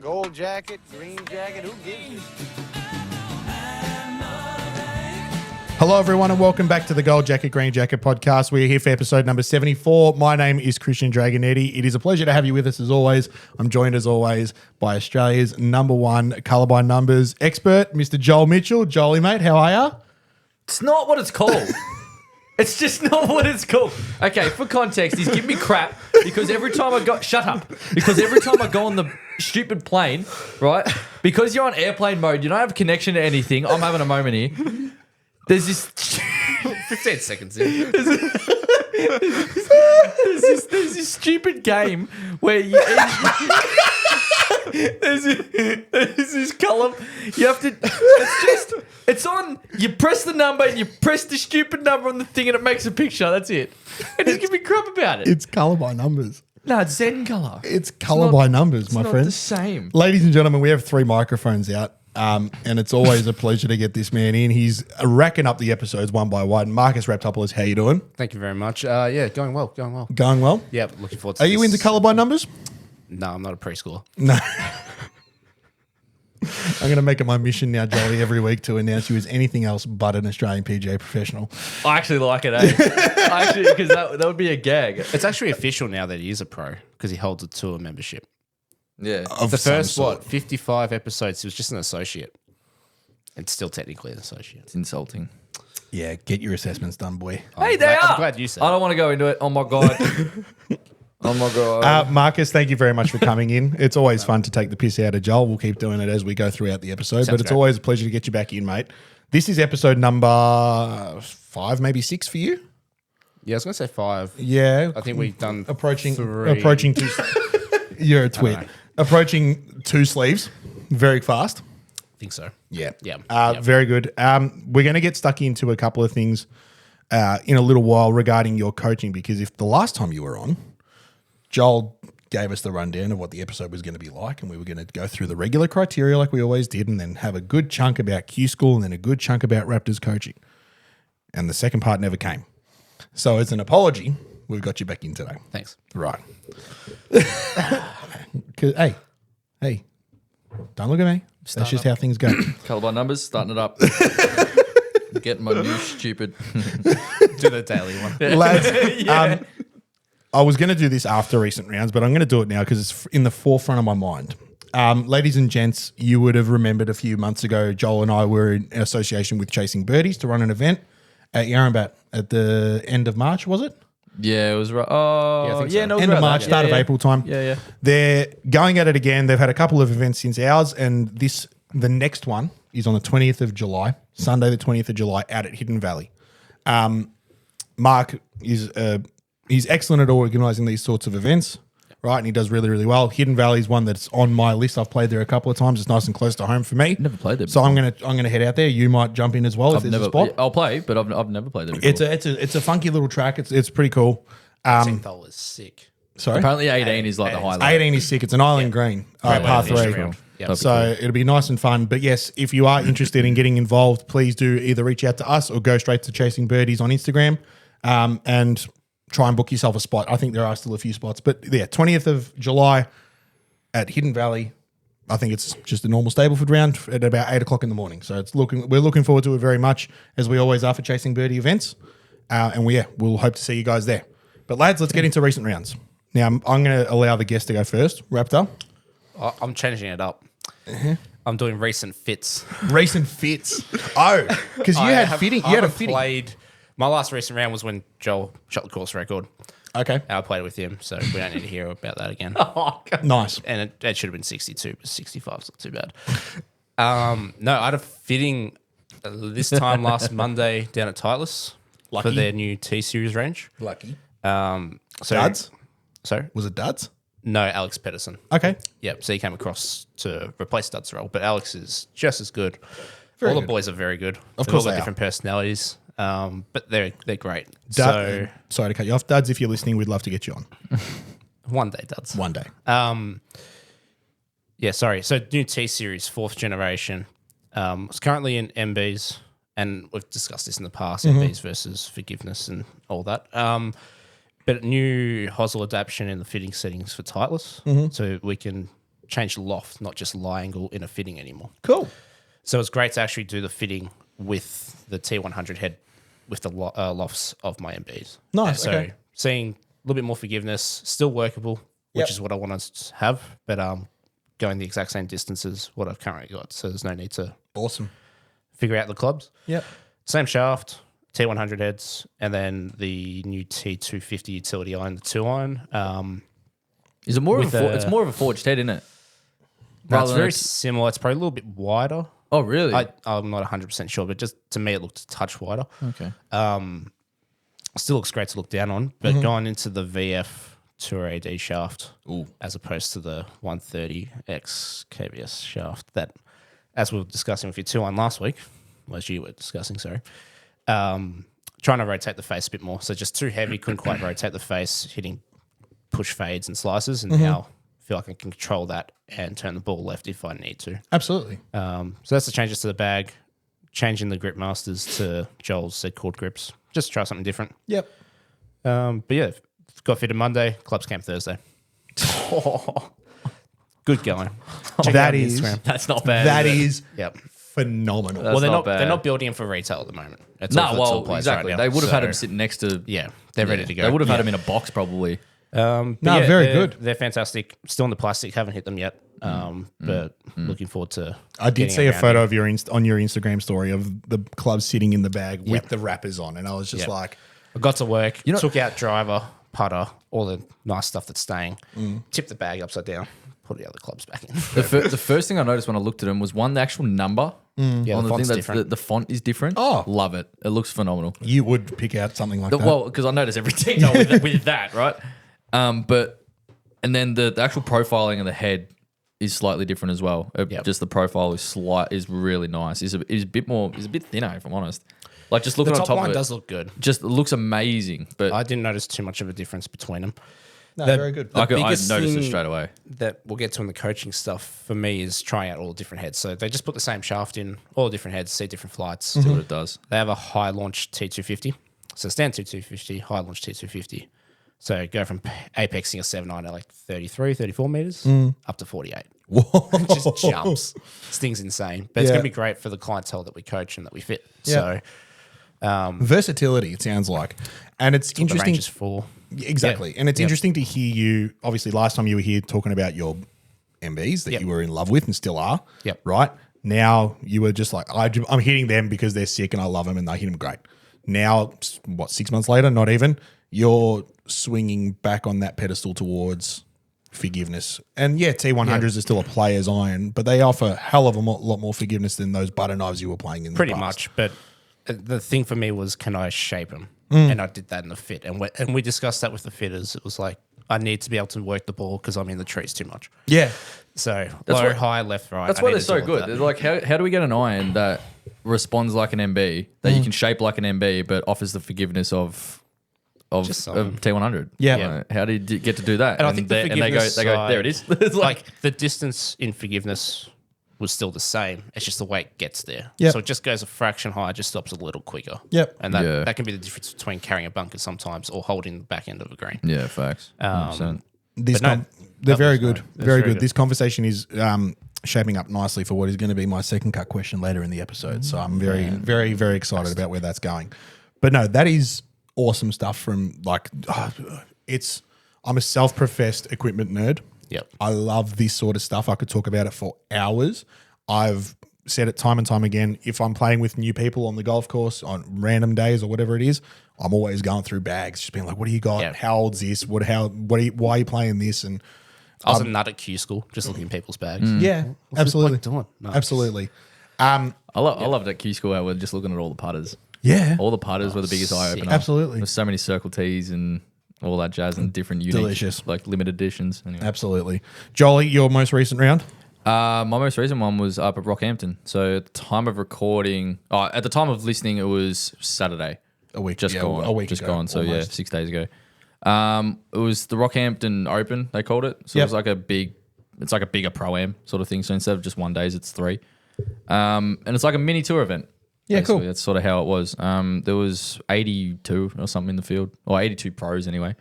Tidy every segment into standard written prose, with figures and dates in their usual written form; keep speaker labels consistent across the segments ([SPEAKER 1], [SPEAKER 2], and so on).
[SPEAKER 1] Gold jacket, green jacket, who gives you?
[SPEAKER 2] Hello, everyone, and welcome back to the Gold Jacket, Green Jacket podcast. We're here for episode number 74. My name is Christian Dragonetti. It is a pleasure to have you with us as always. I'm joined as always by Australia's number one colour by numbers expert, Mr. Joel Mitchell. Jolie, mate, how are you?
[SPEAKER 3] It's not what it's called. It's just not what it's called. Okay, for context, he's giving me crap because every time I go... Shut up. Because every time I go on the stupid plane, right, because you're on airplane mode, you don't have connection to anything. I'm having a moment here. There's this...
[SPEAKER 4] 15 seconds in.
[SPEAKER 3] There's this stupid game where you... there's this column. You have to... It's on... You press the number and you press the stupid number on the thing and it makes a picture. That's it. And he's giving me crap about it.
[SPEAKER 2] It's colour by numbers.
[SPEAKER 3] No, it's Zen colour.
[SPEAKER 2] It's colour by numbers, my friend.
[SPEAKER 3] It's not the same.
[SPEAKER 2] Ladies and gentlemen, we have 3 microphones out. And it's always a pleasure to get this man in. He's racking up the episodes one by one. Marcus Raptopoulos, how you doing?
[SPEAKER 4] Thank you very much. Yeah, going well.
[SPEAKER 2] Going well?
[SPEAKER 4] Yeah, looking forward to
[SPEAKER 2] Are you into colour by numbers?
[SPEAKER 4] No, I'm not a preschooler.
[SPEAKER 2] No. I'm going to make it my mission now, Jolie, every week to announce you as anything else but an Australian PGA professional.
[SPEAKER 3] I actually like it, eh? Because that would be a gag.
[SPEAKER 4] It's actually official now that he is a pro because he holds a tour membership.
[SPEAKER 3] Yeah.
[SPEAKER 2] Of
[SPEAKER 4] The
[SPEAKER 2] some
[SPEAKER 4] first,
[SPEAKER 2] sort.
[SPEAKER 4] 55 episodes, he was just an associate. It's still technically an associate.
[SPEAKER 3] It's insulting.
[SPEAKER 2] Yeah, get your assessments done, boy.
[SPEAKER 3] Hey, they are.
[SPEAKER 4] I'm glad you said
[SPEAKER 3] I don't want to go into it. Oh, my God. Oh, my God.
[SPEAKER 2] Marcus, thank you very much for coming in. It's always fun to take the piss out of Joel. We'll keep doing it as we go throughout the episode, but it's
[SPEAKER 4] great.
[SPEAKER 2] always a pleasure to get you back in, mate. This is episode number 5, maybe 6 for you.
[SPEAKER 4] Yeah, I was going to say 5.
[SPEAKER 2] Yeah.
[SPEAKER 4] I think we've done
[SPEAKER 2] approaching
[SPEAKER 4] 3.
[SPEAKER 2] 2. You're a twit.
[SPEAKER 4] know.
[SPEAKER 2] Approaching 2 sleeves very fast.
[SPEAKER 4] I think so.
[SPEAKER 2] Yeah.
[SPEAKER 4] Yeah.
[SPEAKER 2] Very good. We're going to get stuck into a couple of things in a little while regarding your coaching, because if the last time you were on, Joel gave us the rundown of what the episode was going to be like, and we were going to go through the regular criteria like we always did, and then have a good chunk about Q School and then a good chunk about Raptors coaching. And the second part never came. So as an apology, we've got you back in today.
[SPEAKER 4] Thanks.
[SPEAKER 2] Right. Hey, don't look at me. That's just how things go.
[SPEAKER 3] Colour by numbers, starting it up. Getting my new stupid.
[SPEAKER 4] Do the daily one.
[SPEAKER 2] Lads, I was going to do this after recent rounds, but I'm going to do it now because it's in the forefront of my mind. Ladies and gents, you would have remembered a few months ago, Joel and I were in association with Chasing Birdies to run an event at Yarrambat at the end of March, was it?
[SPEAKER 3] Yeah, it was right. Oh,
[SPEAKER 4] Yeah, I think so.
[SPEAKER 3] no, it was
[SPEAKER 2] End of
[SPEAKER 3] around
[SPEAKER 2] March,
[SPEAKER 3] that.
[SPEAKER 2] start
[SPEAKER 3] Yeah,
[SPEAKER 2] of
[SPEAKER 3] yeah.
[SPEAKER 2] April time.
[SPEAKER 3] Yeah.
[SPEAKER 2] They're going at it again. They've had a couple of events since ours, and the next one is on the 20th of July, Sunday the 20th of July, out at Hidden Valley. Mark is he's excellent at organising these sorts of events, right? And he does really, really well. Hidden Valley is one that's on my list. I've played there a couple of times. It's nice and close to home for me.
[SPEAKER 3] Never played there
[SPEAKER 2] So I'm gonna head out there. You might jump in as well if there's a spot.
[SPEAKER 3] I'll play, but I've never played there before.
[SPEAKER 2] It's a funky little track. It's pretty cool.
[SPEAKER 4] 10th hole is sick.
[SPEAKER 2] Sorry,
[SPEAKER 3] Apparently 18 is like the highlight.
[SPEAKER 2] 18 is sick. It's an island green, par
[SPEAKER 4] finish
[SPEAKER 2] 3.
[SPEAKER 4] round. Yep.
[SPEAKER 2] So it'll be nice and fun. But yes, if you are interested in getting involved, please do either reach out to us or go straight to Chasing Birdies on Instagram and try and book yourself a spot. I think there are still a few spots. But yeah, 20th of July at Hidden Valley. I think it's just a normal Stableford round at about 8 o'clock in the morning. So we're looking forward to it very much, as we always are for Chasing Birdie events. And we'll hope to see you guys there. But lads, let's get into recent rounds. Now, I'm going to allow the guest to go first. Raptor.
[SPEAKER 4] I'm changing it up. I'm doing recent fits.
[SPEAKER 2] Recent fits. Oh, because you had a fitting.
[SPEAKER 4] Played. My last recent round was when Joel shot the course record.
[SPEAKER 2] Okay.
[SPEAKER 4] I played with him, so we don't need to hear about that again.
[SPEAKER 2] Nice.
[SPEAKER 4] And it should have been 62, but 65 is not too bad. No, I had a fitting this time last Monday down at Titleist for their new T-Series range.
[SPEAKER 2] Lucky.
[SPEAKER 4] So
[SPEAKER 2] Duds?
[SPEAKER 4] Sorry?
[SPEAKER 2] Was it Duds?
[SPEAKER 4] No, Alex Pedersen.
[SPEAKER 2] Okay.
[SPEAKER 4] Yep, so he came across to replace Dud's role, but Alex is just as good.
[SPEAKER 2] Very
[SPEAKER 4] All
[SPEAKER 2] good.
[SPEAKER 4] the boys are very good.
[SPEAKER 2] Of
[SPEAKER 4] They've
[SPEAKER 2] course
[SPEAKER 4] all got
[SPEAKER 2] they are.
[SPEAKER 4] different personalities, but they're great.
[SPEAKER 2] Sorry to cut you off. Duds, if you're listening, we'd love to get you on.
[SPEAKER 4] One day, Duds.
[SPEAKER 2] One day.
[SPEAKER 4] Yeah, sorry. So new T-Series, 4th generation. It's currently in MBs, and we've discussed this in the past, MBs versus forgiveness and all that. But new hosel adaptation in the fitting settings for Titleist, so we can change loft, not just lie angle in a fitting anymore.
[SPEAKER 2] Cool.
[SPEAKER 4] So it's great to actually do the fitting with the T100 head with the lofts of my MBs.
[SPEAKER 2] Nice,
[SPEAKER 4] So
[SPEAKER 2] okay.
[SPEAKER 4] seeing a little bit more forgiveness, still workable, which
[SPEAKER 2] Yep.
[SPEAKER 4] is what I want to have, but going the exact same distance as what I've currently got. So there's no need to
[SPEAKER 2] Awesome.
[SPEAKER 4] figure out the clubs.
[SPEAKER 2] Yep.
[SPEAKER 4] Same shaft, T100 heads, and then the new T250 utility iron, the 2-iron.
[SPEAKER 3] Is it more of
[SPEAKER 4] With
[SPEAKER 3] it's more of a forged head, isn't it?
[SPEAKER 4] No,
[SPEAKER 3] Rather
[SPEAKER 4] it's
[SPEAKER 3] than
[SPEAKER 4] very
[SPEAKER 3] a-
[SPEAKER 4] similar. It's probably a little bit wider.
[SPEAKER 3] Oh, really?
[SPEAKER 4] I'm not 100% sure, but just to me, it looked a touch wider.
[SPEAKER 3] Okay.
[SPEAKER 4] Still looks great to look down on, but going into the VF Tour AD shaft as opposed to the 130X KBS shaft that, as we were discussing with your 2-iron last week, as you were discussing, sorry, trying to rotate the face a bit more. So just too heavy, couldn't quite rotate the face, hitting push fades and slices, and now I feel like I can control that and turn the ball left if I need to.
[SPEAKER 2] Absolutely.
[SPEAKER 4] So that's the changes to the bag, changing the grip masters to Joel's Z cord grips. Just try something different.
[SPEAKER 2] Yep.
[SPEAKER 4] But yeah, got fitted Monday, clubs camp Thursday. Good going. Check
[SPEAKER 2] That
[SPEAKER 4] out the
[SPEAKER 2] is-
[SPEAKER 4] Instagram.
[SPEAKER 3] That's not bad.
[SPEAKER 2] That
[SPEAKER 3] is it?
[SPEAKER 2] is
[SPEAKER 4] Yep.
[SPEAKER 2] phenomenal.
[SPEAKER 3] That's
[SPEAKER 4] Well, they're
[SPEAKER 3] not
[SPEAKER 4] not
[SPEAKER 3] bad.
[SPEAKER 4] they're not building them for retail at the moment. It's all
[SPEAKER 3] No,
[SPEAKER 4] for the top
[SPEAKER 3] well,
[SPEAKER 4] players
[SPEAKER 3] exactly.
[SPEAKER 4] right now.
[SPEAKER 3] They would have had
[SPEAKER 4] So,
[SPEAKER 3] him sitting next to.
[SPEAKER 4] Yeah, they're ready to go.
[SPEAKER 3] They would have had him in a box probably.
[SPEAKER 4] But
[SPEAKER 2] No, very
[SPEAKER 4] they're-
[SPEAKER 2] good.
[SPEAKER 4] They're fantastic. Still in the plastic. Haven't hit them yet. But looking forward to.
[SPEAKER 2] I did
[SPEAKER 4] getting
[SPEAKER 2] see a
[SPEAKER 4] around
[SPEAKER 2] photo
[SPEAKER 4] it.
[SPEAKER 2] of your on your Instagram story of the club sitting in the bag with the wrappers on, and I was just
[SPEAKER 4] Yep.
[SPEAKER 2] like,
[SPEAKER 4] I got to work.
[SPEAKER 3] You know-
[SPEAKER 4] took out driver, putter, all the nice stuff that's staying. Tipped the bag upside down. Put the other clubs back in.
[SPEAKER 3] The first thing I noticed when I looked at him was one, the actual number
[SPEAKER 4] Yeah,
[SPEAKER 3] on
[SPEAKER 4] the
[SPEAKER 3] the thing.
[SPEAKER 4] font's
[SPEAKER 3] That's
[SPEAKER 4] different.
[SPEAKER 3] the font is different.
[SPEAKER 2] Oh.
[SPEAKER 3] Love it. It looks phenomenal.
[SPEAKER 2] you would pick out something like that.
[SPEAKER 3] Well, because I notice every detail with that, right? And then the actual profiling of the head is slightly different as well.
[SPEAKER 4] Yep.
[SPEAKER 3] Just the profile is really nice. Is a bit more. Is a bit thinner, if I'm honest. Like just
[SPEAKER 4] The
[SPEAKER 3] looking on
[SPEAKER 4] top
[SPEAKER 3] top
[SPEAKER 4] line
[SPEAKER 3] of it,
[SPEAKER 4] does look good.
[SPEAKER 3] just looks amazing. But
[SPEAKER 4] I didn't notice too much of a difference between them.
[SPEAKER 2] no,
[SPEAKER 4] the-
[SPEAKER 2] very good.
[SPEAKER 3] I
[SPEAKER 4] biggest
[SPEAKER 3] noticed it
[SPEAKER 4] thing-
[SPEAKER 3] straight away.
[SPEAKER 4] That we'll get to in the coaching stuff for me is trying out all the different heads. So they just put the same shaft in, all the different heads, see different flights.
[SPEAKER 3] See what it does.
[SPEAKER 4] They have a high launch T250. So stand T250, high launch T250. So go from apexing a 7.9 at like 33, 34 meters up to 48. It just jumps. This thing's insane. But it's
[SPEAKER 2] Yeah.
[SPEAKER 4] going to be great for the clientele that we coach and that we fit.
[SPEAKER 2] Yeah.
[SPEAKER 4] So
[SPEAKER 2] Versatility, it sounds like, and it's
[SPEAKER 4] the
[SPEAKER 2] interesting.
[SPEAKER 4] range is for.
[SPEAKER 2] Exactly. And it's interesting to hear you, obviously, last time you were here talking about your MBs that
[SPEAKER 4] Yep.
[SPEAKER 2] you were in love with and still are.
[SPEAKER 4] Yep.
[SPEAKER 2] Right? Now you were just like, I'm hitting them because they're sick and I love them and they hit them great. Now, 6 months later, not even, you're swinging back on that pedestal towards forgiveness. And yeah, T100s are still a player's iron, but they offer a hell of a lot more forgiveness than those butter knives you were playing in
[SPEAKER 4] Pretty
[SPEAKER 2] the past.
[SPEAKER 4] much. But the thing for me was, can I shape them? And I did that in the fit. And we discussed that with the fitters. It was like, I need to be able to work the ball because I'm in the trees too much.
[SPEAKER 2] Yeah.
[SPEAKER 4] So
[SPEAKER 3] That's
[SPEAKER 4] low,
[SPEAKER 3] why-
[SPEAKER 4] high, left, right.
[SPEAKER 3] That's
[SPEAKER 4] I
[SPEAKER 3] why
[SPEAKER 4] need
[SPEAKER 3] they're
[SPEAKER 4] to
[SPEAKER 3] so
[SPEAKER 4] do all
[SPEAKER 3] good.
[SPEAKER 4] that.
[SPEAKER 3] They're like, how do we get an iron that responds like an MB, that you can shape like an MB, but offers the forgiveness of
[SPEAKER 4] Just something.
[SPEAKER 3] T100?
[SPEAKER 2] Yeah.
[SPEAKER 3] How did you get to do that?
[SPEAKER 4] And I think the
[SPEAKER 3] they go,
[SPEAKER 4] forgiveness
[SPEAKER 3] there it is. It's
[SPEAKER 4] like the distance in forgiveness was still the same. It's just the way it gets there.
[SPEAKER 2] Yep.
[SPEAKER 4] So it just goes a fraction higher, just stops a little quicker.
[SPEAKER 2] Yep.
[SPEAKER 4] And that,
[SPEAKER 3] Yeah.
[SPEAKER 4] that can be the difference between carrying a bunker sometimes or holding the back end of a green.
[SPEAKER 3] yeah, facts. 100%.
[SPEAKER 2] This
[SPEAKER 4] But no,
[SPEAKER 2] they're
[SPEAKER 4] that
[SPEAKER 2] very
[SPEAKER 4] was
[SPEAKER 2] good,
[SPEAKER 4] great. That's
[SPEAKER 2] very
[SPEAKER 4] very
[SPEAKER 2] good.
[SPEAKER 4] good.
[SPEAKER 2] This conversation is shaping up nicely for what is going to be my second cut question later in the episode. So I'm very, very excited about where that's going. But no, that is awesome stuff. From like, I'm a self-professed equipment nerd.
[SPEAKER 4] Yep.
[SPEAKER 2] I love this sort of stuff. I could talk about it for hours. I've said it time and time again. If I'm playing with new people on the golf course on random days or whatever it is, I'm always going through bags, just being like, "What do you got?
[SPEAKER 4] Yeah.
[SPEAKER 2] How old's this? Why are you playing this?" And
[SPEAKER 4] I was a nut at Q school, just looking in people's bags.
[SPEAKER 2] yeah, absolutely,
[SPEAKER 4] What doing? Nice.
[SPEAKER 2] absolutely.
[SPEAKER 3] I loved at Q school how we're just looking at all the putters.
[SPEAKER 2] Yeah,
[SPEAKER 3] All the putters were the biggest eye
[SPEAKER 4] sick.
[SPEAKER 3] opener.
[SPEAKER 2] Absolutely.
[SPEAKER 3] There's so many circle tees and all that jazz and different unique,
[SPEAKER 2] Delicious.
[SPEAKER 3] like limited editions. Anyway.
[SPEAKER 2] absolutely. Jolie, your most recent round?
[SPEAKER 3] My most recent one was up at Rockhampton. So at the time of recording, at the time of listening, it was Saturday.
[SPEAKER 2] A week,
[SPEAKER 3] Just
[SPEAKER 2] yeah,
[SPEAKER 3] gone.
[SPEAKER 2] a week
[SPEAKER 3] just
[SPEAKER 2] ago,
[SPEAKER 3] gone. So
[SPEAKER 2] almost.
[SPEAKER 3] yeah, 6 days ago. It was the Rockhampton Open, they called it. So
[SPEAKER 2] Yep.
[SPEAKER 3] it was like it's like a bigger pro-am sort of thing. So instead of just 1 days, it's 3. And it's like a mini tour event.
[SPEAKER 2] Yeah,
[SPEAKER 3] basically.
[SPEAKER 2] cool.
[SPEAKER 3] That's sort of how it was. There was 82 or something in the field, or 82 pros anyway.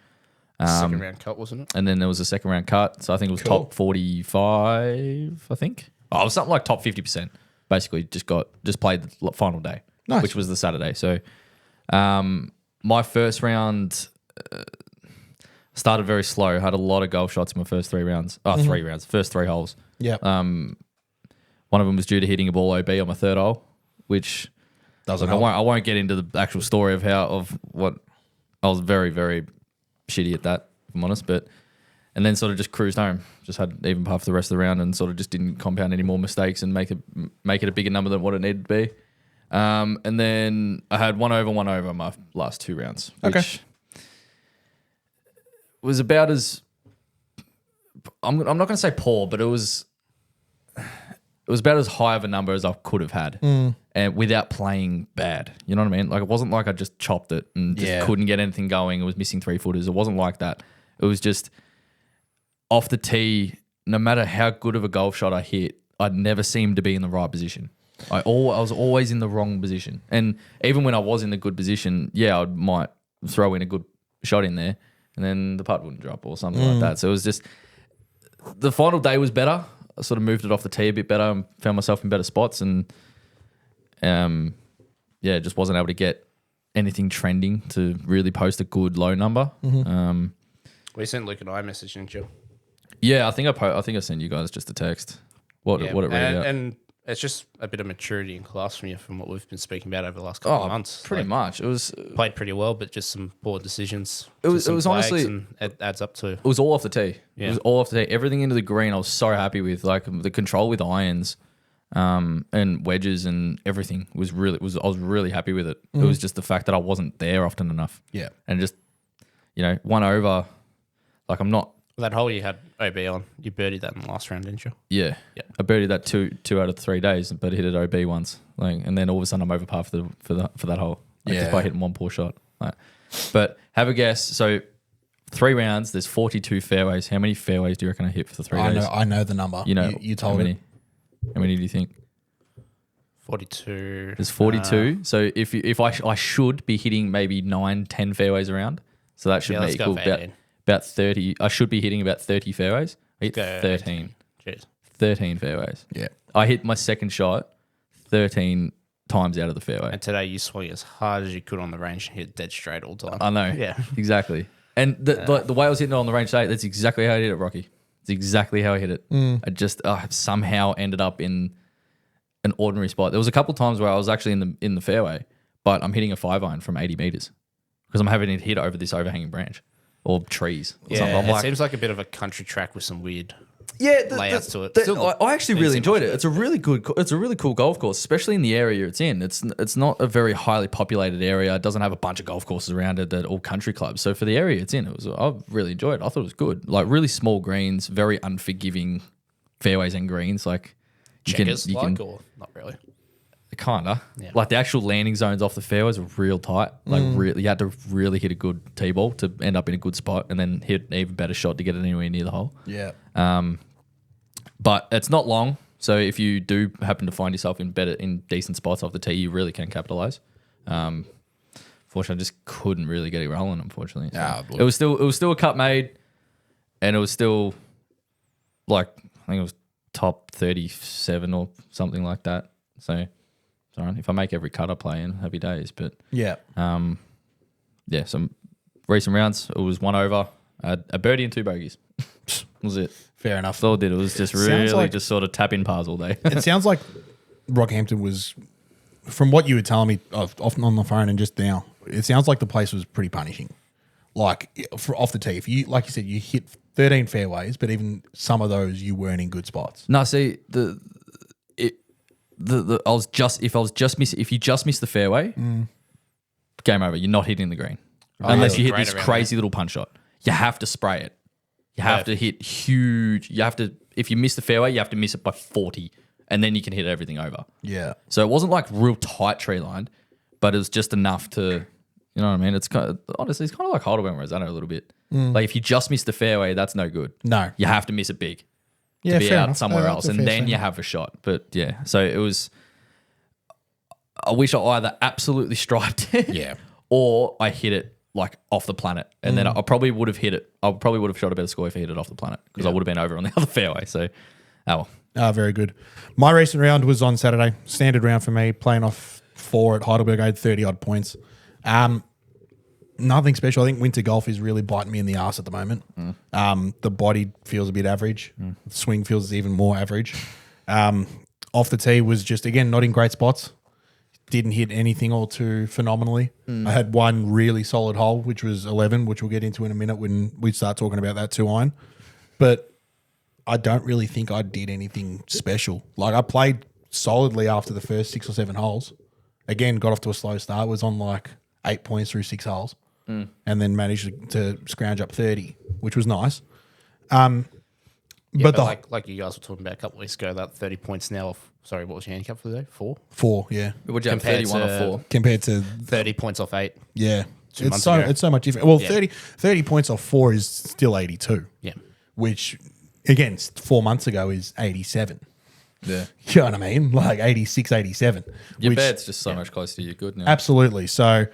[SPEAKER 4] Second round cut, wasn't it?
[SPEAKER 3] And then there was a second round cut. So I think it was top 45, I think. Oh, it was something like top 50%. Basically, just played the final day, which was the Saturday. So my first round started very slow. Had a lot of golf shots in my first 3 rounds. Oh, 3 rounds. First 3 holes.
[SPEAKER 2] Yeah.
[SPEAKER 3] One of them was due to hitting a ball OB on my 3rd hole, which
[SPEAKER 2] Doesn't
[SPEAKER 3] I won't get into the actual story of what I was very, very shitty at that, if I'm honest. And then sort of just cruised home. Just had even puff the rest of the round and sort of just didn't compound any more mistakes and make it a bigger number than what it needed to be. And then I had one over my last 2 rounds, which was about as I'm not going to say poor, but it was about as high of a number as I could have had, and without playing bad. You know what I mean? Like it wasn't like I just chopped it and just couldn't get anything going. It was missing 3-footers. It wasn't like that. It was just off the tee. No matter how good of a golf shot I hit, I'd never seemed to be in the right position. I was always in the wrong position, and even when I was in the good position, I might throw in a good shot in there, and then the putt wouldn't drop or something like that. So it was just the final day was better. I sort of moved it off the tee a bit better and found myself in better spots, and just wasn't able to get anything trending to really post a good low number.
[SPEAKER 4] We sent Luke and I a message, didn't you?
[SPEAKER 3] Yeah, I think I sent you guys just a text. What it read out.
[SPEAKER 4] And it's just a bit of maturity in class from you from what we've been speaking about over the last couple of months.
[SPEAKER 3] Pretty much. It was
[SPEAKER 4] played pretty well, but just some poor decisions.
[SPEAKER 3] It was honestly,
[SPEAKER 4] and it adds up to.
[SPEAKER 3] It was all off the tee.
[SPEAKER 4] Yeah.
[SPEAKER 3] It was all off the tee. Everything into the green, I was so happy with. Like the control with irons, and wedges and everything I was really happy with it. It was just the fact that I wasn't there often enough.
[SPEAKER 2] Yeah.
[SPEAKER 3] And just one over. Like I'm not.
[SPEAKER 4] That hole you had OB on, you birdied that in the last round, didn't you?
[SPEAKER 3] Yeah. I birdied that two out of 3 days, but hit it OB once. And then all of a sudden I'm over par for that hole. Just by hitting one poor shot. But have a guess. So 3 rounds, there's 42 fairways. How many fairways do you reckon I hit for the 3 days?
[SPEAKER 2] I know the number. You told me.
[SPEAKER 3] How many do you think?
[SPEAKER 4] 42.
[SPEAKER 3] There's 42. So if I should be hitting maybe 9-10 fairways around. So that should make equal about 30. I should be hitting about 30 fairways. I hit 13.
[SPEAKER 4] Jeez.
[SPEAKER 3] 13 fairways.
[SPEAKER 2] Yeah.
[SPEAKER 3] I hit my second shot 13 times out of the fairway.
[SPEAKER 4] And today you swung as hard as you could on the range and hit dead straight all the time.
[SPEAKER 3] I know.
[SPEAKER 4] Yeah.
[SPEAKER 3] Exactly. And the way I was hitting it on the range today, that's exactly how I hit it, Rocky. It's exactly how I hit it. I somehow ended up in an ordinary spot. There was a couple of times where I was actually in the fairway, but I'm hitting a 5-iron from 80 meters because I'm having it hit over this overhanging branch. Or trees. Or something.
[SPEAKER 4] It seems like a bit of a country track with some weird layouts to it.
[SPEAKER 3] I actually really enjoyed it. It's a really cool golf course, especially in the area it's in. It's not a very highly populated area. It doesn't have a bunch of golf courses around it that are all country clubs. So for the area it's in, I really enjoyed it. I thought it was good. Like really small greens, very unforgiving fairways and greens. Like
[SPEAKER 4] Checkers, or not really.
[SPEAKER 3] Kinda.
[SPEAKER 4] Yeah.
[SPEAKER 3] Like the actual landing zones off the fairways were real tight. Like you had to really hit a good tee ball to end up in a good spot, and then hit an even better shot to get it anywhere near the hole.
[SPEAKER 2] Yeah.
[SPEAKER 3] But it's not long, so if you do happen to find yourself in decent spots off the tee, you really can capitalize. Fortunately, I just couldn't really get it rolling. Unfortunately, it was still a cut made, and it was still like I think it was top 37 or something like that. So. If I make every cut I play in, happy days. But some recent rounds, it was 1 over, a birdie and 2 bogeys. Was it?
[SPEAKER 2] Fair enough.
[SPEAKER 3] That's all it did. It was just really just sort of tap in pars all day.
[SPEAKER 2] It sounds like Rockhampton was, from what you were telling me often on the phone and just now, it sounds like the place was pretty punishing. Like off the tee, if you, like you said, you hit 13 fairways, but even some of those you weren't in good spots.
[SPEAKER 3] No, see if you just miss the fairway, game over. You're not hitting the green unless you hit this crazy little punch shot. You have to spray it. You have to hit huge. If you miss the fairway, you have to miss it by 40, and then you can hit everything over.
[SPEAKER 2] Yeah.
[SPEAKER 3] So it wasn't like real tight tree lined, but it was just enough to, you know what I mean? It's honestly, it's kind of like Heidelberg and Rosanna a little bit. Like if you just miss the fairway, that's no good.
[SPEAKER 2] No.
[SPEAKER 3] You have to miss it big.
[SPEAKER 2] Yeah,
[SPEAKER 3] to be
[SPEAKER 2] fair
[SPEAKER 3] out
[SPEAKER 2] enough.
[SPEAKER 3] somewhere else, and then you have a shot. But yeah, so it was. I wish I either absolutely striped it, or I hit it like off the planet, and then I probably would have hit it. I probably would have shot a better score if I hit it off the planet because I would have been over on the other fairway. So, well.
[SPEAKER 2] Very good. My recent round was on Saturday. Standard round for me, playing off 4 at Heidelberg. I had 30-odd points. Nothing special. I think winter golf is really biting me in the arse at the moment. The body feels a bit average. The swing feels even more average. Off the tee was just, again, not in great spots. Didn't hit anything all too phenomenally. I had one really solid hole, which was 11, which we'll get into in a minute when we start talking about that 2-iron. But I don't really think I did anything special. Like, I played solidly after the first 6 or 7 holes. Again, got off to a slow start. Was on like 8 points through 6 holes. And then managed to scrounge up 30, which was nice.
[SPEAKER 4] But like you guys were talking about a couple of weeks ago, that 30 points now off. Sorry, what was your handicap for the day? 4?
[SPEAKER 2] 4, yeah.
[SPEAKER 3] Would you have
[SPEAKER 4] Compared
[SPEAKER 3] 31
[SPEAKER 4] to-
[SPEAKER 3] or 4?
[SPEAKER 2] Compared to
[SPEAKER 4] 30 points off 8.
[SPEAKER 2] Yeah.
[SPEAKER 4] months ago.
[SPEAKER 2] It's so much different. Well,
[SPEAKER 4] Yeah.
[SPEAKER 2] 30 points off 4 is still 82.
[SPEAKER 4] Yeah.
[SPEAKER 2] Which, again, 4 months ago is 87.
[SPEAKER 3] Yeah.
[SPEAKER 2] You know what I mean? Like 86, 87.
[SPEAKER 3] Your
[SPEAKER 2] which,
[SPEAKER 3] bed's just so much closer to your good now.
[SPEAKER 2] Absolutely. So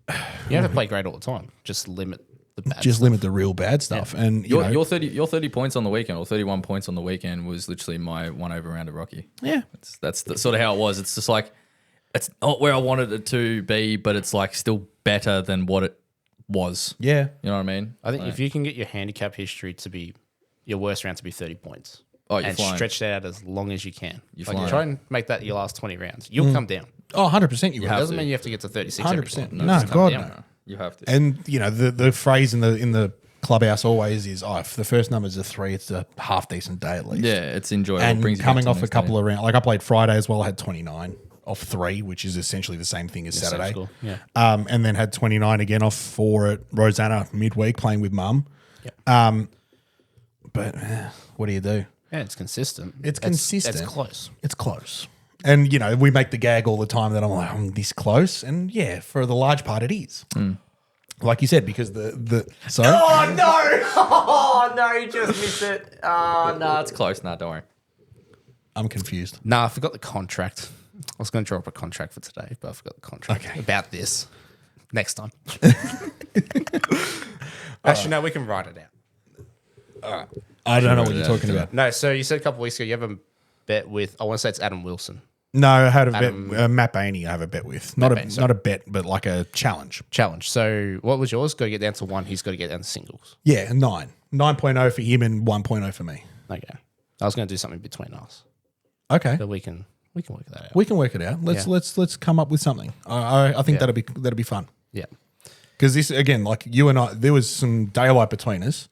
[SPEAKER 4] You don't have to play great all the time. Just limit the bad.
[SPEAKER 2] just limit the real bad stuff. And, you know,
[SPEAKER 3] Your 30 points on the weekend, or 31 points on the weekend, was literally my 1 over round of Rocky.
[SPEAKER 2] yeah.
[SPEAKER 3] That's sort of how it was. It's just like, it's not where I wanted it to be, but it's like still better than what it was.
[SPEAKER 2] Yeah.
[SPEAKER 3] You know what I mean?
[SPEAKER 4] I think if you can get your handicap history to be your worst round to be 30 points,
[SPEAKER 3] Oh, you're
[SPEAKER 4] and
[SPEAKER 3] flying.
[SPEAKER 4] stretch that out as long as you can.
[SPEAKER 3] You're
[SPEAKER 4] Like,
[SPEAKER 3] flying.
[SPEAKER 4] try and make that your last 20 rounds. You'll come down.
[SPEAKER 2] Oh, 100% you will.
[SPEAKER 4] It
[SPEAKER 3] have
[SPEAKER 4] doesn't
[SPEAKER 3] to.
[SPEAKER 4] mean you have to get to 36 every
[SPEAKER 2] 100%.
[SPEAKER 4] time.
[SPEAKER 2] No,
[SPEAKER 4] just come
[SPEAKER 2] God,
[SPEAKER 4] down.
[SPEAKER 2] no.
[SPEAKER 3] You have to.
[SPEAKER 2] And, you know, the phrase in the clubhouse always is, if the first number's a 3, it's a half decent day at least.
[SPEAKER 3] Yeah, it's enjoyable.
[SPEAKER 2] And
[SPEAKER 3] Brings you
[SPEAKER 2] coming
[SPEAKER 3] back
[SPEAKER 2] off
[SPEAKER 3] to
[SPEAKER 2] a
[SPEAKER 3] the next
[SPEAKER 2] couple
[SPEAKER 3] day.
[SPEAKER 2] of rounds, like I played Friday as well, I had 29 off 3, which is essentially the same thing as
[SPEAKER 4] Same
[SPEAKER 2] Saturday.
[SPEAKER 4] score, yeah.
[SPEAKER 2] And then had 29 again off 4 at Rosanna midweek playing with mum.
[SPEAKER 4] Yep.
[SPEAKER 2] But what do you do?
[SPEAKER 4] Yeah, it's consistent.
[SPEAKER 2] It's
[SPEAKER 4] That's-
[SPEAKER 2] consistent.
[SPEAKER 4] It's close.
[SPEAKER 2] It's close. And, you know, we make the gag all the time that I'm like, I'm this close. And yeah, for the large part, it is. Like you said, because sorry?
[SPEAKER 3] Oh, no. Oh, no, you just missed it. Oh, no, it's close. No, don't worry.
[SPEAKER 2] I'm confused.
[SPEAKER 4] Nah, I forgot the contract. I was going to draw up a contract for today, but I forgot the contract
[SPEAKER 2] Okay.
[SPEAKER 4] about this. Next time. Actually, no, we can write it out.
[SPEAKER 2] I don't know what
[SPEAKER 3] wrote
[SPEAKER 2] you're
[SPEAKER 3] it out,
[SPEAKER 2] talking
[SPEAKER 3] didn't
[SPEAKER 2] about.
[SPEAKER 4] No, so you said a couple of weeks ago you have a bet with, I want to say it's Adam Wilson.
[SPEAKER 2] No, I had a
[SPEAKER 4] Adam-
[SPEAKER 2] bet. Matt Bainey, I have a bet with. Not
[SPEAKER 4] Bainey, sorry.
[SPEAKER 2] not a bet, but like a challenge.
[SPEAKER 4] Challenge. So what was yours? Got to get down to 1. He's got to get down to singles.
[SPEAKER 2] Yeah, 9. 9.0 for him and 1.0 for me.
[SPEAKER 4] Okay. I was going to do something between us,
[SPEAKER 2] Okay.
[SPEAKER 4] but we can work that out.
[SPEAKER 2] We can work it out. Let's come up with something. I think
[SPEAKER 4] Yeah.
[SPEAKER 2] that'll be fun.
[SPEAKER 4] Yeah.
[SPEAKER 2] Because this, again, like you and I, there was some daylight between us.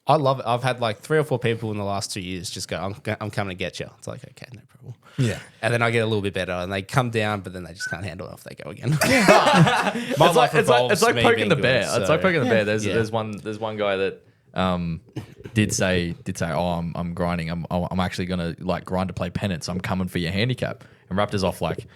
[SPEAKER 4] I love it. I've had like 3 or 4 people in the last 2 years just go, I'm coming to get you. It's like, okay, no problem.
[SPEAKER 2] Yeah.
[SPEAKER 4] And then I get a little bit better and they come down, but then they just can't handle it if they go again.
[SPEAKER 3] It's like, it's like
[SPEAKER 4] me
[SPEAKER 3] poking
[SPEAKER 4] being
[SPEAKER 3] the
[SPEAKER 4] good,
[SPEAKER 3] bear.
[SPEAKER 4] so-
[SPEAKER 3] It's like poking the bear. There's
[SPEAKER 4] Yeah.
[SPEAKER 3] there's one guy that did say, oh, I'm grinding. I'm actually gonna like grind to play pennants. I'm coming for your handicap. And Raptors off like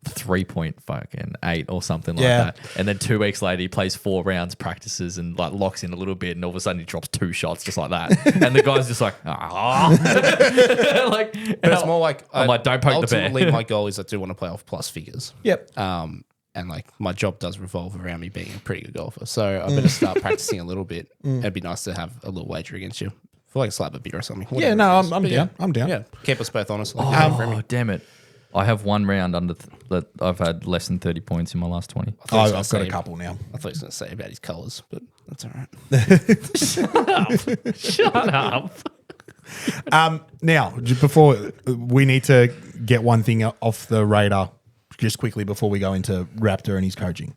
[SPEAKER 3] 3.8 or something like
[SPEAKER 2] Yeah.
[SPEAKER 3] that. And then 2 weeks later, he plays 4 rounds, practices, and like locks in a little bit, and all of a sudden he drops 2 shots just like that. And the guy's just like, like,
[SPEAKER 4] But it's more like,
[SPEAKER 3] I'm like, don't poke the bear.
[SPEAKER 4] ultimately, my goal is I do want to play off plus figures.
[SPEAKER 2] Yep.
[SPEAKER 4] And like my job does revolve around me being a pretty good golfer. So I better start practicing a little bit. It'd be nice to have a little wager against you for like a slab of beer or something.
[SPEAKER 2] Yeah,
[SPEAKER 4] whatever
[SPEAKER 2] no,
[SPEAKER 4] it is.
[SPEAKER 2] I'm
[SPEAKER 4] But
[SPEAKER 2] down. I'm down.
[SPEAKER 4] Yeah, keep us both honest. Like, good for me.
[SPEAKER 3] Oh, damn it. I have 1 round under that I've had less than 30 points in my last 20.
[SPEAKER 4] I thought he was
[SPEAKER 2] I've
[SPEAKER 4] gonna
[SPEAKER 2] got
[SPEAKER 4] say-
[SPEAKER 2] a couple now.
[SPEAKER 4] I thought he was going to say about his colours, but that's all right.
[SPEAKER 3] Shut up.
[SPEAKER 2] Now, before we need to get one thing off the radar, just quickly before we go into Raptor and his coaching.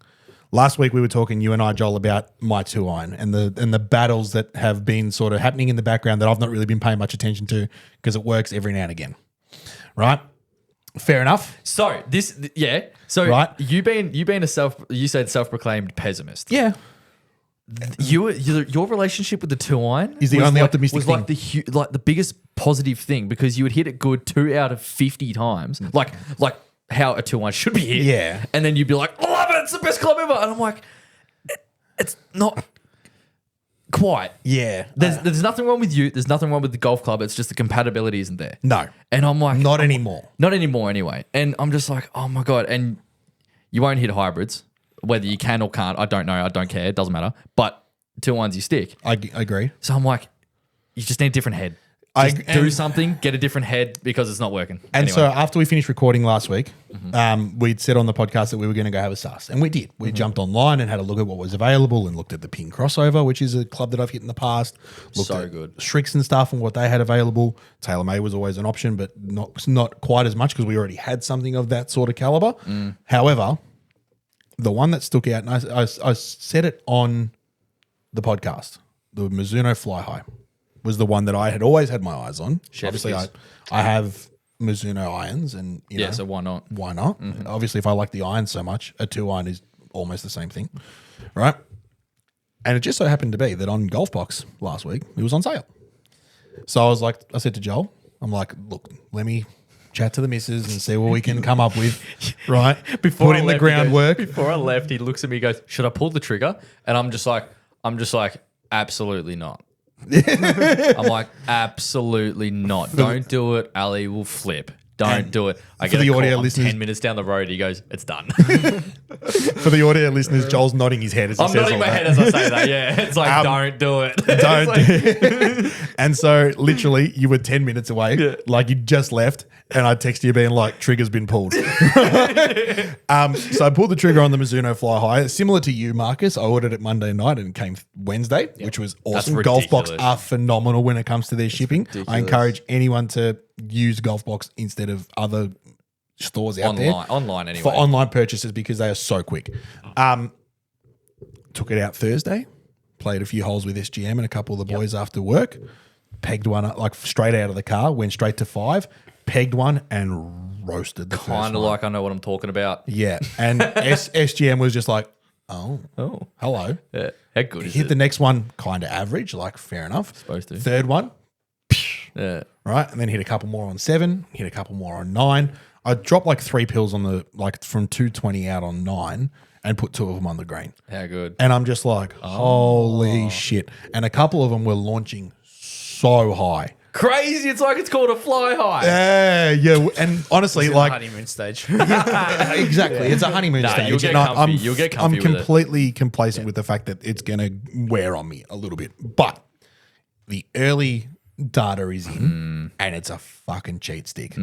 [SPEAKER 2] Last week we were talking, you and I, Joel, about my 2-iron and the battles that have been sort of happening in the background that I've not really been paying much attention to because it works every now and again. Right? Fair enough.
[SPEAKER 3] So yeah. So
[SPEAKER 2] Right.
[SPEAKER 3] you said self-proclaimed pessimist.
[SPEAKER 2] Yeah.
[SPEAKER 3] Your relationship with the 2-iron
[SPEAKER 2] Is the
[SPEAKER 3] was
[SPEAKER 2] only
[SPEAKER 3] like,
[SPEAKER 2] optimistic
[SPEAKER 3] was like the biggest positive thing because you would hit it good 2 out of 50 times, like how a 2-iron should be hit.
[SPEAKER 2] Yeah.
[SPEAKER 3] And then you'd be like, love it, it's the best club ever, and I'm like, it's not quite.
[SPEAKER 2] Yeah.
[SPEAKER 3] There's nothing wrong with you. There's nothing wrong with the golf club. It's just the compatibility isn't there.
[SPEAKER 2] No.
[SPEAKER 3] And I'm like,
[SPEAKER 2] Not anymore.
[SPEAKER 3] Not anymore, anyway. And I'm just like, oh my God. And you won't hit hybrids. Whether you can or can't, I don't know. I don't care. It doesn't matter. But 2 irons you stick.
[SPEAKER 2] I agree.
[SPEAKER 3] So I'm like, you just need a different head. Just do something, get a different head because it's not working.
[SPEAKER 2] And
[SPEAKER 3] Anyway.
[SPEAKER 2] so after we finished recording last week, we'd said on the podcast that we were going to go have a sus. And we did. We jumped online and had a look at what was available and looked at the Ping Crossover, which is a club that I've hit in the past. Looked
[SPEAKER 3] So
[SPEAKER 2] at
[SPEAKER 3] good.
[SPEAKER 2] Strix and stuff and what they had available. TaylorMade was always an option, but not quite as much because we already had something of that sort of caliber. However, the one that stuck out, and I said it on the podcast, the Mizuno Fly High was the one that I had always had my eyes on. Obviously, I have Mizuno irons, and you know,
[SPEAKER 3] so why not?
[SPEAKER 2] Why not? Obviously, if I like the iron so much, a 2 iron is almost the same thing, right? And it just so happened to be that on Golf Box last week, it was on sale. So I said to Joel, I'm like, look, let me chat to the missus and see what we can come up with, right? Put in the groundwork.
[SPEAKER 3] Before I left, he looks at me and goes, should I pull the trigger? And I'm just like, absolutely not. I'm like, absolutely not. Don't do it. Ali will flip. Don't do it. I get
[SPEAKER 2] the
[SPEAKER 3] a call.
[SPEAKER 2] audio
[SPEAKER 3] I'm
[SPEAKER 2] listeners-
[SPEAKER 3] 10 minutes down the road. He goes, it's done.
[SPEAKER 2] For the audio listeners, Joel's nodding his head as he
[SPEAKER 3] I'm
[SPEAKER 2] says
[SPEAKER 3] nodding
[SPEAKER 2] all
[SPEAKER 3] my
[SPEAKER 2] that.
[SPEAKER 3] head as I say that. Yeah. It's like, don't do it.
[SPEAKER 2] Don't. And so literally you were 10 minutes away, like you just left, and I text you being like, trigger's been pulled. So I pulled the trigger on the Mizuno Fly High. Similar to you, Marcus, I ordered it Monday night and it came Wednesday, which was awesome. Golf Box
[SPEAKER 3] ridiculous.
[SPEAKER 2] are phenomenal when it comes to their shipping. I encourage anyone to use Golf Box instead of other stores out there.
[SPEAKER 3] Online anyway.
[SPEAKER 2] For online purchases because they are so quick. Took it out Thursday, played a few holes with SGM and a couple of the boys after work, pegged one up, like straight out of the car, went straight to 5, pegged one and roasted the first one.
[SPEAKER 3] Kind of like I know what I'm talking about.
[SPEAKER 2] Yeah. And SGM was just like, oh, hello.
[SPEAKER 3] Yeah. How good is
[SPEAKER 2] Hit
[SPEAKER 3] it?
[SPEAKER 2] the next one, kind of average, like fair enough.
[SPEAKER 3] Supposed to.
[SPEAKER 2] Third one,
[SPEAKER 3] Yeah.
[SPEAKER 2] right? And then hit a couple more on 7, hit a couple more on 9. I dropped like 3 pills on the, like from 220 out on 9 and put 2 of them on the green.
[SPEAKER 3] How good.
[SPEAKER 2] And I'm just like, holy shit. And a couple of them were launching so high.
[SPEAKER 3] Crazy. It's like it's called a fly high.
[SPEAKER 2] Yeah. And honestly,
[SPEAKER 4] Like
[SPEAKER 2] like,
[SPEAKER 4] honeymoon stage.
[SPEAKER 2] exactly. It's a honeymoon
[SPEAKER 3] Nah,
[SPEAKER 2] stage.
[SPEAKER 3] you'll get
[SPEAKER 2] And
[SPEAKER 3] comfy. You'll get comfy
[SPEAKER 2] I'm
[SPEAKER 3] with it.
[SPEAKER 2] completely complacent with the fact that it's going to wear on me a little bit. But the early data is in and it's a fucking cheat stick.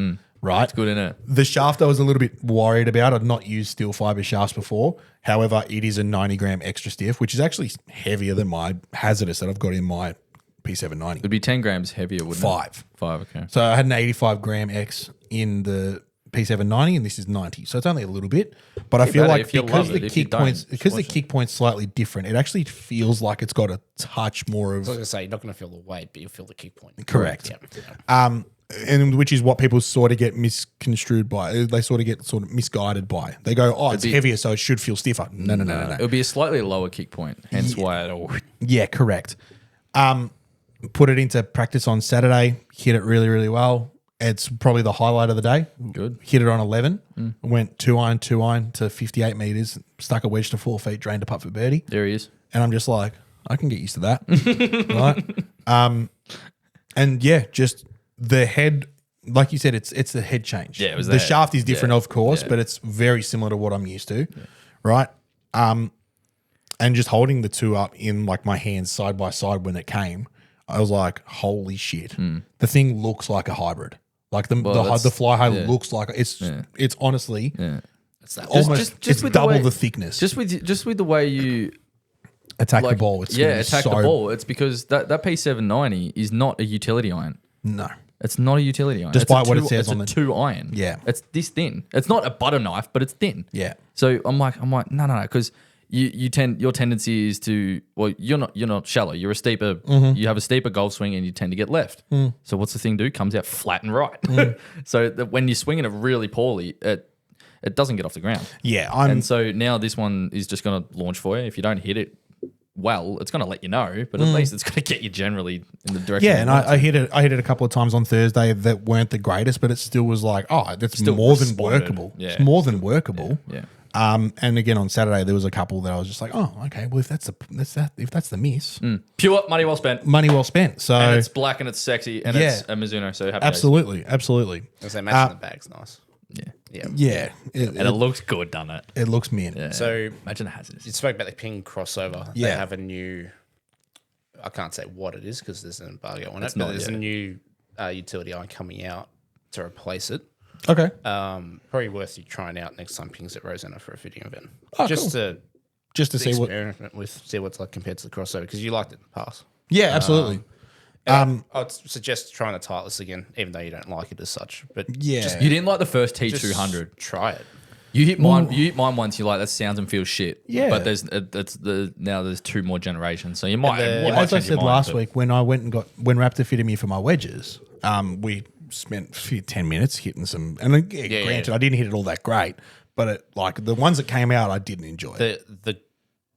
[SPEAKER 2] Right?
[SPEAKER 3] It's good, isn't it?
[SPEAKER 2] The shaft I was a little bit worried about. I'd not used steel fiber shafts before. However, it is a 90 gram extra stiff, which is actually heavier than my hazardous that I've got in my P790.
[SPEAKER 3] It'd be 10 grams heavier, wouldn't it?
[SPEAKER 2] 5.
[SPEAKER 3] 5, okay.
[SPEAKER 2] So I had an 85 gram X in the P790 and this is 90. So it's only a little bit. But I feel
[SPEAKER 3] better
[SPEAKER 2] like
[SPEAKER 3] if you
[SPEAKER 2] because
[SPEAKER 3] love
[SPEAKER 2] the
[SPEAKER 3] it. If you
[SPEAKER 2] kick
[SPEAKER 3] don't,
[SPEAKER 2] points
[SPEAKER 3] just
[SPEAKER 2] because the
[SPEAKER 3] watch it.
[SPEAKER 2] kick point's slightly different, it actually feels like it's got a touch more
[SPEAKER 4] I was
[SPEAKER 2] of
[SPEAKER 4] going to say, you're not going to feel the weight, but you'll feel the kick point.
[SPEAKER 2] correct.
[SPEAKER 4] Yeah.
[SPEAKER 2] And which is what people sort of get misconstrued by. They sort of get misguided by. They go, oh, it's heavier, so it should feel stiffer. No.
[SPEAKER 3] It would be a slightly lower kick point, hence why it all.
[SPEAKER 2] Yeah, correct. Put it into practice on Saturday, hit it really, really well. It's probably the highlight of the day.
[SPEAKER 3] Good.
[SPEAKER 2] Hit it on 11, went 2 iron to 58 meters, stuck a wedge to 4 feet, drained a putt for birdie.
[SPEAKER 3] There he is.
[SPEAKER 2] And I'm just like, I can get used to that. Right? And yeah, just the head, like you said, it's the head change.
[SPEAKER 3] Yeah, it was
[SPEAKER 2] the
[SPEAKER 3] the
[SPEAKER 2] shaft
[SPEAKER 3] head.
[SPEAKER 2] is different,
[SPEAKER 3] Yeah.
[SPEAKER 2] of course, but it's very similar to what I'm used to. Right? And just holding the 2 up in like my hands side by side when it came, I was like, holy shit. The thing looks like a hybrid. Like
[SPEAKER 3] that's-
[SPEAKER 2] the fly high
[SPEAKER 3] yeah.
[SPEAKER 2] looks like it's honestly
[SPEAKER 4] It's that
[SPEAKER 2] almost
[SPEAKER 3] just
[SPEAKER 2] it's
[SPEAKER 3] with the
[SPEAKER 2] double
[SPEAKER 3] way-
[SPEAKER 2] the thickness.
[SPEAKER 3] Just with the way you
[SPEAKER 2] attack the
[SPEAKER 3] like,
[SPEAKER 2] ball. It's gonna be
[SPEAKER 3] attack
[SPEAKER 2] so,
[SPEAKER 3] the ball. It's because that P790 is not a utility iron.
[SPEAKER 2] No.
[SPEAKER 3] It's not a utility iron.
[SPEAKER 2] Despite
[SPEAKER 3] It's a
[SPEAKER 2] what it
[SPEAKER 3] two-
[SPEAKER 2] says
[SPEAKER 3] it's
[SPEAKER 2] on
[SPEAKER 3] a
[SPEAKER 2] the-
[SPEAKER 3] 2 iron.
[SPEAKER 2] Yeah.
[SPEAKER 3] It's this thin. It's not a butter knife, but it's thin.
[SPEAKER 2] Yeah.
[SPEAKER 3] So I'm like, no, because your tendency is to, well, you're not shallow. You're a steeper. You have a steeper golf swing, and you tend to get left. So what's the thing do? Comes out flat and right. So when you're swinging it really poorly, it doesn't get off the ground.
[SPEAKER 2] Yeah.
[SPEAKER 3] And so now this one is just going to launch for you. If you don't hit it well, it's going to let you know, but at least it's going to get you generally in the direction.
[SPEAKER 2] Yeah,
[SPEAKER 3] you
[SPEAKER 2] and
[SPEAKER 3] want
[SPEAKER 2] I hit it a couple of times on Thursday that weren't the greatest, but it still was like, oh, that's more than
[SPEAKER 3] responded.
[SPEAKER 2] workable.
[SPEAKER 3] Yeah.
[SPEAKER 2] It's more than workable.
[SPEAKER 3] Yeah.
[SPEAKER 2] And again on Saturday there was a couple that I was just like, oh, okay, well if that's the miss,
[SPEAKER 3] Pure money well spent.
[SPEAKER 2] money well spent. So
[SPEAKER 3] And it's black and it's sexy and
[SPEAKER 2] Yeah.
[SPEAKER 3] it's a Mizuno. So happy days.
[SPEAKER 2] absolutely.
[SPEAKER 4] I say matching the bag's nice.
[SPEAKER 3] Yeah.
[SPEAKER 2] Yeah,
[SPEAKER 3] And it looks good, doesn't it?
[SPEAKER 2] it looks mint.
[SPEAKER 3] Yeah.
[SPEAKER 4] So
[SPEAKER 3] Imagine the hazards.
[SPEAKER 4] you spoke about the ping crossover.
[SPEAKER 2] Yeah.
[SPEAKER 4] They have a new. I can't say what it is because there's an embargo on
[SPEAKER 3] It's
[SPEAKER 4] it. But
[SPEAKER 3] not
[SPEAKER 4] there's
[SPEAKER 3] yet.
[SPEAKER 4] a new utility iron coming out to replace it.
[SPEAKER 2] Okay.
[SPEAKER 4] Probably worth you trying out next time Ping's at Rosanna for a fitting event.
[SPEAKER 2] Oh,
[SPEAKER 4] just
[SPEAKER 2] cool.
[SPEAKER 4] to
[SPEAKER 2] Just to see what.
[SPEAKER 4] experiment with, see what's like compared to the crossover because you liked it in the past.
[SPEAKER 2] Yeah, absolutely.
[SPEAKER 4] I'd suggest trying the Titleist again, even though you don't like it as such. But
[SPEAKER 2] Yeah.
[SPEAKER 3] You didn't like the first
[SPEAKER 4] just
[SPEAKER 3] T200.
[SPEAKER 4] try it.
[SPEAKER 3] You hit mine. You hit mine once. You like that sounds and feels shit.
[SPEAKER 2] Yeah.
[SPEAKER 3] But now there's 2 more generations, so you might.
[SPEAKER 4] the-
[SPEAKER 3] you might
[SPEAKER 2] As I
[SPEAKER 3] change your
[SPEAKER 2] said
[SPEAKER 3] mind,
[SPEAKER 2] last
[SPEAKER 3] but-
[SPEAKER 2] week, when Raptor fitted me for my wedges, we spent 10 minutes hitting some. And granted, I didn't hit it all that great, but like the ones that came out, I didn't enjoy.
[SPEAKER 4] The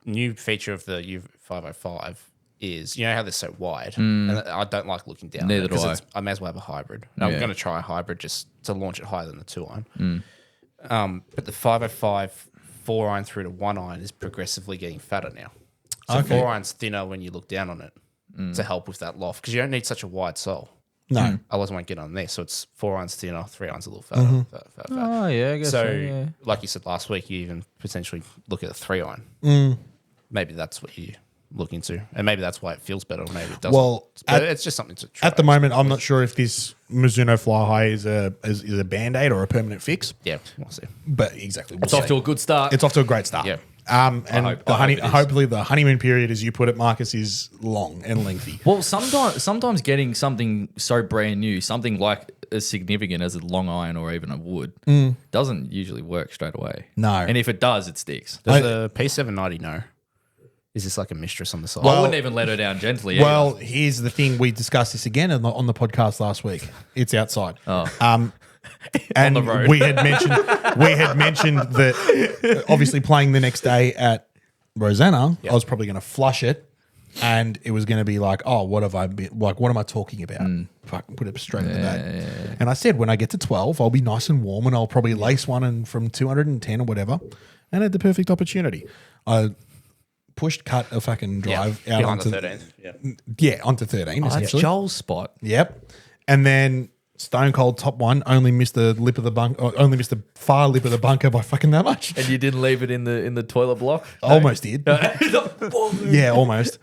[SPEAKER 4] new feature of the U505 is, you know how they're so wide, and I don't like looking down.
[SPEAKER 3] Neither do I.
[SPEAKER 4] I may as well have a hybrid. I'm
[SPEAKER 3] Yeah.
[SPEAKER 4] going to try a hybrid just to launch it higher than the 2-iron. But the 505 4-iron through to 1-iron is progressively getting fatter now. So
[SPEAKER 2] Okay.
[SPEAKER 4] 4-iron's thinner when you look down on it to help with that loft because you don't need such a wide sole.
[SPEAKER 2] No.
[SPEAKER 4] Otherwise, it won't get on there. So it's 4-iron's thinner, 3-iron's a little fatter. Fat.
[SPEAKER 3] Oh yeah, I guess
[SPEAKER 4] So, like you said last week, you even potentially look at a 3-iron. Maybe that's what you look into, and maybe that's why it feels better. Or maybe it doesn't.
[SPEAKER 2] Well,
[SPEAKER 4] But it's just something to try.
[SPEAKER 2] At the moment, I'm not sure if this Mizuno Fly High is a band-aid or a permanent fix,
[SPEAKER 4] Yeah, we'll see.
[SPEAKER 2] but exactly.
[SPEAKER 3] it's off to a good start.
[SPEAKER 2] It's off to a great start.
[SPEAKER 4] Yeah.
[SPEAKER 2] And
[SPEAKER 3] I hope it is.
[SPEAKER 2] hopefully the honeymoon period, as you put it, Marcus, is long and lengthy.
[SPEAKER 3] Well, sometimes getting something so brand new, something like as significant as a long iron or even a wood, doesn't usually work straight away.
[SPEAKER 2] No.
[SPEAKER 3] And if it does, it sticks.
[SPEAKER 4] Does the P790 know? Is this like a mistress on the side?
[SPEAKER 3] I wouldn't even let her down gently.
[SPEAKER 2] Well, here's the thing. We discussed this again on the podcast last week. It's outside.
[SPEAKER 3] Oh.
[SPEAKER 2] And
[SPEAKER 3] the road.
[SPEAKER 2] we had mentioned that obviously playing the next day at Rosanna, I was probably going to flush it, and it was going to be like, oh, what have I been like? What am I talking about? Fuck, put it straight into that. And I said, when I get to 12, I'll be nice and warm, and I'll probably lace one and from 210 or whatever, and I had the perfect opportunity. I pushed cut a fucking drive out
[SPEAKER 4] behind
[SPEAKER 2] onto
[SPEAKER 4] the 13th.
[SPEAKER 2] onto 13.
[SPEAKER 3] that's
[SPEAKER 2] essentially.
[SPEAKER 3] Joel's spot.
[SPEAKER 2] Yep. And then Stone Cold top one only missed the lip of the bunk, or only missed the far lip of the bunker by fucking that much.
[SPEAKER 3] And you didn't leave it in the toilet block?
[SPEAKER 2] Almost did. Yeah, almost.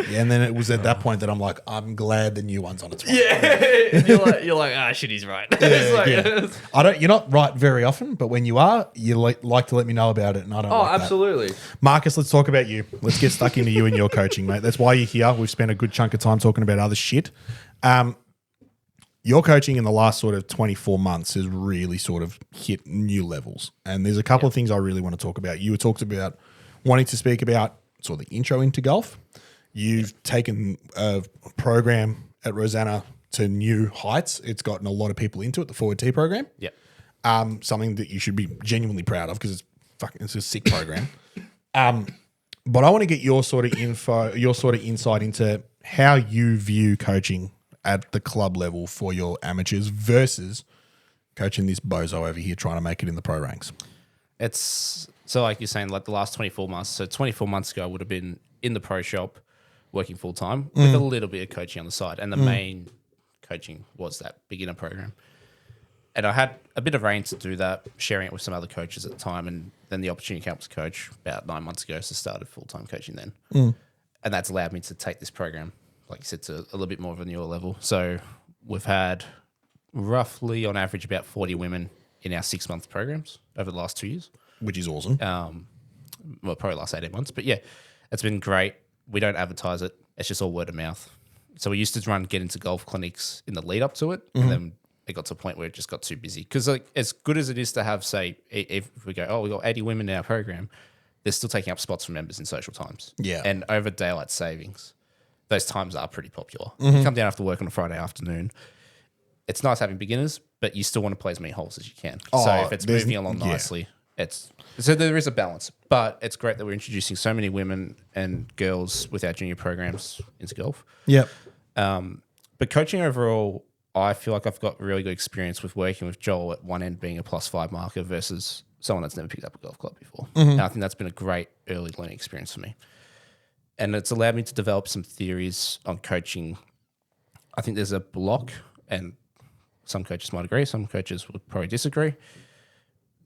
[SPEAKER 2] Yeah, and then it was at that point that I'm like, I'm glad the new one's on its way.
[SPEAKER 3] Yeah. And you're like, ah, shit, he's right. It's like,
[SPEAKER 2] You're not right very often, but when you are, you like to let me know about it, and I don't.
[SPEAKER 3] oh,
[SPEAKER 2] like that.
[SPEAKER 3] absolutely.
[SPEAKER 2] Marcus, let's talk about you. Let's get stuck into you and your coaching, mate. That's why you're here. We've spent a good chunk of time talking about other shit. Your coaching in the last sort of 24 months has really sort of hit new levels. And there's a couple of things I really want to talk about. You talked about wanting to speak about sort of the intro into golf. You've taken a program at Rosanna to new heights. It's gotten a lot of people into it, the Forward Tee program.
[SPEAKER 4] Yeah.
[SPEAKER 2] Something that you should be genuinely proud of because it's a sick program. But I want to get your sort of insight into how you view coaching at the club level for your amateurs versus coaching this bozo over here trying to make it in the pro ranks.
[SPEAKER 4] It's so like you're saying, like the last 24 months. So 24 months ago, I would have been in the pro shop working full time with a little bit of coaching on the side. And the main coaching was that beginner program. And I had a bit of reign to do that, sharing it with some other coaches at the time. And then the opportunity came up as coach about 9 months ago. So started full-time coaching then. And that's allowed me to take this program, like you said, to a little bit more of a newer level. So we've had roughly on average about 40 women in our 6-month programs over the last 2 years.
[SPEAKER 2] Which is awesome.
[SPEAKER 4] Well, probably last 18 months. But yeah, it's been great. We don't advertise it. It's just all word of mouth. So we used to get into golf clinics in the lead up to it. And then it got to a point where it just got too busy. Because like, as good as it is to have, say, if we go, oh, we got 80 women in our program, they're still taking up spots for members in social times.
[SPEAKER 2] Yeah.
[SPEAKER 4] And over daylight savings, those times are pretty popular. You come down after work on a Friday afternoon. It's nice having beginners, but you still want to play as many holes as you can. So if it's moving along nicely, so there is a balance. But it's great that we're introducing so many women and girls with our junior programs into golf.
[SPEAKER 2] Yep.
[SPEAKER 4] But coaching overall, I feel like I've got really good experience with working with Joel at one end being a +5 marker versus someone that's never picked up a golf club before. And I think that's been a great early learning experience for me. And it's allowed me to develop some theories on coaching. I think there's a block, and Some coaches might agree. Some coaches would probably disagree.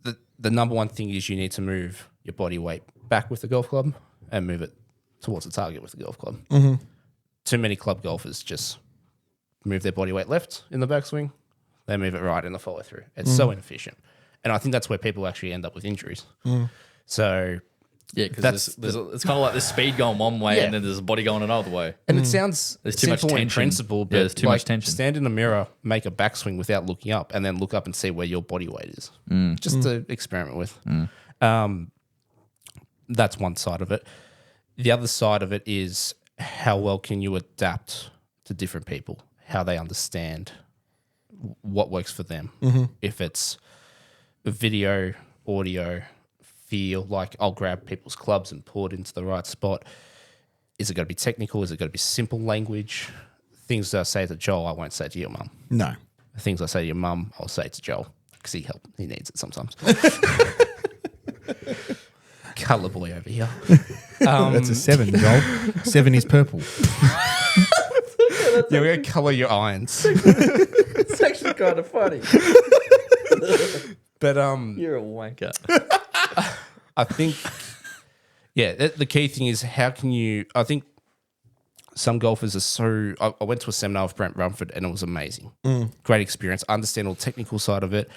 [SPEAKER 4] The number one thing is you need to move your body weight back with the golf club and move it towards the target with the golf club. Mm-hmm. Too many club golfers just move their body weight left in the backswing. They move it right in the follow through. It's so inefficient. And I think that's where people actually end up with injuries. So
[SPEAKER 3] Yeah, because it's kind of like there's speed going one way and then there's a body going another way.
[SPEAKER 4] And it sounds
[SPEAKER 3] There's too much
[SPEAKER 4] simple in
[SPEAKER 3] tension.
[SPEAKER 4] principle, but
[SPEAKER 3] There's too much tension.
[SPEAKER 4] Stand in a mirror, make a backswing without looking up, and then look up and see where your body weight is. Just to experiment with. That's one side of it. The other side of it is how well can you adapt to different people, how they understand what works for them. If it's video, audio, feel, like I'll grab people's clubs and pull it into the right spot. Is it going to be technical? Is it going to be simple language? Things that I say to Joel, I won't say to your mum.
[SPEAKER 2] No.
[SPEAKER 4] Things I say to your mum, I'll say to Joel because he needs it sometimes. Colour boy over here.
[SPEAKER 2] That's a 7, Joel. 7 is purple.
[SPEAKER 4] Yeah, we're going to colour your irons.
[SPEAKER 3] It's actually kind of funny.
[SPEAKER 4] But
[SPEAKER 3] You're a wanker.
[SPEAKER 4] I think, the key thing is how can you, I think some golfers are so, I went to a seminar with Brent Rumford and it was amazing. Great experience. I understand all the technical side of it.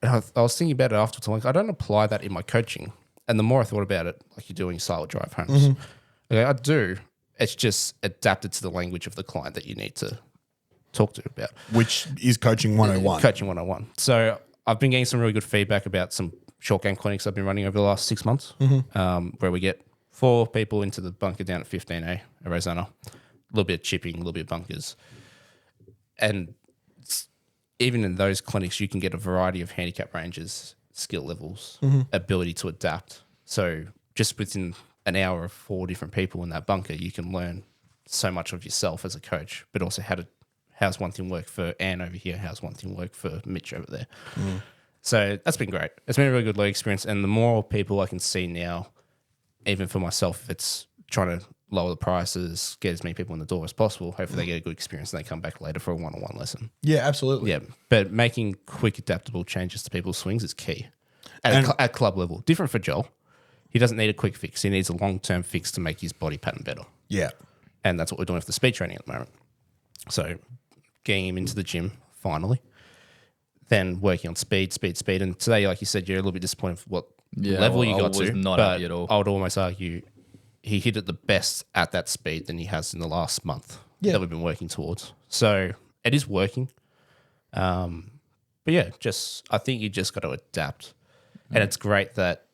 [SPEAKER 4] And I was thinking about it afterwards. I'm like, I don't apply that in my coaching. And the more I thought about it, like you're doing silo drive homes. Okay, I do. It's just adapted to the language of the client that you need to talk to about.
[SPEAKER 2] Which is coaching 101.
[SPEAKER 4] Coaching 101. So I've been getting some really good feedback about some short game clinics I've been running over the last 6 months, where we get 4 people into the bunker down at 15A, Arizona, a little bit of chipping, a little bit of bunkers. And even in those clinics, you can get a variety of handicap ranges, skill levels, ability to adapt. So just within an hour of 4 different people in that bunker, you can learn so much of yourself as a coach, but also how's one thing work for Anne over here, how's one thing work for Mitch over there. So that's been great. It's been a really good learning experience. And the more people I can see now, even for myself, if it's trying to lower the prices, get as many people in the door as possible, hopefully they get a good experience and they come back later for a one-on-one lesson.
[SPEAKER 2] Yeah, absolutely.
[SPEAKER 4] Yeah, but making quick, adaptable changes to people's swings is key at club level. Different for Joel. He doesn't need a quick fix. He needs a long-term fix to make his body pattern better.
[SPEAKER 2] Yeah.
[SPEAKER 4] And that's what we're doing with the speed training at the moment. So getting him into the gym, finally. Then working on speed. And today, like you said, you're a little bit disappointed with what level you got to. I was
[SPEAKER 3] not
[SPEAKER 4] but
[SPEAKER 3] happy at all.
[SPEAKER 4] I would almost argue he hit it the best at that speed than he has in the last month that we've been working towards. So it is working. But yeah, I think you just got to adapt. And it's great that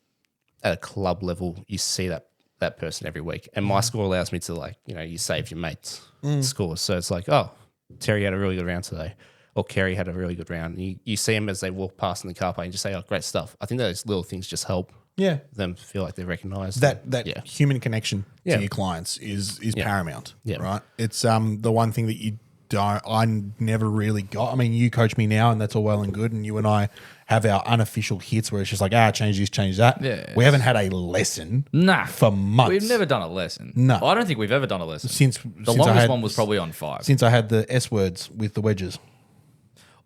[SPEAKER 4] at a club level, you see that person every week. And my score allows me to you save your mates' scores. So it's like, oh, Terry had a really good round today. Or Kerry had a really good round. You see them as they walk past in the car park and just say, oh, great stuff. I think those little things just help them feel like they're recognised.
[SPEAKER 2] That human connection to your clients is paramount, right? It's the one thing that I never really got. I mean, you coach me now and that's all well and good, and you and I have our unofficial hits where it's just like, change this, change that.
[SPEAKER 3] Yeah,
[SPEAKER 2] we haven't had a lesson for months.
[SPEAKER 3] We've never done a lesson.
[SPEAKER 2] No.
[SPEAKER 3] I don't think we've ever done a lesson.
[SPEAKER 2] Since
[SPEAKER 3] the longest one was probably on 5.
[SPEAKER 2] Since I had the S words with the wedges.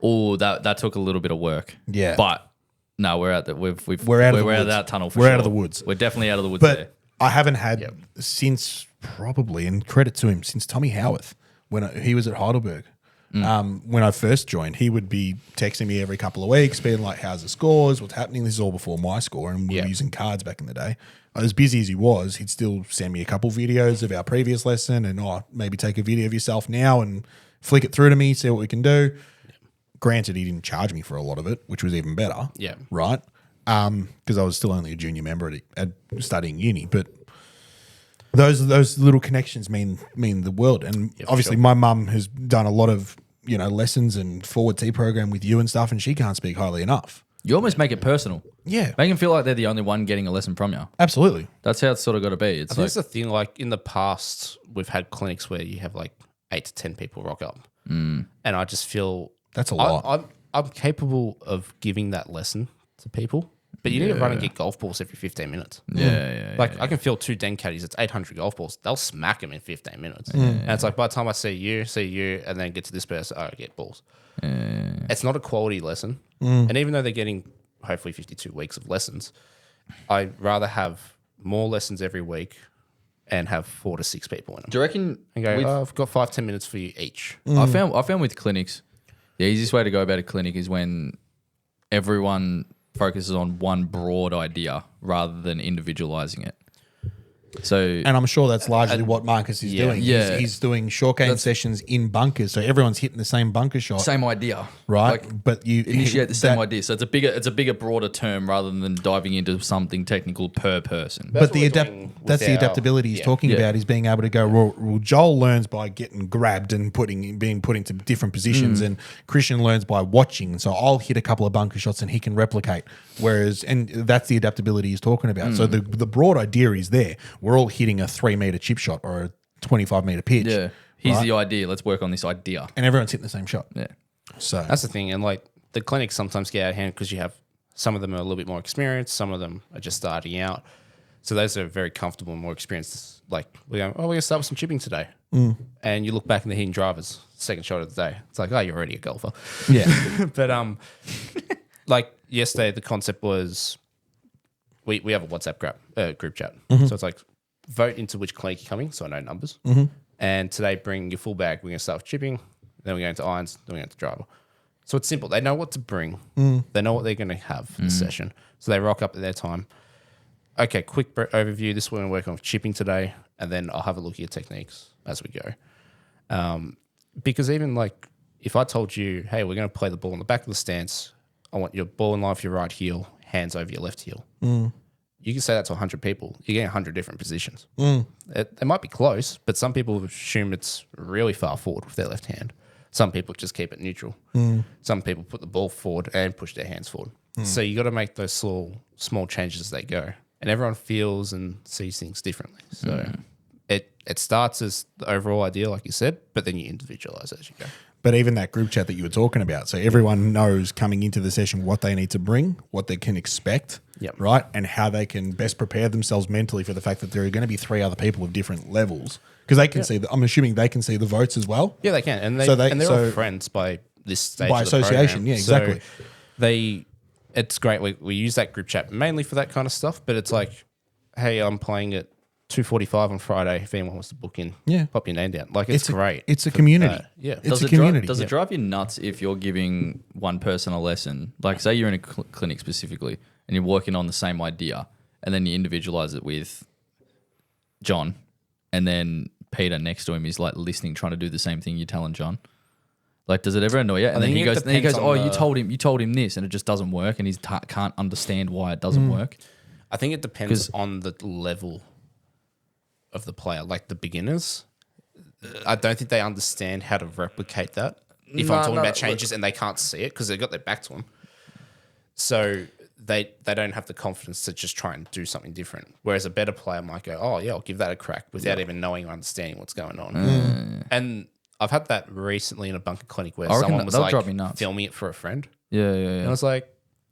[SPEAKER 3] Oh, that took a little bit of work.
[SPEAKER 2] Yeah.
[SPEAKER 3] But no, we're out
[SPEAKER 2] we're out of that
[SPEAKER 3] tunnel for
[SPEAKER 2] We're
[SPEAKER 3] sure.
[SPEAKER 2] out of the woods.
[SPEAKER 3] We're definitely out of the woods
[SPEAKER 2] But
[SPEAKER 3] there.
[SPEAKER 2] I haven't had since probably, and credit to him, since Tommy Howarth, when he was at Heidelberg. When I first joined, he would be texting me every couple of weeks, being like, how's the scores, what's happening? This is all before my score, and we were using cards back in the day. As busy as he was, he'd still send me a couple videos of our previous lesson and maybe take a video of yourself now and flick it through to me, see what we can do. Granted, he didn't charge me for a lot of it, which was even better. Yeah. Right? Because I was still only a junior member at studying uni. But those little connections mean the world. And obviously my mum has done a lot of, lessons and forward tee program with you and stuff, and she can't speak highly enough.
[SPEAKER 3] You almost make it personal.
[SPEAKER 2] Yeah.
[SPEAKER 3] Make them feel like they're the only one getting a lesson from you.
[SPEAKER 2] Absolutely.
[SPEAKER 3] That's how it's sort of got to be.
[SPEAKER 4] I think that's the thing. Like in the past, we've had clinics where you have like 8 to 10 people rock up. And I just feel...
[SPEAKER 2] That's a lot.
[SPEAKER 4] I'm capable of giving that lesson to people, But you need to run and get golf balls every 15 minutes.
[SPEAKER 3] Yeah.
[SPEAKER 4] Like I can fill 2 den caddies. It's 800 golf balls. They'll smack them in 15 minutes. And it's like by the time I see you, and then get to this person, I get balls. It's not a quality lesson. And even though they're getting hopefully 52 weeks of lessons, I'd rather have more lessons every week and have 4 to 6 people in them.
[SPEAKER 3] Do you reckon?
[SPEAKER 4] And go, I've got 5-10 minutes for you each.
[SPEAKER 3] I found with clinics, the easiest way to go about a clinic is when everyone focuses on one broad idea rather than individualizing it. So,
[SPEAKER 2] And I'm sure that's largely what Marcus is doing.
[SPEAKER 3] Yeah.
[SPEAKER 2] He's doing short game sessions in bunkers, so everyone's hitting the same bunker shot,
[SPEAKER 3] same idea,
[SPEAKER 2] right?
[SPEAKER 3] Like,
[SPEAKER 2] But you
[SPEAKER 3] initiate the same idea. So it's a bigger, broader term rather than diving into something technical per person.
[SPEAKER 2] But the
[SPEAKER 4] what we're doing with
[SPEAKER 2] that's the
[SPEAKER 4] our-
[SPEAKER 2] adaptability he's talking about, is being able to go, well, Joel learns by getting grabbed and being put into different positions, and Christian learns by watching. So I'll hit a couple of bunker shots and he can replicate. And that's the adaptability he's talking about. So the broad idea is there. We're all hitting a 3-meter chip shot or a 25-meter pitch.
[SPEAKER 3] Yeah, here's
[SPEAKER 2] right?
[SPEAKER 3] the idea. Let's work on this idea.
[SPEAKER 2] And everyone's hitting the same shot.
[SPEAKER 3] Yeah.
[SPEAKER 2] So
[SPEAKER 4] That's the thing. And like the clinics sometimes get out of hand because you have some of them are a little bit more experienced, some of them are just starting out. So those are very comfortable and more experienced. Like we're going to start with some chipping today. And you look back in the hidden drivers, second shot of the day. It's like, oh, you're already a golfer.
[SPEAKER 2] yeah,
[SPEAKER 4] But like yesterday, the concept was we have a WhatsApp group chat. So it's like vote into which clinic you're coming, so I know numbers. And today, bring your full bag. We're going to start with chipping, then we're going to irons, then we're going to driver. So it's simple. They know what to bring. They know what they're going to have for the session. So they rock up at their time. Okay, quick overview. This is what we're going to work on for chipping today, and then I'll have a look at your techniques as we go. Because even like if I told you, hey, we're going to play the ball in the back of the stance, I want your ball in line for your right heel, hands over your left heel. You can say that to 100 people. You're getting 100 different positions. It might be close, but some people assume it's really far forward with their left hand. Some people just keep it neutral. Some people put the ball forward and push their hands forward. So you got to make those small changes as they go. And everyone feels and sees things differently. So it starts as the overall idea, like you said, but then you individualize as you go.
[SPEAKER 2] But even that group chat that you were talking about, so everyone knows coming into the session what they need to bring, what they can expect, right? And how they can best prepare themselves mentally for the fact that there are going to be 3 other people of different levels. Because they can see, I'm assuming they can see the votes as well.
[SPEAKER 4] Yeah, they can. And, they're all friends by this stage
[SPEAKER 2] by
[SPEAKER 4] of the
[SPEAKER 2] association,
[SPEAKER 4] program.
[SPEAKER 2] yeah, exactly.
[SPEAKER 4] So it's great. We use that group chat mainly for that kind of stuff, but it's like, hey, I'm playing at 2:45 on Friday. If anyone wants to book in, pop your name down. Like it's great.
[SPEAKER 2] It's a community.
[SPEAKER 4] Yeah.
[SPEAKER 2] It's a community.
[SPEAKER 3] Does it drive you nuts if you're giving one person a lesson? Like say you're in a clinic specifically and you're working on the same idea and then you individualize it with John and then Peter next to him is like listening, trying to do the same thing you're telling John. Like, does it ever annoy you? And then he goes, oh, you told him this, and it just doesn't work, and he can't understand why it doesn't work.
[SPEAKER 4] I think it depends on the level of the player. Like the beginners, I don't think they understand how to replicate that. If I'm talking about changes and they can't see it because they've got their back to them, so they don't have the confidence to just try and do something different. Whereas a better player might go, oh yeah, I'll give that a crack without even knowing or understanding what's going on. And I've had that recently in a bunker clinic where someone was like filming it for a friend.
[SPEAKER 3] Yeah.
[SPEAKER 4] And I was like,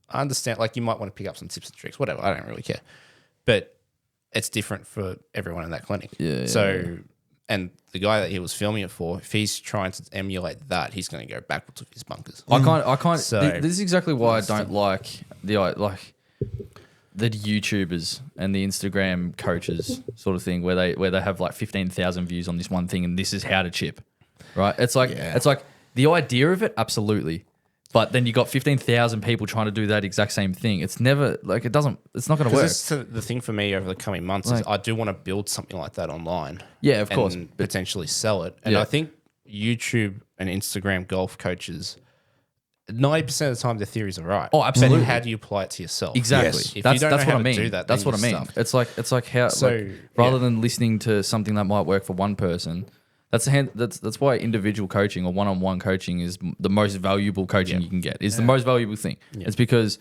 [SPEAKER 4] I understand, like you might want to pick up some tips and tricks, whatever. I don't really care. But it's different for everyone in that clinic. And the guy that he was filming it for, if he's trying to emulate that, he's going to go backwards with his bunkers.
[SPEAKER 3] I can't.
[SPEAKER 4] So,
[SPEAKER 3] this is exactly why I don't like the YouTubers and the Instagram coaches sort of thing where they have like 15,000 views on this one thing and this is how to chip. Right? It's like the idea of it, absolutely. But then you got 15,000 people trying to do that exact same thing. It's never like it's not going to work.
[SPEAKER 4] The thing for me over the coming months is I do want to build something like that online.
[SPEAKER 3] Yeah, of course.
[SPEAKER 4] And potentially sell it. And I think YouTube and Instagram golf coaches, 90% of the time their theories are right.
[SPEAKER 3] Oh, absolutely.
[SPEAKER 4] But how do you apply it to yourself?
[SPEAKER 3] Exactly.
[SPEAKER 4] Yes. If
[SPEAKER 3] That's
[SPEAKER 4] you don't know
[SPEAKER 3] what
[SPEAKER 4] how
[SPEAKER 3] I
[SPEAKER 4] to
[SPEAKER 3] mean.
[SPEAKER 4] do that,
[SPEAKER 3] that's what I mean. It's like how rather than listening to something that might work for one person. That's why individual coaching or one-on-one coaching is the most valuable coaching you can get. It's the most valuable thing. Yeah. It's because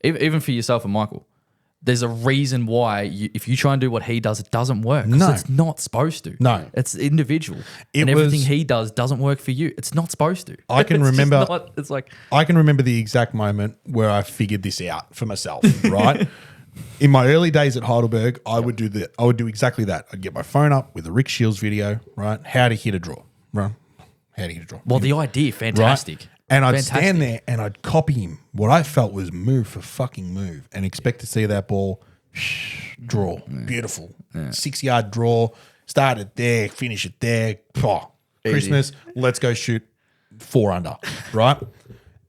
[SPEAKER 3] even for yourself and Michael, there's a reason why if you try and do what he does, it doesn't work. 'Cause
[SPEAKER 2] No.
[SPEAKER 3] it's not supposed to.
[SPEAKER 2] No.
[SPEAKER 3] It's individual.
[SPEAKER 2] It
[SPEAKER 3] and everything
[SPEAKER 2] was-
[SPEAKER 3] he does doesn't work for you. It's not supposed to.
[SPEAKER 2] I can
[SPEAKER 3] It's just
[SPEAKER 2] remember-
[SPEAKER 3] not- it's like,
[SPEAKER 2] I can remember the exact moment where I figured this out for myself, right? In my early days at Heidelberg, I would do exactly that. I'd get my phone up with a Rick Shields video, right? How to hit a draw, right? How to hit a draw.
[SPEAKER 3] well, the idea, fantastic.
[SPEAKER 2] Right? And I'd
[SPEAKER 3] Fantastic.
[SPEAKER 2] stand there and I'd copy him what I felt was move for fucking move and expect to see that ball draw. Beautiful. 6-yard draw. Start it there, finish it there. Oh, Christmas, let's go shoot 4 under, right?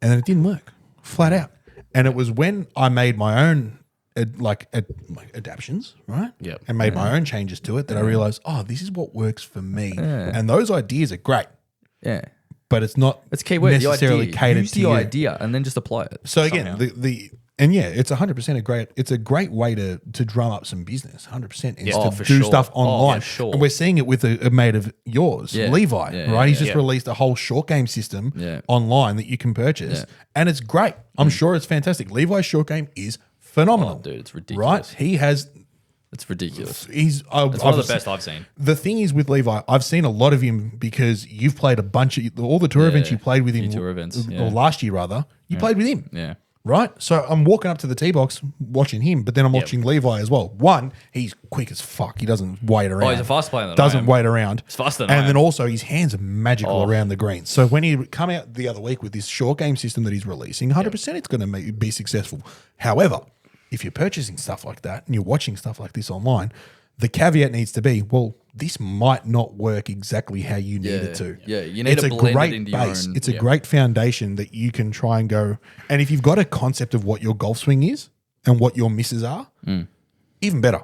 [SPEAKER 2] And then it didn't work, flat out. And it was when I made my own adaptions, right?
[SPEAKER 4] Yep.
[SPEAKER 2] And made my own changes to it that I realized, oh, this is what works for me. And those ideas are great,
[SPEAKER 3] Yeah.
[SPEAKER 2] but it's not
[SPEAKER 3] It's key word.
[SPEAKER 2] necessarily
[SPEAKER 3] The idea.
[SPEAKER 2] catered
[SPEAKER 3] Use
[SPEAKER 2] to
[SPEAKER 3] the
[SPEAKER 2] you.
[SPEAKER 3] idea and then just apply it.
[SPEAKER 2] So again,
[SPEAKER 3] somehow.
[SPEAKER 2] it's 100% it's a great way to drum up some business. 100% is
[SPEAKER 3] Oh,
[SPEAKER 2] to
[SPEAKER 3] for
[SPEAKER 2] do
[SPEAKER 3] sure.
[SPEAKER 2] stuff
[SPEAKER 3] Oh,
[SPEAKER 2] online.
[SPEAKER 3] for sure.
[SPEAKER 2] And we're seeing it with a mate of yours,
[SPEAKER 3] Yeah.
[SPEAKER 2] Levi,
[SPEAKER 3] Yeah,
[SPEAKER 2] right?
[SPEAKER 3] yeah,
[SPEAKER 2] He's just
[SPEAKER 4] yeah.
[SPEAKER 2] released a whole short game system
[SPEAKER 3] Yeah.
[SPEAKER 2] online that you can purchase,
[SPEAKER 3] Yeah.
[SPEAKER 2] and it's great. I'm sure it's fantastic. Levi's short game is phenomenal,
[SPEAKER 3] Oh, dude, it's ridiculous.
[SPEAKER 2] right? He has.
[SPEAKER 3] It's ridiculous.
[SPEAKER 2] He's
[SPEAKER 3] It's one of the best I've seen.
[SPEAKER 2] The thing is with Levi, I've seen a lot of him because you've played a bunch of all the tour events you played with him,
[SPEAKER 3] few tour events, yeah.
[SPEAKER 2] or last year rather, you played with him.
[SPEAKER 3] Yeah.
[SPEAKER 2] Right? So I'm walking up to the tee box watching him, but then I'm watching Levi as well. One, he's quick as fuck. He doesn't wait around.
[SPEAKER 3] Oh, he's a fast player than I
[SPEAKER 2] Doesn't
[SPEAKER 3] am.
[SPEAKER 2] wait around.
[SPEAKER 3] He's faster than I
[SPEAKER 2] And then
[SPEAKER 3] am.
[SPEAKER 2] also his hands are magical
[SPEAKER 3] Oh.
[SPEAKER 2] around the green. So when he come out the other week with this short game system that he's releasing, 100% it's going to be successful. However, if you're purchasing stuff like that and you're watching stuff like this online, the caveat needs to be, well, this might not work exactly how you need it to.
[SPEAKER 3] Yeah, you need
[SPEAKER 2] It's
[SPEAKER 3] to
[SPEAKER 2] a
[SPEAKER 3] blend it
[SPEAKER 2] great
[SPEAKER 3] into your
[SPEAKER 2] base.
[SPEAKER 3] own-
[SPEAKER 2] It's a
[SPEAKER 3] yeah.
[SPEAKER 2] great foundation that you can try and go. And if you've got a concept of what your golf swing is and what your misses are, even better.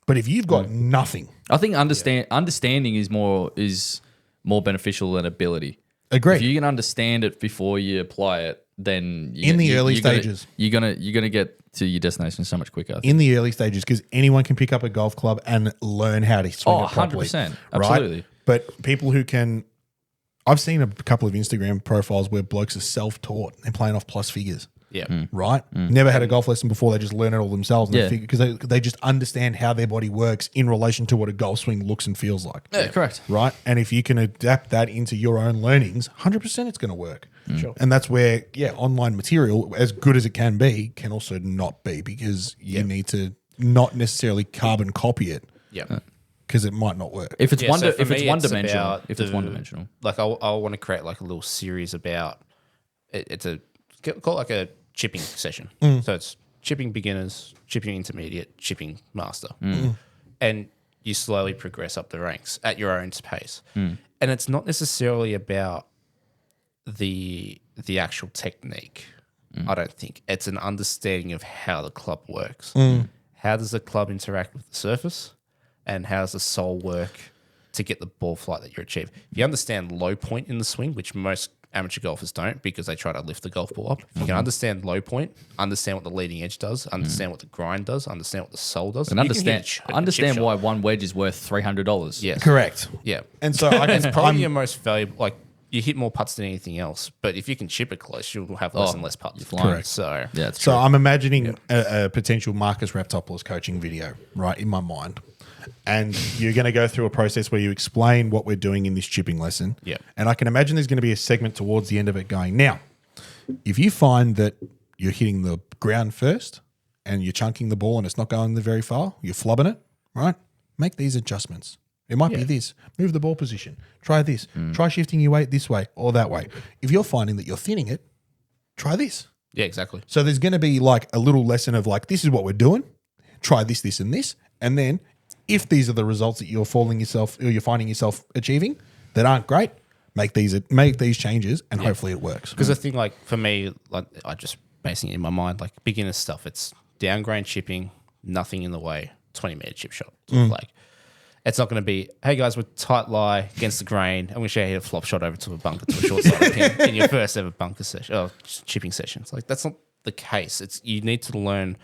[SPEAKER 2] But if you've got nothing,
[SPEAKER 3] I think understanding is more beneficial than ability.
[SPEAKER 2] Agreed.
[SPEAKER 3] If you can understand it before you apply it, then
[SPEAKER 2] In the early stages.
[SPEAKER 3] you're gonna get to your destination so much quicker.
[SPEAKER 2] in the early stages, because anyone can pick up a golf club and learn how to swing
[SPEAKER 3] Oh,
[SPEAKER 2] it properly.
[SPEAKER 3] 100%.
[SPEAKER 2] right?
[SPEAKER 3] Absolutely.
[SPEAKER 2] But people who can, I've seen a couple of Instagram profiles where blokes are self-taught and playing off plus figures.
[SPEAKER 4] Yeah.
[SPEAKER 2] Right? Never had a golf lesson before. They just learn it all themselves. And
[SPEAKER 3] Yeah.
[SPEAKER 2] because they just understand how their body works in relation to what a golf swing looks and feels like.
[SPEAKER 3] Yeah, correct.
[SPEAKER 2] Right? And if you can adapt that into your own learnings, 100% it's going to work.
[SPEAKER 4] Sure.
[SPEAKER 2] And that's where, online material, as good as it can be, can also not be because you need to not necessarily carbon copy it
[SPEAKER 4] Yeah.
[SPEAKER 2] because it might not work.
[SPEAKER 3] If it's
[SPEAKER 4] Yeah, so for
[SPEAKER 3] if it's
[SPEAKER 4] me,
[SPEAKER 3] one
[SPEAKER 4] it's
[SPEAKER 3] dimensional,
[SPEAKER 4] about
[SPEAKER 3] if it's
[SPEAKER 4] the-
[SPEAKER 3] one dimensional.
[SPEAKER 4] Like I want to create like a little series about it's a call it like a chipping session. So it's chipping beginners, chipping intermediate, chipping master, and you slowly progress up the ranks at your own pace. And it's not necessarily about the actual technique. I don't think it's an understanding of how the club works. How does the club interact with the surface, and how does the sole work to get the ball flight that you're achieving? If you understand low point in the swing, which most amateur golfers don't because they try to lift the golf ball up. If you can understand low point, understand what the leading edge does, understand what the grind does, understand what the sole does,
[SPEAKER 3] And
[SPEAKER 4] you can hit
[SPEAKER 3] understand
[SPEAKER 4] a chip
[SPEAKER 3] understand
[SPEAKER 4] shot.
[SPEAKER 3] why one wedge is worth $300.
[SPEAKER 4] Yes.
[SPEAKER 2] Correct.
[SPEAKER 4] Yeah.
[SPEAKER 2] And so I
[SPEAKER 4] It's
[SPEAKER 2] can,
[SPEAKER 4] probably
[SPEAKER 2] I'm-
[SPEAKER 4] your most valuable. Like you hit more putts than anything else, but if you can chip it close, you'll have less
[SPEAKER 3] Oh,
[SPEAKER 4] and less putts.
[SPEAKER 3] you're flying.
[SPEAKER 2] Correct.
[SPEAKER 4] So
[SPEAKER 3] Yeah, it's
[SPEAKER 2] So
[SPEAKER 3] true.
[SPEAKER 2] I'm imagining a potential Marcus Raptopoulos coaching video, right, in my mind. And you're going to go through a process where you explain what we're doing in this chipping lesson.
[SPEAKER 4] Yeah.
[SPEAKER 2] And I can imagine there's going to be a segment towards the end of it going, now, if you find that you're hitting the ground first and you're chunking the ball and it's not going very far, you're flubbing it, right? Make these adjustments. It might be this. Move the ball position. Try this. Try shifting your weight this way or that way. If you're finding that you're thinning it, try this.
[SPEAKER 4] yeah, exactly.
[SPEAKER 2] So there's going to be like a little lesson of like, this is what we're doing. Try this, this, and this. And then if these are the results that you're finding yourself achieving that aren't great, make these changes and hopefully it works.
[SPEAKER 4] Because the thing, like for me, like I just basing it in my mind, like beginner stuff. It's down grain chipping, nothing in the way, 20-meter chip shot. Like it's not going to be, hey guys, with tight lie against the grain, I'm going to show you how to hit a flop shot over to a bunker to a short side pin in your first ever bunker session, or chipping sessions. Like that's not the case. It's you need to learn,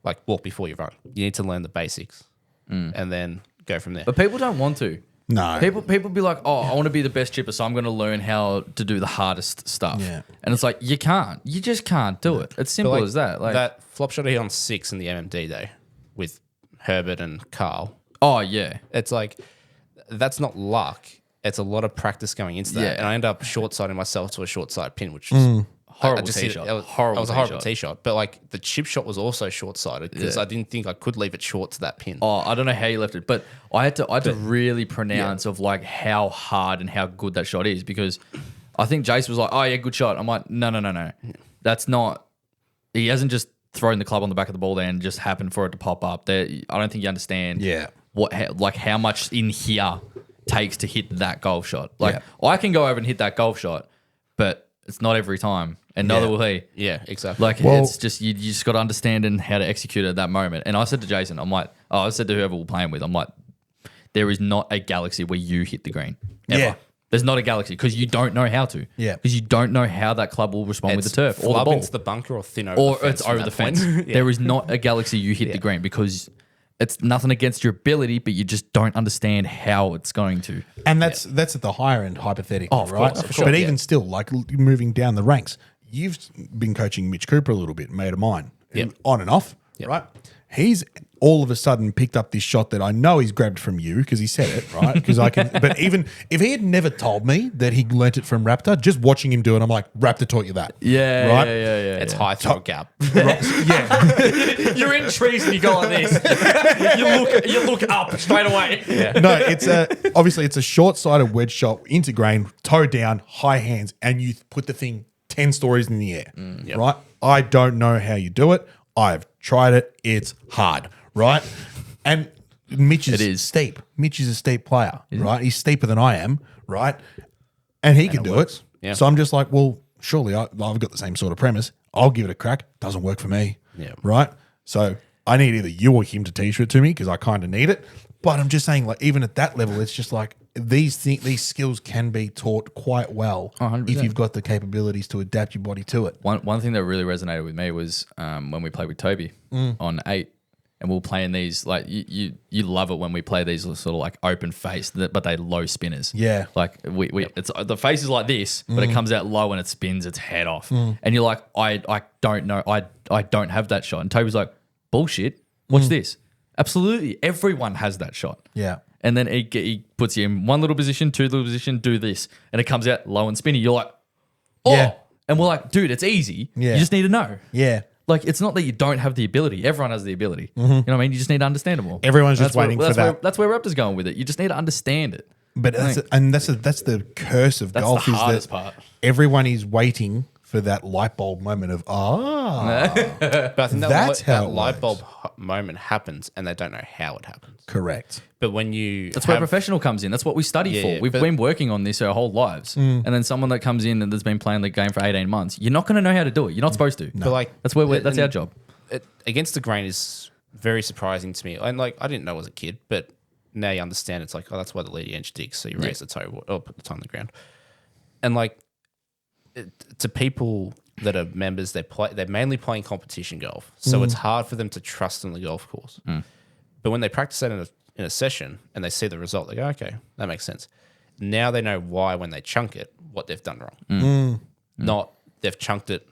[SPEAKER 4] like walk before you run. You need to learn the basics, and then go from there.
[SPEAKER 3] But people don't want to.
[SPEAKER 2] No.
[SPEAKER 3] People be like, oh, I want to be the best chipper, so I'm going to learn how to do the hardest stuff.
[SPEAKER 2] Yeah.
[SPEAKER 3] And it's like, you can't. You just can't do it. It's simple
[SPEAKER 4] But, like,
[SPEAKER 3] as that. Like,
[SPEAKER 4] that flop shot I hit on 6 in the MMD day, with Herbert and Carl.
[SPEAKER 3] Oh, yeah.
[SPEAKER 4] It's like, that's not luck. It's a lot of practice going into that.
[SPEAKER 3] Yeah.
[SPEAKER 4] And I end up short-siding myself to a short-side pin, which is
[SPEAKER 3] Horrible
[SPEAKER 4] I just
[SPEAKER 3] tee
[SPEAKER 4] hit it-
[SPEAKER 3] shot.
[SPEAKER 4] It was,
[SPEAKER 3] Horrible
[SPEAKER 4] it was a
[SPEAKER 3] tee
[SPEAKER 4] horrible
[SPEAKER 3] shot.
[SPEAKER 4] tee shot. But like the chip shot was also short-sided because
[SPEAKER 3] Yeah.
[SPEAKER 4] I didn't think I could leave it short to that pin.
[SPEAKER 3] Oh, I don't know how you left it, but I had to really pronounce of like how hard and how good that shot is, because I think Jace was like, "Oh yeah, good shot." I'm like, "No. That's not." He hasn't just thrown the club on the back of the ball there and just happened for it to pop up. There, I don't think you understand.
[SPEAKER 2] Yeah.
[SPEAKER 3] How much in here takes to hit that golf shot. Like I can go over and hit that golf shot, but it's not every time, and neither will he.
[SPEAKER 4] Yeah, exactly.
[SPEAKER 3] Like it's just you just got to understand and how to execute it at that moment. And I said to Jason, I'm like, I said to whoever we're playing with, I'm like, there is not a galaxy where you hit the green. Ever.
[SPEAKER 2] Yeah.
[SPEAKER 3] There's not a galaxy because you don't know how to.
[SPEAKER 2] Yeah.
[SPEAKER 3] Because you don't know how that club will respond with the turf or the
[SPEAKER 4] flub
[SPEAKER 3] ball.
[SPEAKER 4] into the bunker or thin over
[SPEAKER 3] Or
[SPEAKER 4] the fence.
[SPEAKER 3] it's
[SPEAKER 4] from
[SPEAKER 3] over
[SPEAKER 4] that
[SPEAKER 3] the
[SPEAKER 4] point.
[SPEAKER 3] fence.
[SPEAKER 4] Yeah.
[SPEAKER 3] There is not a galaxy you hit the green, because it's nothing against your ability, but you just don't understand how it's going to.
[SPEAKER 2] And that's at the higher end, hypothetically,
[SPEAKER 3] Oh, of
[SPEAKER 2] right?
[SPEAKER 3] course, of course.
[SPEAKER 2] But even still, like moving down the ranks, you've been coaching Mitch Cooper a little bit, mate of mine,
[SPEAKER 4] Yep.
[SPEAKER 2] on and off, right? He's all of a sudden picked up this shot that I know he's grabbed from you because he said it, right? Because I can. But even if he had never told me that he learnt it from Raptor, just watching him do it, I'm like, Raptor taught you that,
[SPEAKER 3] Yeah,
[SPEAKER 2] right?
[SPEAKER 4] It's high throw gap.
[SPEAKER 2] Yeah.
[SPEAKER 3] You're in trees and you go like this. you look up straight away.
[SPEAKER 2] No, it's obviously it's a short-sided wedge shot into grain, toe down, high hands, and you put the thing 10 stories in the air, right? I don't know how you do it. I've tried it. It's hard, right? And Mitch is steep. Mitch is a steep player, right? He's steeper than I am, right? And he can do it.
[SPEAKER 4] Yeah.
[SPEAKER 2] So I'm just like, well, surely I've got the same sort of premise. I'll give it a crack. Doesn't work for me, right? So I need either you or him to teach it to me because I kind of need it. But I'm just saying, like, even at that level, it's just like these skills can be taught quite well
[SPEAKER 3] 100%.
[SPEAKER 2] if you've got the capabilities to adapt your body to it.
[SPEAKER 3] One thing that really resonated with me was when we played with Toby on 8, and we were playing these, like, you love it when we play these sort of like open face, but they low spinners.
[SPEAKER 2] Yeah.
[SPEAKER 3] Like it's the face is like this, but it comes out low and it spins its head off. And you're like, I don't know, I don't have that shot. And Toby's like, bullshit. Watch this. Absolutely, everyone has that shot.
[SPEAKER 2] Yeah.
[SPEAKER 3] And then he puts you in one little position, two little position, do this, and it comes out low and spinny. You're like, oh.
[SPEAKER 2] Yeah.
[SPEAKER 3] And we're like, dude, it's easy.
[SPEAKER 2] Yeah.
[SPEAKER 3] You just need to know.
[SPEAKER 2] Yeah.
[SPEAKER 3] Like, it's not that you don't have the ability. Everyone has the ability. You know what I mean? You just need to understand them all.
[SPEAKER 2] Everyone's
[SPEAKER 3] And
[SPEAKER 2] just waiting for that.
[SPEAKER 3] That's where Raptor's going with it. You just need to understand it.
[SPEAKER 2] But that's the curse of
[SPEAKER 3] That's
[SPEAKER 2] golf
[SPEAKER 3] the
[SPEAKER 2] is
[SPEAKER 3] hardest
[SPEAKER 2] that
[SPEAKER 3] part.
[SPEAKER 2] everyone is waiting for that light bulb moment of
[SPEAKER 4] But I think
[SPEAKER 2] That's how
[SPEAKER 4] that
[SPEAKER 2] it
[SPEAKER 4] light bulb
[SPEAKER 2] works.
[SPEAKER 4] moment happens and they don't know how it happens.
[SPEAKER 2] correct.
[SPEAKER 4] But when you
[SPEAKER 3] That's where professional comes in. That's what we study
[SPEAKER 4] Yeah,
[SPEAKER 3] for.
[SPEAKER 4] yeah,
[SPEAKER 3] We've
[SPEAKER 4] but-
[SPEAKER 3] been working on this our whole lives. And then someone that comes in and has been playing the game for 18 months, you're not going to know how to do it. You're not supposed to.
[SPEAKER 4] But like
[SPEAKER 3] That's that's our job.
[SPEAKER 4] Against the grain is very surprising to me. And like I didn't know as a kid, but now you understand. It's like, oh, that's why the leading edge digs. So you raise the toe or put the toe on the ground. And like to people that are members, they're mainly playing competition golf, so it's hard for them to trust on the golf course. But when they practice that in a session and they see the result, they go, okay, that makes sense. Now they know why when they chunk it, what they've done wrong. Not they've chunked it,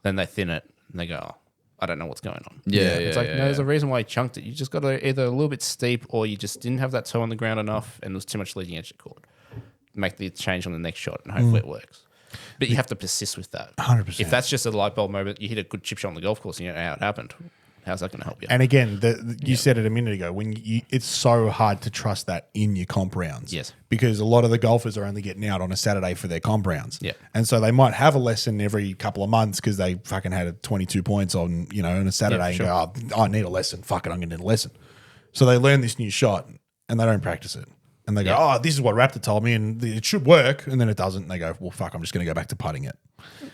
[SPEAKER 4] then they thin it, and they go, oh, I don't know what's going on. It's like, no, there's a reason why you chunked it. You just got to either a little bit steep or you just didn't have that toe on the ground enough and there was too much leading edge at court. Make the change on the next shot and hopefully it works. But you have to persist with that.
[SPEAKER 2] 100%.
[SPEAKER 4] If that's just a light bulb moment, you hit a good chip shot on the golf course and you don't know how it happened. How's that going to help you?
[SPEAKER 2] And again, you said it a minute ago, when it's so hard to trust that in your comp rounds.
[SPEAKER 4] Yes.
[SPEAKER 2] Because a lot of the golfers are only getting out on a Saturday for their comp rounds.
[SPEAKER 4] Yeah.
[SPEAKER 2] And so they might have a lesson every couple of months because they fucking had 22 points on, on a Saturday
[SPEAKER 4] sure.
[SPEAKER 2] and go, oh, I need a lesson. Fuck it, I'm going to need a lesson. So they learn this new shot and they don't practice it. And they go, oh, this is what Raptor told me and it should work. And then it doesn't. And they go, well, fuck, I'm just going to go back to putting it.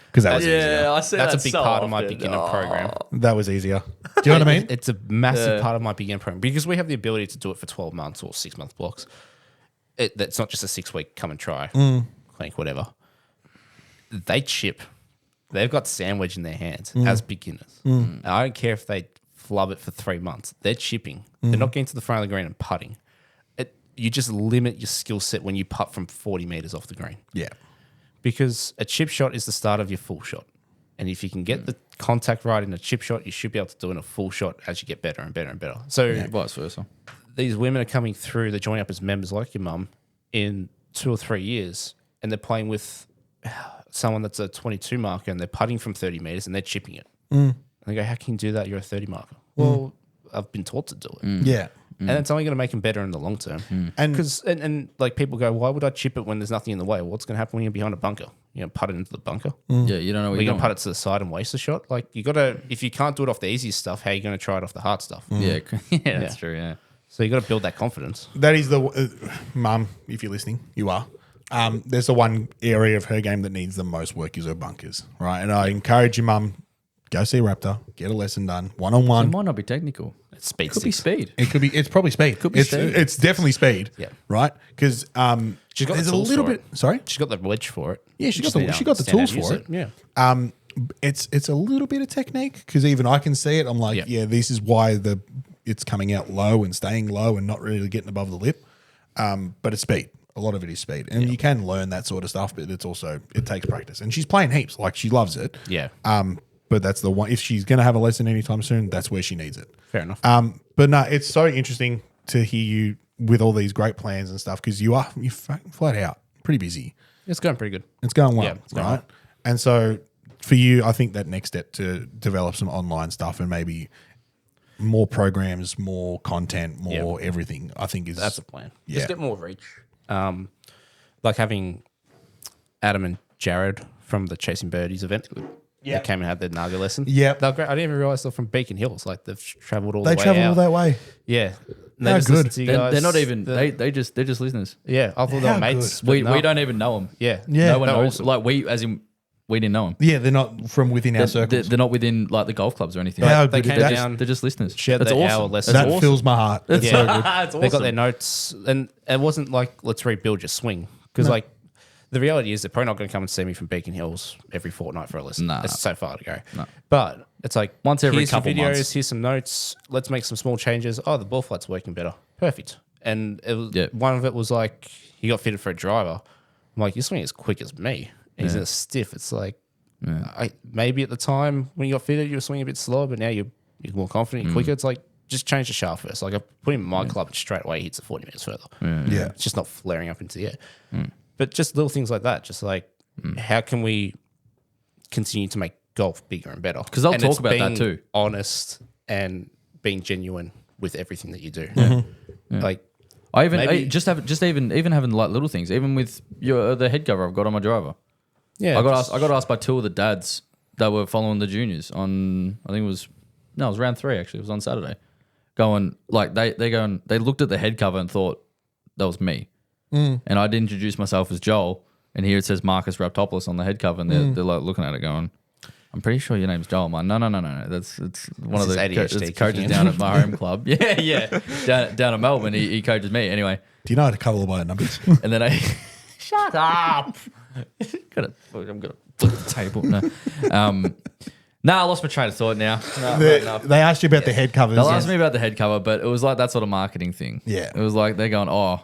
[SPEAKER 2] Because that was easier.
[SPEAKER 3] I see
[SPEAKER 4] That's
[SPEAKER 3] that
[SPEAKER 4] a big
[SPEAKER 3] so
[SPEAKER 4] part of my
[SPEAKER 3] often.
[SPEAKER 4] beginner program.
[SPEAKER 2] That was easier. Do you know what I mean?
[SPEAKER 4] It's a massive part of my beginner program because we have the ability to do it for 12 months or 6 month blocks. That's not just a 6 week come and try, clank, whatever. They chip. They've got sandwich in their hands as beginners. And I don't care if they flub it for 3 months. They're chipping. They're not getting to the front of the green and putting. You just limit your skill set when you putt from 40 meters off the green.
[SPEAKER 2] Yeah.
[SPEAKER 4] Because a chip shot is the start of your full shot. And if you can get the contact right in a chip shot, you should be able to do it in a full shot as you get better and better and better. So
[SPEAKER 3] Vice versa.
[SPEAKER 4] these women are coming through, they're joining up as members like your mum in 2 or 3 years, and they're playing with someone that's a 22 marker and they're putting from 30 meters and they're chipping it. And they go, how can you do that? You're a 30 marker. Well, I've been taught to do it.
[SPEAKER 2] Yeah.
[SPEAKER 4] And it's only going to make them better in the long term.
[SPEAKER 2] And
[SPEAKER 4] Because and like people go, why would I chip it when there's nothing in the way? What's going to happen when you're behind a bunker? You know, putt it into the bunker.
[SPEAKER 3] Yeah, you don't know what
[SPEAKER 4] Are you
[SPEAKER 3] you're
[SPEAKER 4] going to putt it to the side and waste the shot? Like you got to, if you can't do it off the easiest stuff, how are you going to try it off the hard stuff?
[SPEAKER 3] Yeah, yeah, that's true. Yeah.
[SPEAKER 4] So you got to build that confidence.
[SPEAKER 2] that is the mum. If you're listening, you are. There's the one area of her game that needs the most work is her bunkers, right? And I encourage your mum, go see Raptor, get a lesson done,
[SPEAKER 3] It
[SPEAKER 2] one-on-one.
[SPEAKER 3] might not be technical.
[SPEAKER 4] It's speed
[SPEAKER 3] Could be
[SPEAKER 4] six.
[SPEAKER 3] speed.
[SPEAKER 2] It could be. It's probably speed.
[SPEAKER 3] Could be
[SPEAKER 2] it's,
[SPEAKER 3] speed.
[SPEAKER 2] It's definitely speed.
[SPEAKER 4] Yeah.
[SPEAKER 2] Right. Because
[SPEAKER 4] She's got
[SPEAKER 2] there's
[SPEAKER 4] the
[SPEAKER 2] a
[SPEAKER 4] tools
[SPEAKER 2] little
[SPEAKER 4] for
[SPEAKER 2] bit.
[SPEAKER 4] it.
[SPEAKER 2] Sorry.
[SPEAKER 4] She's got the wedge for it.
[SPEAKER 2] Yeah, she got
[SPEAKER 4] Just
[SPEAKER 2] the
[SPEAKER 4] need to
[SPEAKER 2] she got the
[SPEAKER 4] understand how
[SPEAKER 2] tools
[SPEAKER 4] to
[SPEAKER 2] for
[SPEAKER 4] use
[SPEAKER 2] it.
[SPEAKER 4] Yeah.
[SPEAKER 2] It's a little bit of technique because even I can see it. I'm like,
[SPEAKER 4] Yeah.
[SPEAKER 2] yeah, this is why it's coming out low and staying low and not really getting above the lip. But it's speed. A lot of it is speed, and you can learn that sort of stuff. But it takes practice. And she's playing heaps. Like she loves it.
[SPEAKER 4] Yeah.
[SPEAKER 2] But that's the one. If she's going to have a lesson anytime soon, that's where she needs it.
[SPEAKER 4] Fair enough.
[SPEAKER 2] But no, it's so interesting to hear you with all these great plans and stuff because you're flat out pretty busy.
[SPEAKER 4] It's going pretty good.
[SPEAKER 2] It's going well,
[SPEAKER 4] Yeah, it's going
[SPEAKER 2] right?
[SPEAKER 4] well.
[SPEAKER 2] And so for you, I think that next step to develop some online stuff and maybe more programs, more content, more everything, I think is
[SPEAKER 4] That's the plan.
[SPEAKER 2] Yeah.
[SPEAKER 4] Just get more reach. Like having Adam and Jared from the Chasing Birdies event.
[SPEAKER 2] Yeah.
[SPEAKER 4] They came and had their Naga lesson.
[SPEAKER 2] Yep.
[SPEAKER 4] They're great. I didn't even realize they're from Beacon Hills. Like they've traveled all the
[SPEAKER 2] They
[SPEAKER 4] way
[SPEAKER 2] travel
[SPEAKER 4] out.
[SPEAKER 2] all that way.
[SPEAKER 4] Yeah. And they
[SPEAKER 2] How
[SPEAKER 4] just
[SPEAKER 2] good.
[SPEAKER 4] listen to you guys.
[SPEAKER 3] They're not even.
[SPEAKER 4] The-
[SPEAKER 3] They're just listeners.
[SPEAKER 4] yeah. I thought they
[SPEAKER 2] How
[SPEAKER 4] were mates.
[SPEAKER 3] We
[SPEAKER 4] but no.
[SPEAKER 3] don't even know them.
[SPEAKER 4] Yeah.
[SPEAKER 2] Yeah.
[SPEAKER 3] No one
[SPEAKER 4] They're
[SPEAKER 3] knows.
[SPEAKER 4] awesome.
[SPEAKER 3] Like we, as in, we didn't know them.
[SPEAKER 2] Yeah, they're not from within our circles.
[SPEAKER 3] They're not within like the golf clubs or anything.
[SPEAKER 2] How
[SPEAKER 3] Like,
[SPEAKER 2] good
[SPEAKER 4] they
[SPEAKER 2] is
[SPEAKER 4] came
[SPEAKER 2] that?
[SPEAKER 4] down-
[SPEAKER 3] they're just listeners.
[SPEAKER 4] Shared
[SPEAKER 3] That's
[SPEAKER 4] their
[SPEAKER 3] awesome.
[SPEAKER 4] hour lesson.
[SPEAKER 3] That's
[SPEAKER 2] That
[SPEAKER 3] awesome.
[SPEAKER 2] fills my heart. That's
[SPEAKER 4] Yeah.
[SPEAKER 2] so good.
[SPEAKER 3] It's
[SPEAKER 4] They got
[SPEAKER 3] awesome.
[SPEAKER 4] their notes, and it wasn't like let's rebuild your swing because like the reality is they're probably not going to come and see me from Beacon Hills every fortnight for a lesson.
[SPEAKER 3] Nah.
[SPEAKER 4] It's so far to go. But it's like
[SPEAKER 3] Once every
[SPEAKER 4] here's
[SPEAKER 3] couple
[SPEAKER 4] some videos,
[SPEAKER 3] months.
[SPEAKER 4] here's some notes. Let's make some small changes. Oh, the ball flight's working better. Perfect. And it was,
[SPEAKER 3] Yeah.
[SPEAKER 4] one of it was like he got fitted for a driver. I'm like, you're swinging as quick as me. And he's in a stiff. It's like maybe at the time when you got fitted, you were swinging a bit slower, but now you're more confident, you're quicker. It's like just change the shaft first. Like I put him in my club and straight away he hits it 40 meters further.
[SPEAKER 2] Yeah.
[SPEAKER 4] It's just not flaring up into the air. But just little things like that, just like how can we continue to make golf bigger and better?
[SPEAKER 3] 'Cause they'll
[SPEAKER 4] And
[SPEAKER 3] talk
[SPEAKER 4] it's
[SPEAKER 3] about that
[SPEAKER 4] being
[SPEAKER 3] too.
[SPEAKER 4] honest and being genuine with everything that you do. Like
[SPEAKER 3] I even
[SPEAKER 4] Maybe-
[SPEAKER 3] even having like little things, even with the head cover I've got on my driver.
[SPEAKER 4] yeah,
[SPEAKER 3] I got asked by two of the dads that were following the juniors on it was round 3 actually. It was on Saturday. Going like they looked at the head cover and thought that was me. And I'd introduced myself as Joel, and here it says Marcus Raptopoulos on the head cover, and they're like looking at it going, I'm pretty sure your name's Joel. I'm like, no. It's one of
[SPEAKER 4] This
[SPEAKER 3] the
[SPEAKER 4] is ADHD
[SPEAKER 3] it's coaches
[SPEAKER 4] kicking
[SPEAKER 3] down
[SPEAKER 4] in.
[SPEAKER 3] at my home club. Yeah. down at Melbourne. He coaches me. Anyway.
[SPEAKER 2] Do you know how to cover all by numbers?
[SPEAKER 3] And then I shut up. I'm gonna flip the table. No, I lost my train of thought now.
[SPEAKER 2] They asked you about the head covers.
[SPEAKER 3] They'll ask me about the head cover, but it was like that sort of marketing thing.
[SPEAKER 2] Yeah.
[SPEAKER 3] It was like they're going, oh,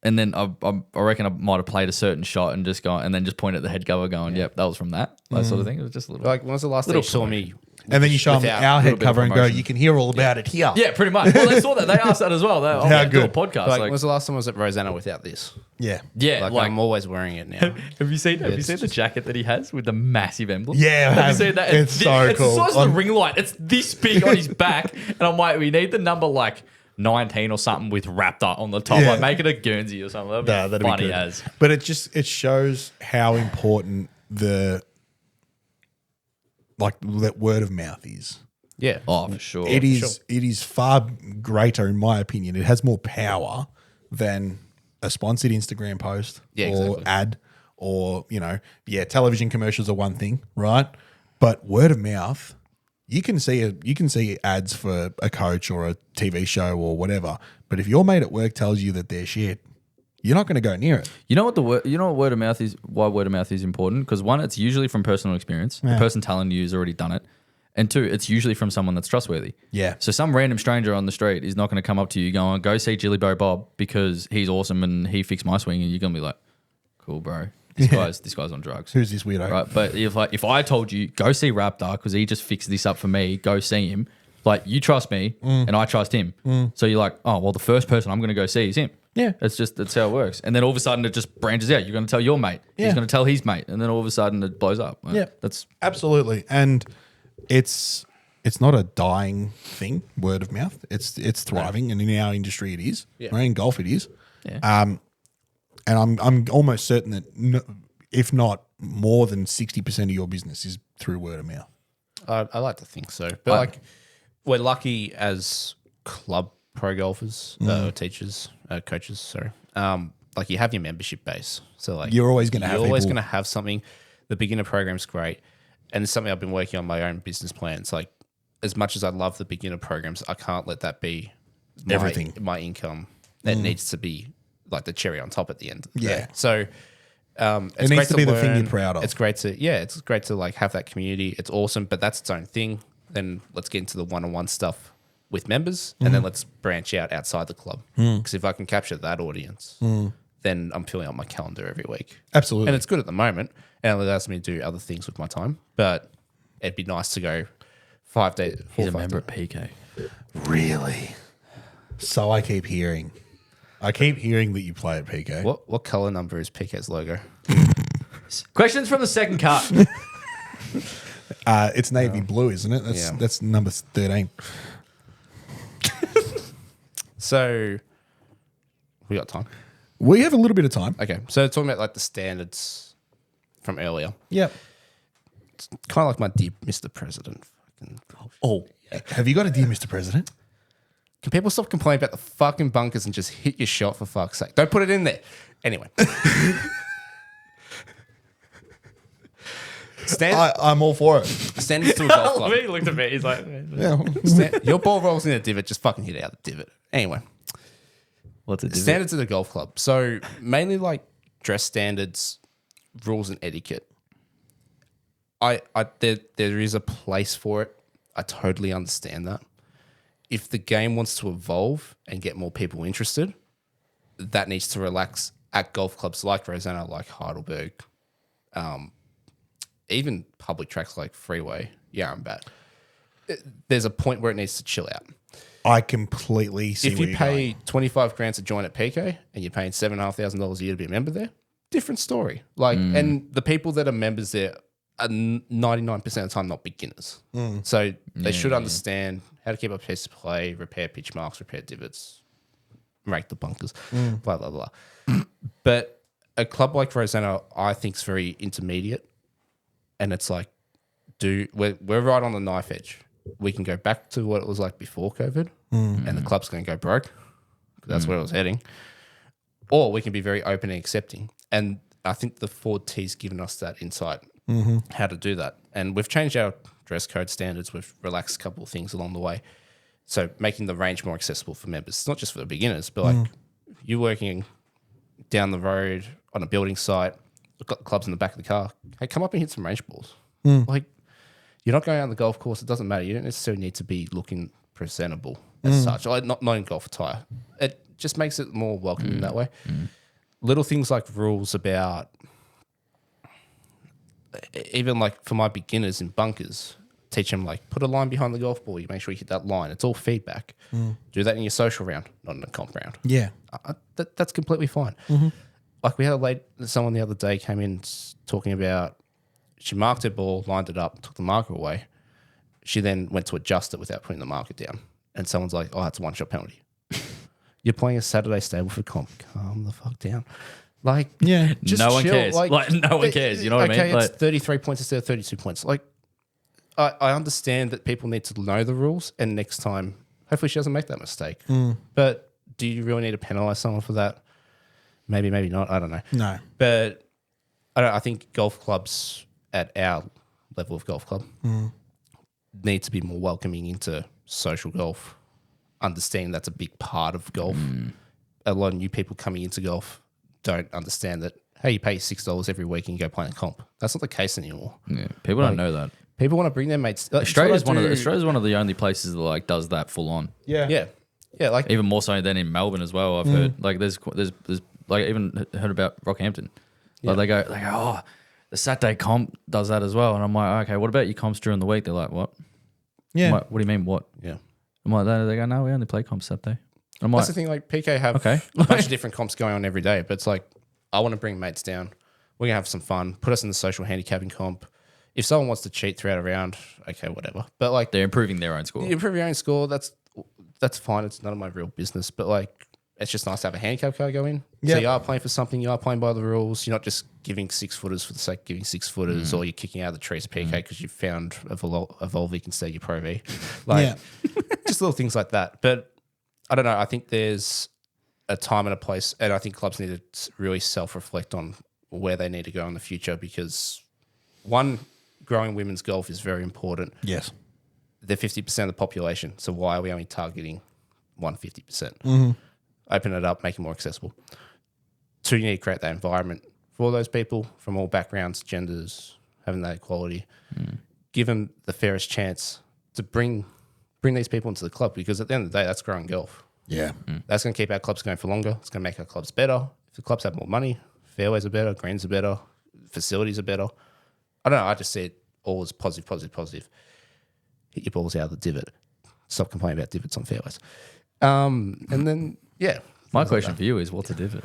[SPEAKER 3] and then I reckon I might have played a certain shot and just gone, and then just point at the head cover going, yep, that was from that sort of thing. It was just a little
[SPEAKER 4] like when was the last time you saw me?
[SPEAKER 2] And then you show them
[SPEAKER 4] Without
[SPEAKER 2] our
[SPEAKER 3] a
[SPEAKER 2] head
[SPEAKER 3] little bit
[SPEAKER 2] cover
[SPEAKER 3] of
[SPEAKER 2] and go,
[SPEAKER 3] promotion.
[SPEAKER 2] you can hear all about it here.
[SPEAKER 3] Yeah, pretty much. Well, they saw that. They asked that as well. They
[SPEAKER 2] How
[SPEAKER 3] do a
[SPEAKER 2] good.
[SPEAKER 3] podcast.
[SPEAKER 4] Like,
[SPEAKER 3] Like,
[SPEAKER 4] when was the last time I was at Rosanna without this?
[SPEAKER 2] Yeah.
[SPEAKER 3] yeah,
[SPEAKER 4] Like, I'm always wearing it now.
[SPEAKER 3] have you seen
[SPEAKER 4] it's
[SPEAKER 3] the
[SPEAKER 4] just-
[SPEAKER 3] jacket that he has with the massive emblem?
[SPEAKER 2] Yeah, I
[SPEAKER 3] have you
[SPEAKER 2] have.
[SPEAKER 3] seen that?
[SPEAKER 2] It's so
[SPEAKER 3] It's
[SPEAKER 2] cool.
[SPEAKER 3] the size of
[SPEAKER 2] On-
[SPEAKER 3] the ring light. It's this big on his back, and I'm like, we need the number like 19 or something with Raptor on the top.
[SPEAKER 2] Yeah.
[SPEAKER 3] Like, make it a Guernsey or something. That'd be funny
[SPEAKER 2] good.
[SPEAKER 3] as.
[SPEAKER 2] But it shows how important that word of mouth is.
[SPEAKER 4] Yeah.
[SPEAKER 3] Oh, for sure.
[SPEAKER 2] It is far greater, in my opinion. It has more power than a sponsored Instagram post
[SPEAKER 4] Yeah,
[SPEAKER 2] or
[SPEAKER 4] exactly.
[SPEAKER 2] ad or, television commercials are one thing, right? But word of mouth, you can see ads for a coach or a TV show or whatever. But if your mate at work tells you that they're shit, you're not going to go near it.
[SPEAKER 3] You know what word of mouth is? Why word of mouth is important? Because one, it's usually from personal experience. The person telling you has already done it, and two, it's usually from someone that's trustworthy.
[SPEAKER 2] Yeah.
[SPEAKER 3] So some random stranger on the street is not going to come up to you going, "Go see Jilly Bo Bob because he's awesome and he fixed my swing," and you're going to be like, "Cool, bro." this guy's on drugs.
[SPEAKER 2] Who's this weirdo?
[SPEAKER 3] Right, but if I told you go see Raptor because he just fixed this up for me, go see him. Like you trust me and I trust him, so you're like, oh well, the first person I'm going to go see is him.
[SPEAKER 2] Yeah.
[SPEAKER 3] That's how it works. And then all of a sudden it just branches out. You're going to tell your mate.
[SPEAKER 2] Yeah.
[SPEAKER 3] He's going to tell his mate, and then all of a sudden it blows up. Like,
[SPEAKER 2] Yeah,
[SPEAKER 3] that's
[SPEAKER 2] absolutely. And it's not a dying thing. Word of mouth. It's thriving, and in our industry it is.
[SPEAKER 4] Yeah.
[SPEAKER 2] Right? In golf it is.
[SPEAKER 3] Yeah.
[SPEAKER 2] And I'm almost certain that if not more than 60% of your business is through word of mouth.
[SPEAKER 4] I like to think so, but like we're lucky as club pro golfers, teachers, coaches. Sorry, like you have your membership base, so like
[SPEAKER 2] You're always going to have
[SPEAKER 4] you're always
[SPEAKER 2] people-
[SPEAKER 4] going to have something. The beginner program's great, and it's something I've been working on my own business plans. Like as much as I love the beginner programs, I can't let that be
[SPEAKER 2] Everything.
[SPEAKER 4] my income. That needs to be like the cherry on top at the end. Of the
[SPEAKER 2] Yeah.
[SPEAKER 4] day. So. It's
[SPEAKER 2] needs
[SPEAKER 4] great
[SPEAKER 2] to be the thing
[SPEAKER 4] learn.
[SPEAKER 2] you're proud of.
[SPEAKER 4] It's great to like have that community. It's awesome, but that's its own thing. Then let's get into the one-on-one stuff with members, and then let's branch out outside the club. Because if I can capture that audience, then I'm filling up my calendar every week.
[SPEAKER 2] Absolutely.
[SPEAKER 4] And it's good at the moment, and it allows me to do other things with my time. But it'd be nice to go 5 days.
[SPEAKER 3] he's a member at PK.
[SPEAKER 2] Really? So I keep hearing that you play at PK.
[SPEAKER 4] What color number is PK's logo?
[SPEAKER 3] Questions from the second cut.
[SPEAKER 2] It's navy blue, isn't it? That's number 13.
[SPEAKER 4] So we got time.
[SPEAKER 2] We have a little bit of time.
[SPEAKER 4] Okay, so talking about like the standards from earlier.
[SPEAKER 2] Yep.
[SPEAKER 4] Kind of like my dear Mr. President.
[SPEAKER 2] Oh, have you got a dear Mr. President?
[SPEAKER 4] Can people stop complaining about the fucking bunkers and just hit your shot for fuck's sake? Don't put it in there. Anyway.
[SPEAKER 2] I'm all for it.
[SPEAKER 4] Standards to a golf club.
[SPEAKER 3] He looked at me. He's like,
[SPEAKER 4] Your ball rolls in a divot, just fucking hit it out the divot. Anyway.
[SPEAKER 3] what's it?
[SPEAKER 4] Standards at a golf club. So mainly like dress standards, rules and etiquette. There is a place for it. I totally understand that. If the game wants to evolve and get more people interested, that needs to relax at golf clubs like Rosanna, like Heidelberg, even public tracks like Freeway, Yarrambat. There's a point where it needs to chill out.
[SPEAKER 2] I completely see
[SPEAKER 4] If
[SPEAKER 2] where
[SPEAKER 4] you
[SPEAKER 2] you're
[SPEAKER 4] pay
[SPEAKER 2] going.
[SPEAKER 4] 25 grand to join at PK and you're paying $7,500 a year to be a member there, different story. Like, and the people that are members there are 99% of the time not beginners. So they should understand how to keep up pace to play, repair pitch marks, repair divots, rake the bunkers, blah, blah, blah. But a club like Rosanna, I think, is very intermediate. And it's like, we're right on the knife edge. We can go back to what it was like before COVID, and the club's going to go broke. That's where it was heading. Or we can be very open and accepting. And I think the 4T's given us that insight, how to do that. And we've changed our dress code standards. We've relaxed a couple of things along the way. So making the range more accessible for members. It's not just for the beginners, but like you working down the road on a building site, we've got the clubs in the back of the car. Hey, come up and hit some range balls. Like, you're not going out on the golf course. It doesn't matter. You don't necessarily need to be looking presentable as such. Like, not in golf attire. It just makes it more welcoming that way. Little things like rules about, even like for my beginners in bunkers, teach them like put a line behind the golf ball. You make sure you hit that line. It's all feedback. Do that in your social round, not in a comp round.
[SPEAKER 2] Yeah.
[SPEAKER 4] That's completely fine. Like we had someone the other day came in talking about, she marked her ball, lined it up, took the marker away. She then went to adjust it without putting the marker down. And someone's like, oh, that's a one-shot penalty. You're playing a Saturday stable for comp. Calm the fuck down. Like,
[SPEAKER 2] Yeah.
[SPEAKER 4] just
[SPEAKER 3] No one
[SPEAKER 4] chill.
[SPEAKER 3] cares. Like, no one cares. You know what I mean?
[SPEAKER 4] Okay, it's
[SPEAKER 3] Like-
[SPEAKER 4] 33 points instead of 32 points. Like, I understand that people need to know the rules, and next time, hopefully she doesn't make that mistake. But do you really need to penalise someone for that? Maybe, maybe not. I don't know.
[SPEAKER 2] No.
[SPEAKER 4] But I think golf clubs at our level of golf club need to be more welcoming into social golf, understanding that's a big part of golf. A lot of new people coming into golf don't understand that, hey, you pay $6 every week and you go play in a comp. That's not the case anymore.
[SPEAKER 3] Yeah, people don't know that.
[SPEAKER 4] People want to bring their mates.
[SPEAKER 3] Australia's one of the only places that like does that full on.
[SPEAKER 2] Yeah.
[SPEAKER 4] Yeah, like
[SPEAKER 3] Even more so than in Melbourne as well. I've heard like there's like even heard about Rockhampton. Like they go, oh, the Saturday comp does that as well. And I'm like, okay, what about your comps during the week? They're like, what?
[SPEAKER 2] Yeah.
[SPEAKER 3] I'm like, what do you mean, what?
[SPEAKER 4] Yeah.
[SPEAKER 3] I'm like, they go, no, we only play comps Saturday. I'm like,
[SPEAKER 4] That's the thing. Like PK have
[SPEAKER 3] Okay.
[SPEAKER 4] a bunch of different comps going on every day, but it's like I want to bring mates down. We're gonna have some fun. Put us in the social handicapping comp. If someone wants to cheat throughout a round, okay, whatever. But like
[SPEAKER 3] they're improving their own score.
[SPEAKER 4] you improve your own score. That's fine. It's none of my real business. But like, it's just nice to have a handicap card go in.
[SPEAKER 2] Yeah.
[SPEAKER 4] So you are playing for something. You are playing by the rules. You're not just giving 6-footers for the sake of giving 6-footers, or you're kicking out of the trees PK because you found a Volvic instead of your Pro V. Like, just little things like that. But I don't know. I think there's a time and a place, and I think clubs need to really self-reflect on where they need to go in the future because, one, growing women's golf is very important.
[SPEAKER 2] Yes.
[SPEAKER 4] They're 50% of the population, so why are we only targeting 150%? Open it up, make it more accessible. Two, you need to create that environment for those people from all backgrounds, genders, having that equality. Give them the fairest chance to bring these people into the club because at the end of the day, that's growing golf.
[SPEAKER 2] Yeah.
[SPEAKER 4] That's going to keep our clubs going for longer. It's going to make our clubs better. If the clubs have more money, fairways are better, greens are better, facilities are better. I don't know. I just see it all as positive, positive, positive. Hit your balls out of the divot. Stop complaining about divots on fairways. And then, yeah.
[SPEAKER 3] My question for you is, what's a divot?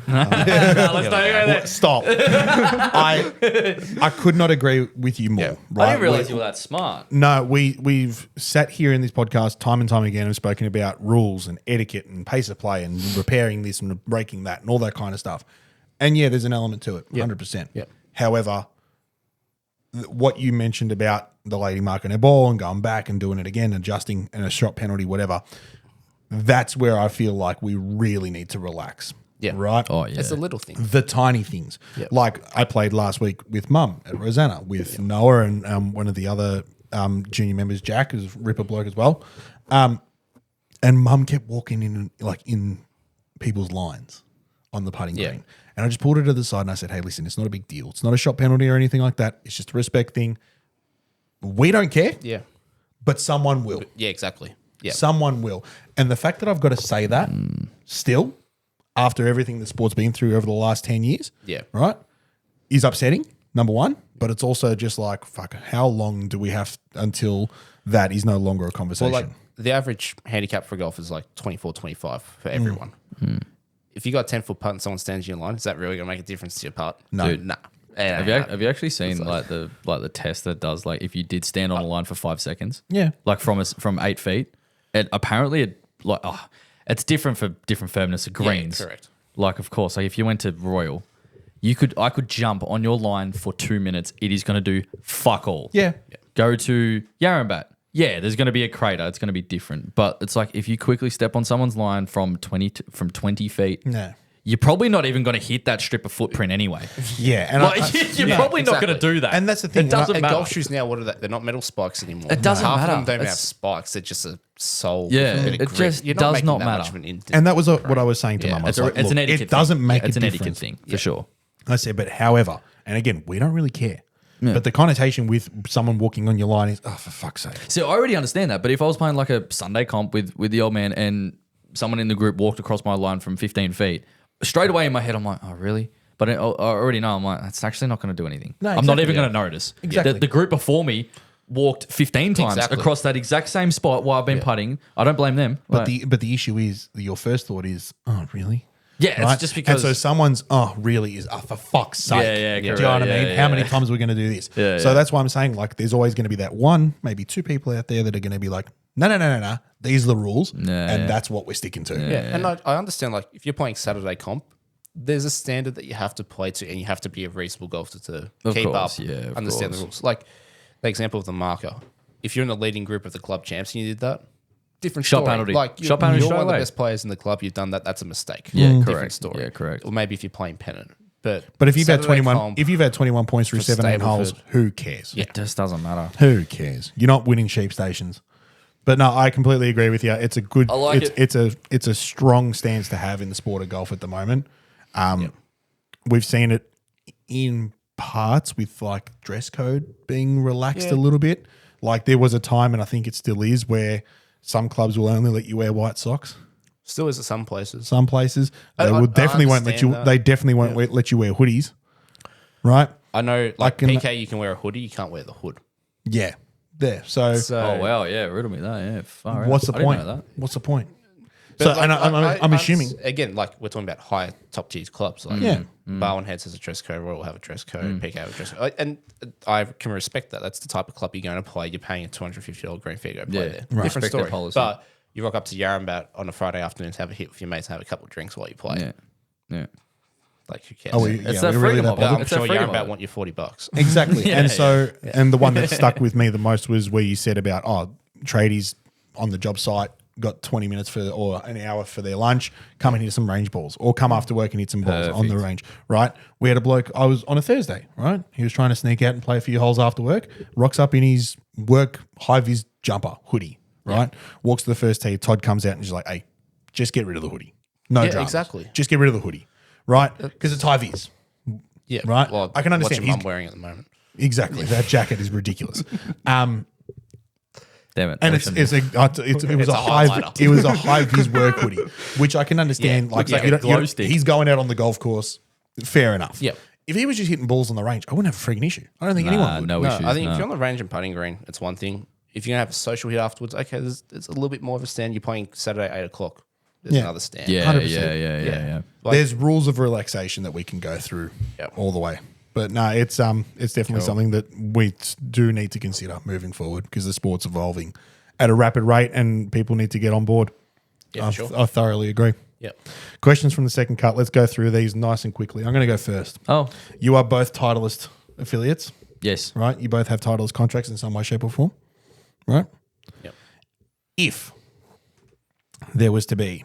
[SPEAKER 2] Stop. I could not agree with you more.
[SPEAKER 4] Yeah.
[SPEAKER 2] Right?
[SPEAKER 3] I didn't realize you were that smart.
[SPEAKER 2] No, we've sat here in this podcast time and time again and spoken about rules and etiquette and pace of play and repairing this and breaking that and all that kind of stuff. And yeah, there's an element to it, 100%.
[SPEAKER 4] Yep.
[SPEAKER 2] However, what you mentioned about the lady marking her ball and going back and doing it again, adjusting and a shot penalty, whatever, that's where I feel like we really need to relax.
[SPEAKER 4] Yeah.
[SPEAKER 2] Right?
[SPEAKER 3] Oh, yeah.
[SPEAKER 4] It's the little thing.
[SPEAKER 2] The tiny things.
[SPEAKER 4] Yep.
[SPEAKER 2] Like I played last week with Mum at Rosanna, with Noah and one of the other junior members, Jack, who's a ripper bloke as well. And Mum kept walking in people's lines on the putting green. And I just pulled her to the side and I said, hey, listen, it's not a big deal. It's not a shot penalty or anything like that. It's just a respect thing. We don't care,
[SPEAKER 4] Yeah.
[SPEAKER 2] but someone will.
[SPEAKER 4] Yeah, exactly. Yeah.
[SPEAKER 2] Someone will. And the fact that I've got to say that still, after everything the sport's been through over the last 10 years,
[SPEAKER 4] Yeah.
[SPEAKER 2] right, is upsetting, number one. But it's also just like, fuck, how long do we have until that is no longer a conversation?
[SPEAKER 4] Well, like the average handicap for golf is like 24, 25 for everyone. If you got a 10-foot putt and someone stands in your line, is that really going to make a difference to your putt?
[SPEAKER 2] No.
[SPEAKER 3] Dude,
[SPEAKER 4] Nah.
[SPEAKER 3] Have you actually seen like the test that does like if you did stand on a line for 5 seconds?
[SPEAKER 2] Yeah.
[SPEAKER 3] Like from 8 feet, and apparently it's different for different firmness of greens.
[SPEAKER 4] Yeah, correct.
[SPEAKER 3] Like of course, like if you went to Royal, I could jump on your line for 2 minutes. It is going to do fuck all.
[SPEAKER 2] Yeah.
[SPEAKER 3] Go to Yarrambat. Yeah, there's going to be a crater. It's going to be different. But it's like if you quickly step on someone's line from 20 feet,
[SPEAKER 2] No.
[SPEAKER 3] you're probably not even going to hit that strip of footprint anyway.
[SPEAKER 2] Yeah. And
[SPEAKER 3] Like, you're probably not going to do that.
[SPEAKER 2] And that's the thing.
[SPEAKER 3] It doesn't
[SPEAKER 4] And
[SPEAKER 3] matter.
[SPEAKER 4] golf shoes now, what are they? They're not metal spikes anymore.
[SPEAKER 3] It doesn't
[SPEAKER 4] Half
[SPEAKER 3] matter.
[SPEAKER 4] of them don't even have
[SPEAKER 3] It's-
[SPEAKER 4] spikes. They're just a sole.
[SPEAKER 3] Yeah,
[SPEAKER 4] bit of
[SPEAKER 3] it
[SPEAKER 4] grip.
[SPEAKER 3] just
[SPEAKER 4] You're
[SPEAKER 3] does
[SPEAKER 4] making
[SPEAKER 3] not
[SPEAKER 4] that
[SPEAKER 3] matter.
[SPEAKER 4] much of an indent.
[SPEAKER 2] And that was what I was saying to Mum. I was
[SPEAKER 3] It's,
[SPEAKER 2] like,
[SPEAKER 3] it's an
[SPEAKER 2] look,
[SPEAKER 3] etiquette
[SPEAKER 2] it doesn't
[SPEAKER 3] thing.
[SPEAKER 2] make
[SPEAKER 3] It's
[SPEAKER 2] a
[SPEAKER 3] an
[SPEAKER 2] difference.
[SPEAKER 3] etiquette thing, for sure.
[SPEAKER 2] I said, but however, and again, we don't really care. But the connotation with someone walking on your line is, oh, for fuck's sake.
[SPEAKER 3] So I already understand that. But if I was playing like a Sunday comp with the old man and someone in the group walked across my line from 15 feet, straight away in my head, I'm like, oh, really? But I already know, I'm like, that's actually not going to do anything.
[SPEAKER 2] No,
[SPEAKER 3] I'm not
[SPEAKER 2] exactly.
[SPEAKER 3] even going to notice.
[SPEAKER 2] Exactly.
[SPEAKER 3] The group before me walked 15 times
[SPEAKER 4] Exactly.
[SPEAKER 3] across that exact same spot while I've been putting. I don't blame them.
[SPEAKER 2] But the issue is, your first thought is, oh, really?
[SPEAKER 3] yeah,
[SPEAKER 2] Right?
[SPEAKER 3] it's just because.
[SPEAKER 2] And so someone's, oh, really is, oh, for fuck's sake.
[SPEAKER 3] Yeah,
[SPEAKER 2] Do you know
[SPEAKER 3] correct.
[SPEAKER 2] what I mean?
[SPEAKER 3] Yeah,
[SPEAKER 2] How
[SPEAKER 3] yeah,
[SPEAKER 2] many
[SPEAKER 3] yeah.
[SPEAKER 2] times are we going to do this?
[SPEAKER 3] Yeah,
[SPEAKER 2] so
[SPEAKER 3] yeah.
[SPEAKER 2] that's why I'm saying, like, there's always going to be that one, maybe two people out there that are going to be like, no. These are the rules. And that's what we're sticking to.
[SPEAKER 4] Yeah, and I understand, like, if you're playing Saturday comp, there's a standard that you have to play to, and you have to be a reasonable golfer to
[SPEAKER 3] Of
[SPEAKER 4] keep
[SPEAKER 3] course,
[SPEAKER 4] up,
[SPEAKER 3] yeah, of
[SPEAKER 4] understand
[SPEAKER 3] course.
[SPEAKER 4] the rules. Like, the example of the marker. If you're in the leading group of the club champs and you did that, different
[SPEAKER 3] Shot
[SPEAKER 4] story.
[SPEAKER 3] penalty.
[SPEAKER 4] Like,
[SPEAKER 3] Shot penalty
[SPEAKER 4] you're
[SPEAKER 3] straight
[SPEAKER 4] one of the
[SPEAKER 3] away.
[SPEAKER 4] best players in the club, you've done that, that's a mistake.
[SPEAKER 3] Yeah,
[SPEAKER 4] Different
[SPEAKER 3] correct.
[SPEAKER 4] story.
[SPEAKER 3] Yeah, correct.
[SPEAKER 4] Or maybe if you're playing pennant. But
[SPEAKER 2] But if you've had
[SPEAKER 4] Saturday
[SPEAKER 2] 21,
[SPEAKER 4] comp,
[SPEAKER 2] if you've had 21 points through
[SPEAKER 4] for
[SPEAKER 2] 17 holes,
[SPEAKER 4] Stableford.
[SPEAKER 2] who cares?
[SPEAKER 3] It just doesn't matter.
[SPEAKER 2] Who cares? You're not winning sheep stations. But no, I completely agree with you. It's a good.
[SPEAKER 3] I like
[SPEAKER 2] it's a strong stance to have in the sport of golf at the moment. We've seen it in parts with like dress code being relaxed a little bit. Like there was a time, and I think it still is, where some clubs will only let you wear white socks.
[SPEAKER 4] still is at some places.
[SPEAKER 2] Some places they
[SPEAKER 4] I
[SPEAKER 2] will definitely won't let you.
[SPEAKER 4] understand that.
[SPEAKER 2] They definitely won't let you wear hoodies. right?
[SPEAKER 4] I know, like
[SPEAKER 2] in
[SPEAKER 4] PK, you can wear a hoodie. You can't wear the hood.
[SPEAKER 2] Yeah, there. So,
[SPEAKER 3] Oh wow, yeah, riddle me that. Yeah, far
[SPEAKER 2] what's
[SPEAKER 3] out.
[SPEAKER 2] the
[SPEAKER 3] I didn't
[SPEAKER 2] point?
[SPEAKER 3] know that.
[SPEAKER 2] What's the point?
[SPEAKER 4] But
[SPEAKER 2] So, and I'm assuming.
[SPEAKER 4] again, like we're talking about higher top tier clubs. Like
[SPEAKER 2] Yeah.
[SPEAKER 4] Barwon Heads has a dress code. Royal will have a dress code. PK have a dress code, and I can respect that. That's the type of club you're going to play. You're paying a $250 green fee to go play
[SPEAKER 3] Yeah.
[SPEAKER 4] there.
[SPEAKER 3] Right.
[SPEAKER 4] Different
[SPEAKER 3] Respect
[SPEAKER 4] story.
[SPEAKER 3] their policy.
[SPEAKER 4] But you rock up to Yarrambat on a Friday afternoon to have a hit with your mates and have a couple of drinks while you play.
[SPEAKER 3] Yeah, yeah.
[SPEAKER 4] Like who cares?
[SPEAKER 2] Oh, we,
[SPEAKER 3] It's
[SPEAKER 2] yeah,
[SPEAKER 3] that
[SPEAKER 2] we're really
[SPEAKER 3] freedom
[SPEAKER 2] that
[SPEAKER 3] of it.
[SPEAKER 2] bothered?
[SPEAKER 4] I'm
[SPEAKER 3] It's
[SPEAKER 4] sure
[SPEAKER 3] a freedom of
[SPEAKER 4] Yarrambat
[SPEAKER 3] it.
[SPEAKER 4] want you $40.
[SPEAKER 2] Exactly.
[SPEAKER 3] Yeah,
[SPEAKER 2] and
[SPEAKER 3] yeah.
[SPEAKER 2] so, and the one that stuck with me the most was where you said about, tradies on the job site got 20 minutes or an hour for their lunch, come and hit some range balls or come after work and hit some balls on the range, right? We had a bloke, I was on a Thursday, right? He was trying to sneak out and play a few holes after work, rocks up in his work high-vis jumper, hoodie, right? Walks to the first tee, Todd comes out and he's like, hey, just get rid of the hoodie. No dramas.
[SPEAKER 4] exactly.
[SPEAKER 2] Just get rid of the hoodie, right? Because it's high-vis.
[SPEAKER 4] Yeah,
[SPEAKER 2] Right?
[SPEAKER 4] Well,
[SPEAKER 2] I can understand.
[SPEAKER 4] What your
[SPEAKER 2] He's-
[SPEAKER 4] mum wearing at the moment.
[SPEAKER 2] Exactly. That jacket is ridiculous.
[SPEAKER 3] Damn it.
[SPEAKER 2] And
[SPEAKER 3] Listen.
[SPEAKER 2] it was a
[SPEAKER 4] highlighter.
[SPEAKER 2] it was a high vis work hoodie, which I can understand.
[SPEAKER 3] Yeah,
[SPEAKER 2] like,
[SPEAKER 3] looks like
[SPEAKER 2] you
[SPEAKER 3] a
[SPEAKER 2] don't-
[SPEAKER 3] glow stick.
[SPEAKER 2] he's going out on the golf course. Fair enough.
[SPEAKER 4] Yep.
[SPEAKER 2] If he was just hitting balls on the range, I wouldn't have a freaking issue. I don't think anyone would.
[SPEAKER 3] no
[SPEAKER 4] No,
[SPEAKER 3] issues.
[SPEAKER 4] I think
[SPEAKER 3] no.
[SPEAKER 4] if you're on the range and putting green, it's one thing. If you're gonna have a social hit afterwards, okay, there's a little bit more of a stand. You're playing Saturday 8:00. There's
[SPEAKER 2] Yeah.
[SPEAKER 4] another stand.
[SPEAKER 3] yeah,
[SPEAKER 2] 100%.
[SPEAKER 3] yeah.
[SPEAKER 4] Like-
[SPEAKER 2] There's rules of relaxation that we can go through
[SPEAKER 4] Yep.
[SPEAKER 2] all the way. But no, it's definitely something that we do need to consider moving forward because the sport's evolving at a rapid rate and people need to get on board.
[SPEAKER 4] Yeah, for sure.
[SPEAKER 2] I thoroughly agree.
[SPEAKER 4] Yep.
[SPEAKER 2] Questions from the second cut. Let's go through these nice and quickly. I'm going to go first.
[SPEAKER 3] Oh,
[SPEAKER 2] You are both Titleist affiliates,
[SPEAKER 3] yes.
[SPEAKER 2] right? You both have Titleist contracts in some way, shape, or form, right?
[SPEAKER 4] Yep.
[SPEAKER 2] If there was to be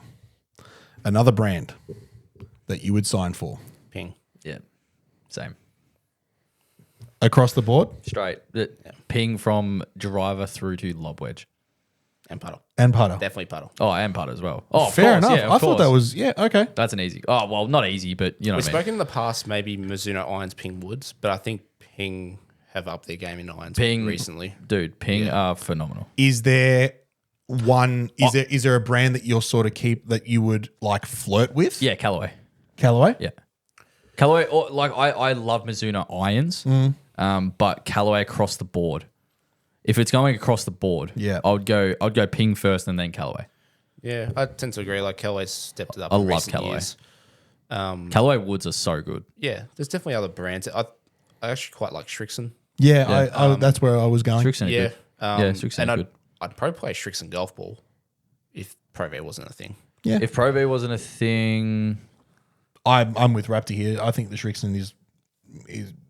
[SPEAKER 2] another brand that you would sign for
[SPEAKER 4] Ping.
[SPEAKER 3] Yeah. Same.
[SPEAKER 2] across the board
[SPEAKER 3] Straight. Ping from driver through to lob wedge.
[SPEAKER 4] And puddle.
[SPEAKER 2] and putter,
[SPEAKER 4] Definitely puddle.
[SPEAKER 3] Oh, and putter as well. Oh, of
[SPEAKER 2] fair
[SPEAKER 3] course,
[SPEAKER 2] enough.
[SPEAKER 3] Yeah, of
[SPEAKER 2] I thought that
[SPEAKER 3] course.
[SPEAKER 2] was okay.
[SPEAKER 3] That's an easy. Oh, well, not easy, but you know
[SPEAKER 4] We've
[SPEAKER 3] what I mean.
[SPEAKER 4] spoken in the past, maybe Mizuno Irons, Ping Woods, but I think Ping have upped their game in irons
[SPEAKER 3] Ping
[SPEAKER 4] recently.
[SPEAKER 3] Dude, Ping are phenomenal.
[SPEAKER 2] Is there one? Is there a brand that you'll sort of keep that you would like flirt with?
[SPEAKER 3] Yeah, Callaway.
[SPEAKER 2] Callaway.
[SPEAKER 3] Yeah. Callaway, or like I love Mizuno irons, but Callaway across the board. If it's going across the board,
[SPEAKER 2] Yeah.
[SPEAKER 3] I'd go Ping first and then Callaway.
[SPEAKER 4] Yeah, I tend to agree. Like Callaway's stepped it up.
[SPEAKER 3] I
[SPEAKER 4] in
[SPEAKER 3] love
[SPEAKER 4] recent
[SPEAKER 3] Callaway.
[SPEAKER 4] years.
[SPEAKER 3] Callaway woods are so good.
[SPEAKER 4] Yeah, there's definitely other brands. I actually quite like Strixon.
[SPEAKER 2] Yeah, I that's where I was going.
[SPEAKER 3] Strixon are
[SPEAKER 4] Yeah,
[SPEAKER 3] good. Yeah, Strixon
[SPEAKER 4] and
[SPEAKER 3] are
[SPEAKER 4] I'd,
[SPEAKER 3] good.
[SPEAKER 4] I'd probably play Strixon golf ball if Pro V wasn't a thing.
[SPEAKER 2] Yeah,
[SPEAKER 3] If Pro V wasn't a thing,
[SPEAKER 2] I'm with Raptor here. I think the Strixon is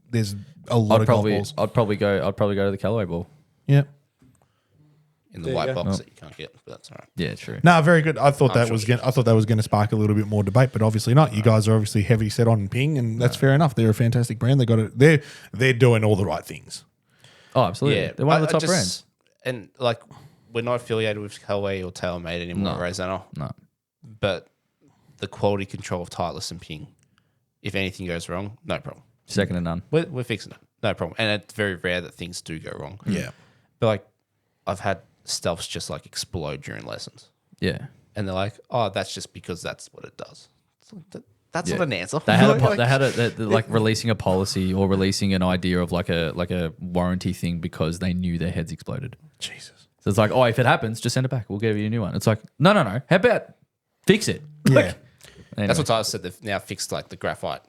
[SPEAKER 2] there's a lot
[SPEAKER 3] I'd
[SPEAKER 2] of golf
[SPEAKER 3] probably
[SPEAKER 2] balls.
[SPEAKER 3] I'd probably go to the Callaway ball.
[SPEAKER 2] Yeah.
[SPEAKER 4] In the white box that you can't get, but that's all right.
[SPEAKER 3] Yeah, true.
[SPEAKER 2] No, very good. I thought that
[SPEAKER 4] sure
[SPEAKER 2] was
[SPEAKER 4] she
[SPEAKER 2] going. I thought that was going to spark a little bit more debate, but obviously not. You guys are obviously heavy set on Ping, and that's fair enough. They're a fantastic brand. They got it. They're doing all the right things.
[SPEAKER 3] Oh, absolutely.
[SPEAKER 4] Yeah,
[SPEAKER 3] They're one of the
[SPEAKER 4] I
[SPEAKER 3] top
[SPEAKER 4] just-
[SPEAKER 3] brands.
[SPEAKER 4] And like, we're not affiliated with Callaway or TaylorMade anymore,
[SPEAKER 3] No.
[SPEAKER 4] Razzano.
[SPEAKER 3] No.
[SPEAKER 4] But the quality control of Titleist and Ping, if anything goes wrong, no problem.
[SPEAKER 3] Second to none.
[SPEAKER 4] We're fixing it, no problem. And it's very rare that things do go wrong.
[SPEAKER 2] Yeah.
[SPEAKER 4] But like, I've had stuffs just like explode during lessons,
[SPEAKER 3] Yeah.
[SPEAKER 4] and they're like, "Oh, that's just because that's what it does." It's like, that's not an answer.
[SPEAKER 3] They had
[SPEAKER 4] Like-
[SPEAKER 3] they're like releasing a policy or releasing an idea of like a warranty thing because they knew their heads exploded.
[SPEAKER 2] Jesus.
[SPEAKER 3] So it's like, oh, if it happens, just send it back. We'll give you a new one. It's like, no. How about fix it?
[SPEAKER 2] Yeah.
[SPEAKER 3] Like, anyway.
[SPEAKER 4] That's what Tyler said. They've now fixed like the graphite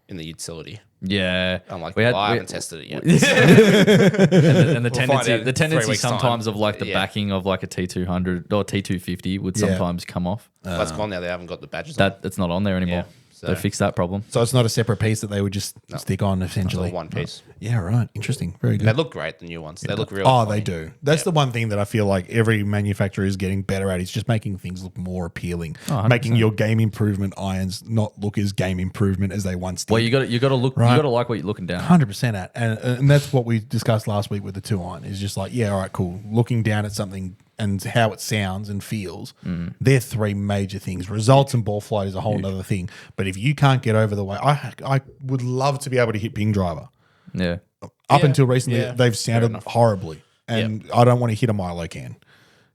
[SPEAKER 4] in the utility.
[SPEAKER 3] Yeah.
[SPEAKER 4] I'm like,
[SPEAKER 3] We had-
[SPEAKER 4] I
[SPEAKER 3] we-
[SPEAKER 4] haven't tested it yet.
[SPEAKER 3] and the
[SPEAKER 4] find
[SPEAKER 3] tendency,
[SPEAKER 4] out in
[SPEAKER 3] the
[SPEAKER 4] 3
[SPEAKER 3] tendency
[SPEAKER 4] weeks' time.
[SPEAKER 3] sometimes of like the
[SPEAKER 4] Yeah.
[SPEAKER 3] backing of like a T200 or T250 would
[SPEAKER 2] Yeah.
[SPEAKER 3] sometimes come off.
[SPEAKER 4] That's gone now. They haven't got the badges on.
[SPEAKER 3] That it's not on there anymore.
[SPEAKER 4] Yeah, so-
[SPEAKER 3] They fixed that problem.
[SPEAKER 2] So it's not a separate piece that they would just stick on
[SPEAKER 4] It's
[SPEAKER 2] essentially.
[SPEAKER 4] all one piece.
[SPEAKER 2] Yeah. Right. Interesting. Very good.
[SPEAKER 4] They look great, the new ones. They look real.
[SPEAKER 2] Oh, they do. That's the one thing that I feel like every manufacturer is getting better at. Is just making things look more appealing,
[SPEAKER 3] 100%.
[SPEAKER 2] making your game improvement irons not look as game improvement as they once did.
[SPEAKER 3] Well, you got to look.
[SPEAKER 2] Right.
[SPEAKER 3] You got to like what you're looking down.
[SPEAKER 2] 100% at, and that's what we discussed last week with the 2 iron. Is just like, yeah, all right, cool. Looking down at something and how it sounds and feels, they're 3 major things. Results and ball flight is a whole other thing. But if you can't get over the way, I would love to be able to hit ping driver.
[SPEAKER 3] Yeah.
[SPEAKER 2] Up until recently,
[SPEAKER 4] yeah,
[SPEAKER 2] they've
[SPEAKER 4] fair
[SPEAKER 2] sounded
[SPEAKER 4] enough.
[SPEAKER 2] horribly, and I don't want to hit a Milo can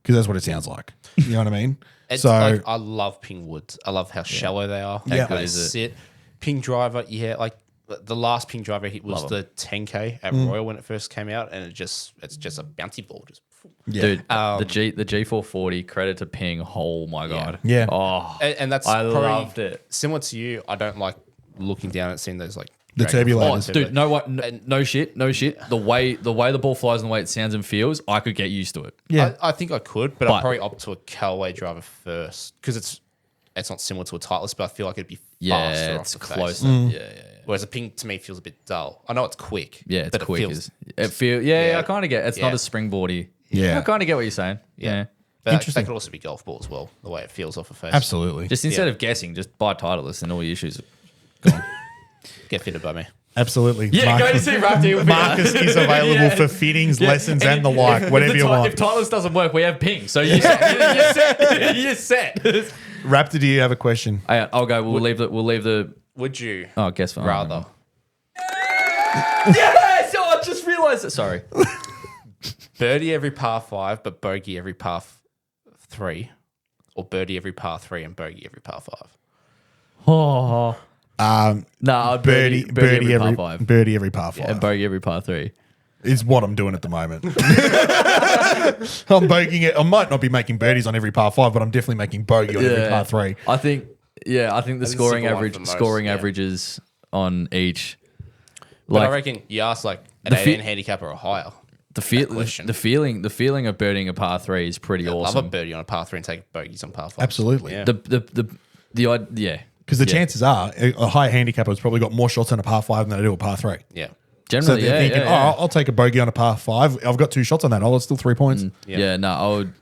[SPEAKER 2] because that's what it sounds like. You know what I mean?
[SPEAKER 4] It's
[SPEAKER 2] So
[SPEAKER 4] like, I love Ping Woods. I love how shallow they are.
[SPEAKER 2] Yeah.
[SPEAKER 4] How good
[SPEAKER 3] is it?
[SPEAKER 4] sit. Ping driver, yeah. Like the last ping driver hit was
[SPEAKER 3] Love
[SPEAKER 4] the 10K at Royal when it first came out, and it's just a bouncy ball. Just
[SPEAKER 3] Dude, the G440, credit to ping. Oh my god.
[SPEAKER 2] Yeah.
[SPEAKER 3] Oh,
[SPEAKER 4] and that's
[SPEAKER 3] I
[SPEAKER 4] probably
[SPEAKER 3] loved it.
[SPEAKER 4] similar to you. I don't like looking down and seeing those like
[SPEAKER 2] The
[SPEAKER 4] dragon
[SPEAKER 2] turbulators.
[SPEAKER 3] Oh, dude, no shit. The way the ball flies and the way it sounds and feels, I could get used to it.
[SPEAKER 2] Yeah.
[SPEAKER 4] I think I could, but I'd probably opt to a Callaway driver first because it's not similar to a Titleist, but I feel like it'd be faster.
[SPEAKER 3] Yeah, it's
[SPEAKER 4] off the
[SPEAKER 3] closer.
[SPEAKER 4] face.
[SPEAKER 3] Yeah.
[SPEAKER 4] Whereas a ping to me feels a bit dull. I know it's quick.
[SPEAKER 3] Yeah, it's
[SPEAKER 4] but
[SPEAKER 3] quick.
[SPEAKER 4] It feels,
[SPEAKER 3] I kind of get it's not
[SPEAKER 4] Yeah.
[SPEAKER 3] as springboardy.
[SPEAKER 2] Yeah.
[SPEAKER 3] I kind of get what you're saying. Yeah.
[SPEAKER 4] But
[SPEAKER 2] Interesting.
[SPEAKER 4] that could also be golf ball as well. The way it feels off a face.
[SPEAKER 2] Absolutely.
[SPEAKER 3] Just instead of guessing, just buy Titleist and all your issues are gone.
[SPEAKER 4] Get fitted by me.
[SPEAKER 2] Absolutely.
[SPEAKER 3] Yeah, go to see Raptor.
[SPEAKER 2] Marcus is available
[SPEAKER 3] Yeah.
[SPEAKER 2] for fittings, lessons, and the like, whatever you want.
[SPEAKER 3] If Titleist doesn't work, we have ping. So you're set. You're set.
[SPEAKER 2] Raptor, do you have a question?
[SPEAKER 3] I'll go. We'll leave the.
[SPEAKER 4] Would you
[SPEAKER 3] Oh, guess for
[SPEAKER 4] rather
[SPEAKER 3] Yes! Oh, I just realised it. Sorry.
[SPEAKER 4] birdie every par 5 but bogey every par 3, or birdie every par 3 and bogey every par 5?
[SPEAKER 3] Oh. No,
[SPEAKER 2] Birdie every
[SPEAKER 3] par 5.
[SPEAKER 2] birdie every par 5
[SPEAKER 3] And bogey every par 3.
[SPEAKER 2] is what I'm doing at the moment. I'm bogeying it. I might not be making birdies on every par 5, but I'm definitely making bogey on every par 3.
[SPEAKER 3] I think the
[SPEAKER 4] a
[SPEAKER 3] scoring
[SPEAKER 4] simple one
[SPEAKER 3] average
[SPEAKER 4] for most,
[SPEAKER 3] scoring
[SPEAKER 4] yeah.
[SPEAKER 3] averages on each.
[SPEAKER 4] But I
[SPEAKER 3] Like
[SPEAKER 4] reckon you ask like an
[SPEAKER 3] The
[SPEAKER 4] 18 handicapper or higher.
[SPEAKER 3] the feeling of birdieing a par 3 is pretty
[SPEAKER 4] Love a
[SPEAKER 3] awesome.
[SPEAKER 4] birdie on a par 3 and take bogeys on par 5.
[SPEAKER 2] Absolutely.
[SPEAKER 4] Yeah.
[SPEAKER 3] Yeah.
[SPEAKER 2] Because the chances are a high handicapper has probably got more shots on a par 5 than they do a par 3.
[SPEAKER 4] yeah.
[SPEAKER 2] So
[SPEAKER 3] Generally,
[SPEAKER 2] they're thinking,
[SPEAKER 3] yeah.
[SPEAKER 2] I'll take a bogey on a par 5. I've got 2 shots on that. Oh, it's still 3 points.
[SPEAKER 3] Yeah, no, I would.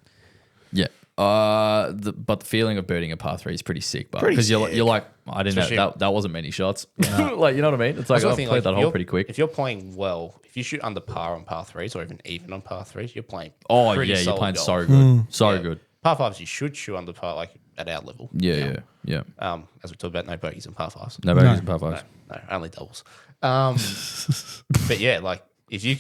[SPEAKER 3] Yeah. But the feeling of birding a par 3 is pretty sick, but
[SPEAKER 2] Pretty
[SPEAKER 3] because you're
[SPEAKER 2] sick.
[SPEAKER 3] like, I didn't know
[SPEAKER 4] Especially-
[SPEAKER 3] that wasn't many shots. Like, you know what I mean? It's like
[SPEAKER 4] That's the
[SPEAKER 3] I've
[SPEAKER 4] thing,
[SPEAKER 3] played that
[SPEAKER 4] if
[SPEAKER 3] hole
[SPEAKER 4] you're-
[SPEAKER 3] pretty quick.
[SPEAKER 4] If you're playing well, if you shoot under par on par 3s or even on par 3s, you're playing.
[SPEAKER 3] Oh
[SPEAKER 4] pretty
[SPEAKER 3] yeah, you're
[SPEAKER 4] solid
[SPEAKER 3] playing
[SPEAKER 4] golf.
[SPEAKER 3] so good, so
[SPEAKER 4] Yeah.
[SPEAKER 3] good.
[SPEAKER 4] Par 5s you should shoot under par like at our level.
[SPEAKER 3] Yeah.
[SPEAKER 4] As we talked about, no bogeys and par 5s.
[SPEAKER 3] No bogeys and par 5s.
[SPEAKER 4] No, only doubles. But yeah, like if you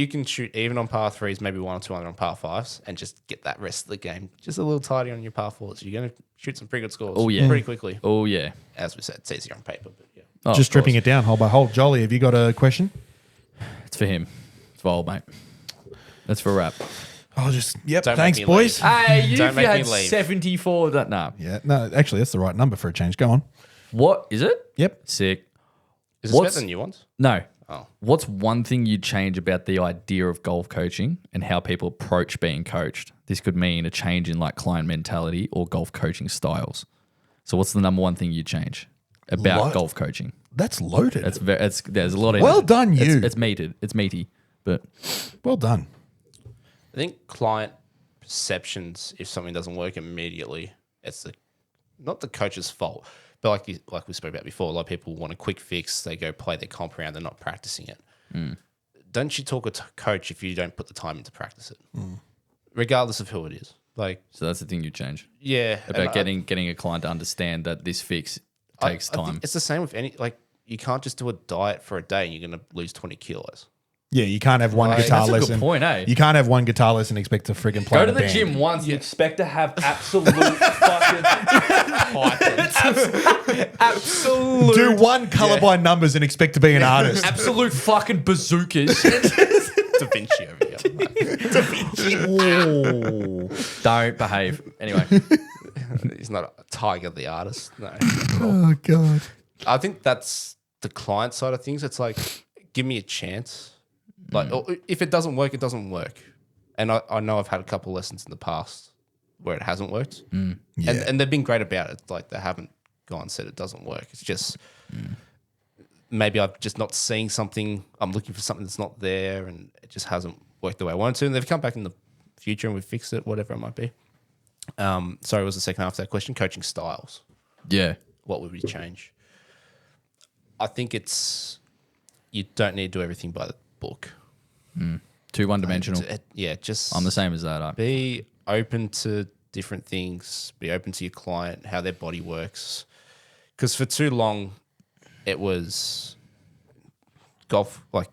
[SPEAKER 4] can shoot even on par 3s, maybe 1 or 2 under on par 5s, and just get that rest of the game just a little tidy on your par 4s, you're gonna shoot some pretty good scores.
[SPEAKER 3] Oh, yeah.
[SPEAKER 4] pretty quickly.
[SPEAKER 3] Oh yeah.
[SPEAKER 4] As we said, it's easier on paper, but yeah.
[SPEAKER 3] Oh,
[SPEAKER 2] Just
[SPEAKER 3] of
[SPEAKER 2] stripping
[SPEAKER 3] course.
[SPEAKER 2] it down hole by hole. Jolly, have you got a question?
[SPEAKER 3] It's for him. It's for old mate. That's for a wrap.
[SPEAKER 2] Yep.
[SPEAKER 4] Don't
[SPEAKER 2] Thanks,
[SPEAKER 4] make me
[SPEAKER 2] boys.
[SPEAKER 4] leave.
[SPEAKER 3] Hey, you
[SPEAKER 4] Don't
[SPEAKER 3] if
[SPEAKER 4] make
[SPEAKER 3] you
[SPEAKER 4] me
[SPEAKER 3] had
[SPEAKER 4] leave.
[SPEAKER 3] 74 that nah.
[SPEAKER 2] Yeah. No, actually, that's the right number for a change. Go on.
[SPEAKER 3] What is it?
[SPEAKER 2] Yep.
[SPEAKER 3] Sick.
[SPEAKER 4] Is this better than new ones?
[SPEAKER 3] No.
[SPEAKER 4] Oh.
[SPEAKER 3] What's one thing you'd change about the idea of golf coaching and how people approach being coached? This could mean a change in like client mentality or golf coaching styles. So what's the number one thing you'd change about golf coaching?
[SPEAKER 2] That's loaded.
[SPEAKER 3] There's a lot of
[SPEAKER 2] Well done, you.
[SPEAKER 3] It's meaty, but
[SPEAKER 2] well done.
[SPEAKER 4] I think client perceptions, if something doesn't work immediately, it's not the coach's fault. But like we spoke about before, a lot of people want a quick fix. They go play their comp round. They're not practicing it. Don't you talk to a coach if you don't put the time in to practice it, regardless of who it is. Like,
[SPEAKER 3] so that's the thing you change
[SPEAKER 4] yeah,
[SPEAKER 3] about
[SPEAKER 4] and
[SPEAKER 3] getting a client to understand that this fix takes
[SPEAKER 4] I think
[SPEAKER 3] time.
[SPEAKER 4] it's the same with any, like, you can't just do a diet for a day and you're going to lose 20 kilos.
[SPEAKER 2] Yeah, you can't have one
[SPEAKER 4] Like,
[SPEAKER 2] guitar
[SPEAKER 3] that's a good
[SPEAKER 2] lesson.
[SPEAKER 3] point, eh?
[SPEAKER 2] You can't have one guitar lesson and expect to friggin' play
[SPEAKER 3] Go to
[SPEAKER 2] in a
[SPEAKER 3] the
[SPEAKER 2] band.
[SPEAKER 3] gym once and expect to have absolute fucking absolute
[SPEAKER 2] Do one color by numbers and expect to be an artist.
[SPEAKER 3] absolute fucking bazookas.
[SPEAKER 4] Da Vinci over here.
[SPEAKER 3] Don't behave. Anyway,
[SPEAKER 4] He's not a Tiger the artist. No.
[SPEAKER 2] Oh god.
[SPEAKER 4] I think that's the client side of things. It's like, give me a chance. Like, if it doesn't work, it doesn't work. And I know I've had a couple lessons in the past where it hasn't worked.
[SPEAKER 2] Yeah.
[SPEAKER 4] And they've been great about it. Like, they haven't gone and said it doesn't work. It's just maybe I'm just not seeing something. I'm looking for something that's not there, and it just hasn't worked the way I wanted to. And they've come back in the future and we've fixed it, whatever it might be. Sorry, what was the second half of that question? Coaching styles.
[SPEAKER 3] yeah,
[SPEAKER 4] What would we change? I think it's, you don't need to do everything by the book.
[SPEAKER 3] too one-dimensional.
[SPEAKER 4] Just
[SPEAKER 3] I'm the same as that.
[SPEAKER 4] be open to different things. Be open to your client, how their body works. Because for too long, it was golf. Like,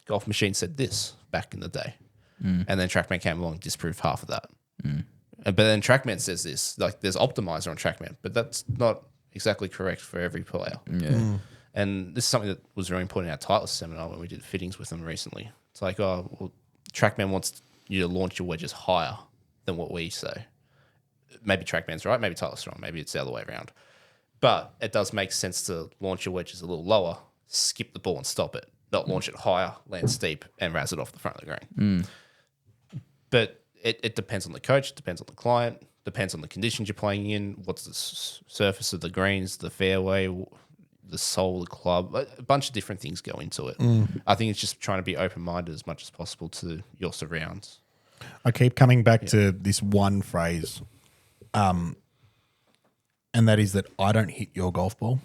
[SPEAKER 4] Golf Machine said this back in the day, and then TrackMan came along and disproved half of that. But then TrackMan says this. Like, there's optimizer on TrackMan, but that's not exactly correct for every player.
[SPEAKER 3] Yeah.
[SPEAKER 4] And this is something that was very important in our Titleist seminar when we did fittings with them recently. It's like, TrackMan wants you to launch your wedges higher than what we say. Maybe TrackMan's right, maybe Titleist's wrong, maybe it's the other way around. But it does make sense to launch your wedges a little lower, skip the ball and stop it, not launch it higher, land steep, and razz it off the front of the green. But it depends on the coach, it depends on the client, depends on the conditions you're playing in, what's the surface of the greens, the fairway, the sole, the club, a bunch of different things go into it. I think it's just trying to be open-minded as much as possible to your surrounds.
[SPEAKER 2] I keep coming back to this one phrase, and that is that I don't hit your golf ball.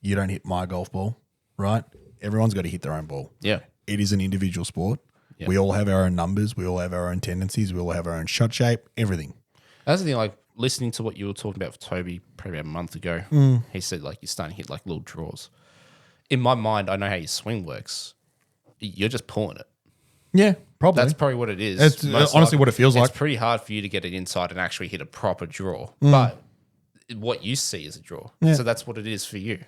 [SPEAKER 2] You don't hit my golf ball, right? Everyone's got to hit their own ball.
[SPEAKER 4] Yeah.
[SPEAKER 2] It is an individual sport.
[SPEAKER 4] Yeah.
[SPEAKER 2] We all have our own numbers. We all have our own tendencies. We all have our own shot shape, everything.
[SPEAKER 4] That's the thing, like listening to what you were talking about with Toby probably about a month ago, he said like you're starting to hit like little draws. In my mind, I know how your swing works. You're just pulling it.
[SPEAKER 2] Yeah, probably.
[SPEAKER 4] That's probably what it is.
[SPEAKER 2] It's
[SPEAKER 4] Most
[SPEAKER 2] honestly
[SPEAKER 4] likely.
[SPEAKER 2] what it feels like.
[SPEAKER 4] It's pretty hard for you to get it inside and actually hit a proper draw. But what you see is a draw.
[SPEAKER 2] Yeah.
[SPEAKER 4] So that's what it is for you.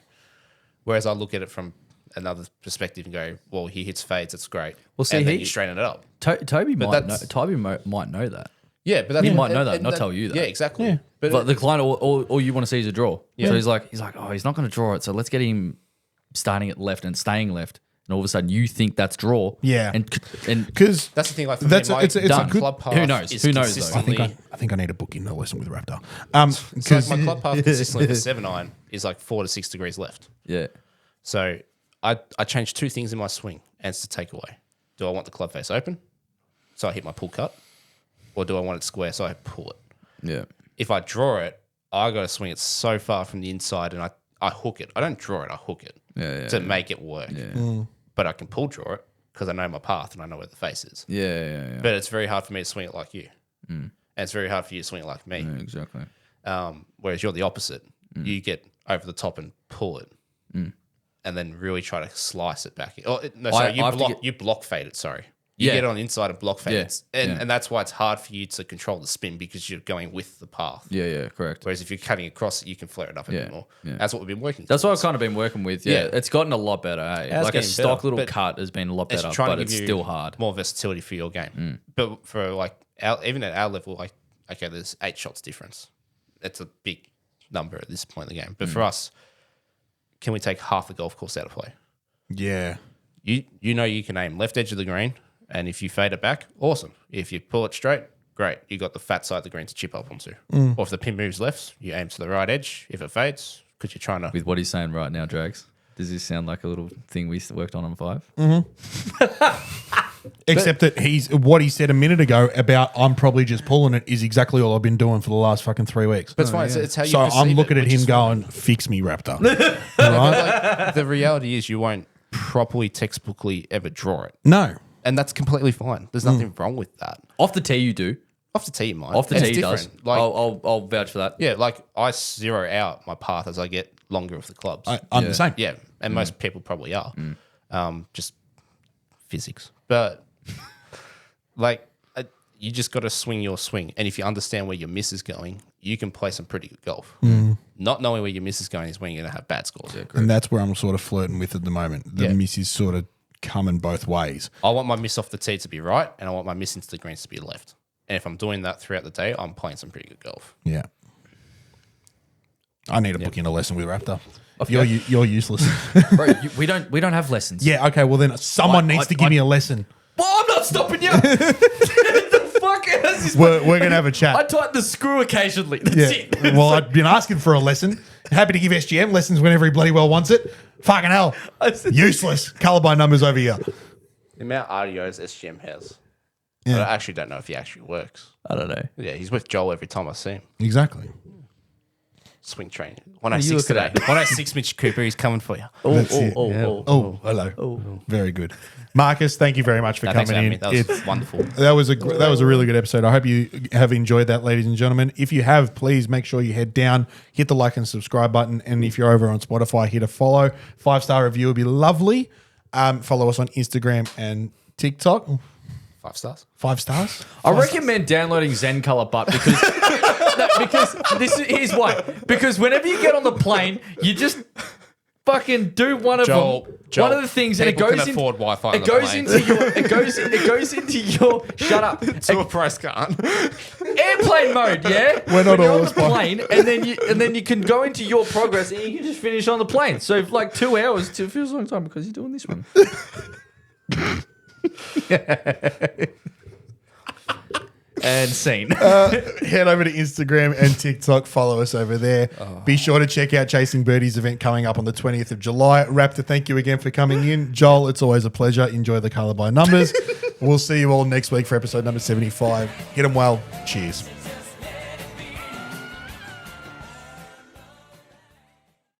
[SPEAKER 4] Whereas I look at it from another perspective and go, well, he hits fades, it's great.
[SPEAKER 3] Well, see,
[SPEAKER 4] and then you straighten it up.
[SPEAKER 3] Toby might know,
[SPEAKER 4] that's-
[SPEAKER 3] might know that.
[SPEAKER 4] Yeah, but that's,
[SPEAKER 3] He might know that, not tell you that.
[SPEAKER 4] Yeah, exactly.
[SPEAKER 2] Yeah.
[SPEAKER 4] But
[SPEAKER 3] The client, all you want to see is a draw.
[SPEAKER 4] Yeah.
[SPEAKER 3] So he's like, oh, he's not going to draw it. So let's get him starting at left and staying left. And all of a sudden, you think that's draw.
[SPEAKER 2] Yeah.
[SPEAKER 3] And
[SPEAKER 2] Because
[SPEAKER 4] that's the thing. Like for
[SPEAKER 2] That's
[SPEAKER 4] me,
[SPEAKER 2] a-
[SPEAKER 4] my
[SPEAKER 2] it's a
[SPEAKER 3] done.
[SPEAKER 2] good-
[SPEAKER 4] club path
[SPEAKER 3] Who knows?
[SPEAKER 4] is
[SPEAKER 3] Who knows, though?
[SPEAKER 4] consistently-
[SPEAKER 2] I think I need to book in a lesson with Raptor.
[SPEAKER 4] So like my club path consistently for 7-iron is like 4 to 6 degrees left.
[SPEAKER 3] yeah.
[SPEAKER 4] So I changed two things in my swing, and it's the takeaway. Do I want the club face open, so I hit my pull cut, or do I want it square, so I pull it?
[SPEAKER 3] Yeah.
[SPEAKER 4] If I draw it, I got to swing it so far from the inside, and I hook it. I don't draw it, I hook it to make it work.
[SPEAKER 3] Yeah.
[SPEAKER 4] But I can pull draw it because I know my path and I know where the face is.
[SPEAKER 3] Yeah.
[SPEAKER 4] But it's very hard for me to swing it like you. And it's very hard for you to swing it like me.
[SPEAKER 3] Yeah, exactly.
[SPEAKER 4] Whereas you're the opposite. You get over the top and pull it. And then really try to slice it back. You block fade it, sorry. You
[SPEAKER 3] Yeah.
[SPEAKER 4] get on the inside and block fade it.
[SPEAKER 3] Yeah.
[SPEAKER 4] And that's why it's hard for you to control the spin because you're going with the path.
[SPEAKER 3] Yeah, correct.
[SPEAKER 4] Whereas if you're cutting across it, you can flare it up a bit more.
[SPEAKER 3] Yeah.
[SPEAKER 4] That's what we've been working
[SPEAKER 3] That's what I've
[SPEAKER 4] towards.
[SPEAKER 3] kind of been working with. Yeah.
[SPEAKER 4] Yeah.
[SPEAKER 3] It's gotten a lot better. Hey?
[SPEAKER 4] It's
[SPEAKER 3] Like a
[SPEAKER 4] getting
[SPEAKER 3] stock
[SPEAKER 4] better,
[SPEAKER 3] little
[SPEAKER 4] but
[SPEAKER 3] cut has been a lot
[SPEAKER 4] It's
[SPEAKER 3] better,
[SPEAKER 4] trying
[SPEAKER 3] but
[SPEAKER 4] to
[SPEAKER 3] it's
[SPEAKER 4] give you
[SPEAKER 3] still hard.
[SPEAKER 4] more versatility for your game. But for like even at our level, like okay, there's 8 shots difference. That's a big number at this point in the game. But for us, can we take half the golf course out of play?
[SPEAKER 2] yeah.
[SPEAKER 4] You know you can aim left edge of the green, and if you fade it back, awesome. If you pull it straight, great. You got the fat side of the green to chip up onto. Or if the pin moves left, you aim to the right edge. If it fades, because you're trying to.
[SPEAKER 3] With what he's saying right now, Drags, does this sound like a little thing we worked on 5?
[SPEAKER 2] Except that what he said a minute ago about I'm probably just pulling it is exactly all I've been doing for the last fucking 3 weeks.
[SPEAKER 4] But it's fine. It's how you
[SPEAKER 2] So
[SPEAKER 4] perceive
[SPEAKER 2] I'm looking
[SPEAKER 4] it,
[SPEAKER 2] at
[SPEAKER 4] which
[SPEAKER 2] him
[SPEAKER 4] is
[SPEAKER 2] going, fix me, Raptor. right?
[SPEAKER 4] like, the reality is you won't properly textbookly ever draw it.
[SPEAKER 2] No.
[SPEAKER 4] And that's completely fine. There's nothing wrong with that.
[SPEAKER 3] Off the tee, you do.
[SPEAKER 4] Off the tee, you might.
[SPEAKER 3] Off the
[SPEAKER 4] It's
[SPEAKER 3] tee, he does.
[SPEAKER 4] different. Like,
[SPEAKER 3] I'll vouch for that.
[SPEAKER 4] yeah, like I zero out my path as I get longer with the clubs.
[SPEAKER 2] I'm the same.
[SPEAKER 4] Yeah, and most people probably are. Just physics. But like you just got to swing your swing. And if you understand where your miss is going, you can play some pretty good golf. Not knowing where your miss is going is when you're going to have bad scores.
[SPEAKER 2] And that's where I'm sort of flirting with at the moment. The
[SPEAKER 4] Yeah.
[SPEAKER 2] miss is sort of coming both ways.
[SPEAKER 4] I want my miss off the tee to be right, and I want my miss into the greens to be left. And if I'm doing that throughout the day, I'm playing some pretty good golf.
[SPEAKER 2] Yeah. I need to book in a lesson with Raptor. You're useless.
[SPEAKER 3] Bro, we don't have lessons.
[SPEAKER 2] yeah, okay, well then someone needs to give me a lesson.
[SPEAKER 3] Well, I'm not stopping you. The fuck is this?
[SPEAKER 2] We're going to have a
[SPEAKER 3] I
[SPEAKER 2] chat.
[SPEAKER 3] tighten the screw occasionally. That's
[SPEAKER 2] Yeah.
[SPEAKER 3] it.
[SPEAKER 2] Well, I've been asking for a lesson. Happy to give SGM lessons whenever he bloody well wants it. Fucking hell. Useless. Colour by numbers over here.
[SPEAKER 4] The amount of RDOs SGM has.
[SPEAKER 2] Yeah.
[SPEAKER 4] I actually don't know if he actually works.
[SPEAKER 3] I don't know.
[SPEAKER 4] Yeah, he's with Joel every time I see him.
[SPEAKER 2] Exactly.
[SPEAKER 4] Swing training.
[SPEAKER 3] you
[SPEAKER 4] 106
[SPEAKER 3] looking
[SPEAKER 4] today. 106 Mitch Cooper, he's coming for you.
[SPEAKER 2] That's it.
[SPEAKER 3] Oh.
[SPEAKER 2] Hello. Very good. Marcus, thank you very much for
[SPEAKER 4] Thanks for
[SPEAKER 2] coming
[SPEAKER 4] having me.
[SPEAKER 2] in.
[SPEAKER 4] That was wonderful.
[SPEAKER 2] That was a really good episode. I hope you have enjoyed that, ladies and gentlemen. If you have, please make sure you head down, hit the like and subscribe button, and if you're over on Spotify, hit a follow. 5-star review would be lovely. Follow us on Instagram and TikTok.
[SPEAKER 4] 5 stars.
[SPEAKER 2] 5 stars.
[SPEAKER 3] I recommend downloading Zen Color Butt because here's why. Because whenever you get on the plane, you just fucking do one of
[SPEAKER 5] Joel,
[SPEAKER 3] them. One of the things, and it
[SPEAKER 5] people
[SPEAKER 3] goes
[SPEAKER 5] can
[SPEAKER 3] in.
[SPEAKER 5] afford Wi-Fi on
[SPEAKER 3] It
[SPEAKER 5] the
[SPEAKER 3] goes
[SPEAKER 5] plane.
[SPEAKER 3] into your. It goes into your. Shut up.
[SPEAKER 5] Tour price can't.
[SPEAKER 3] Airplane mode, yeah.
[SPEAKER 2] We're not
[SPEAKER 3] When you're
[SPEAKER 2] all
[SPEAKER 3] on the
[SPEAKER 2] as far.
[SPEAKER 3] plane, and then you can go into your progress, and you can just finish on the plane. So like 2 hours feels a long time because you're doing this one. And scene.
[SPEAKER 2] Head over to Instagram and TikTok. Follow us over there. Be sure to check out Chasing Birdies event coming up on the 20th of July. Raptor, thank you again for coming in. Joel, it's always a pleasure. Enjoy the colour by numbers. We'll see you all next week for episode number 75. Hit them well. Cheers.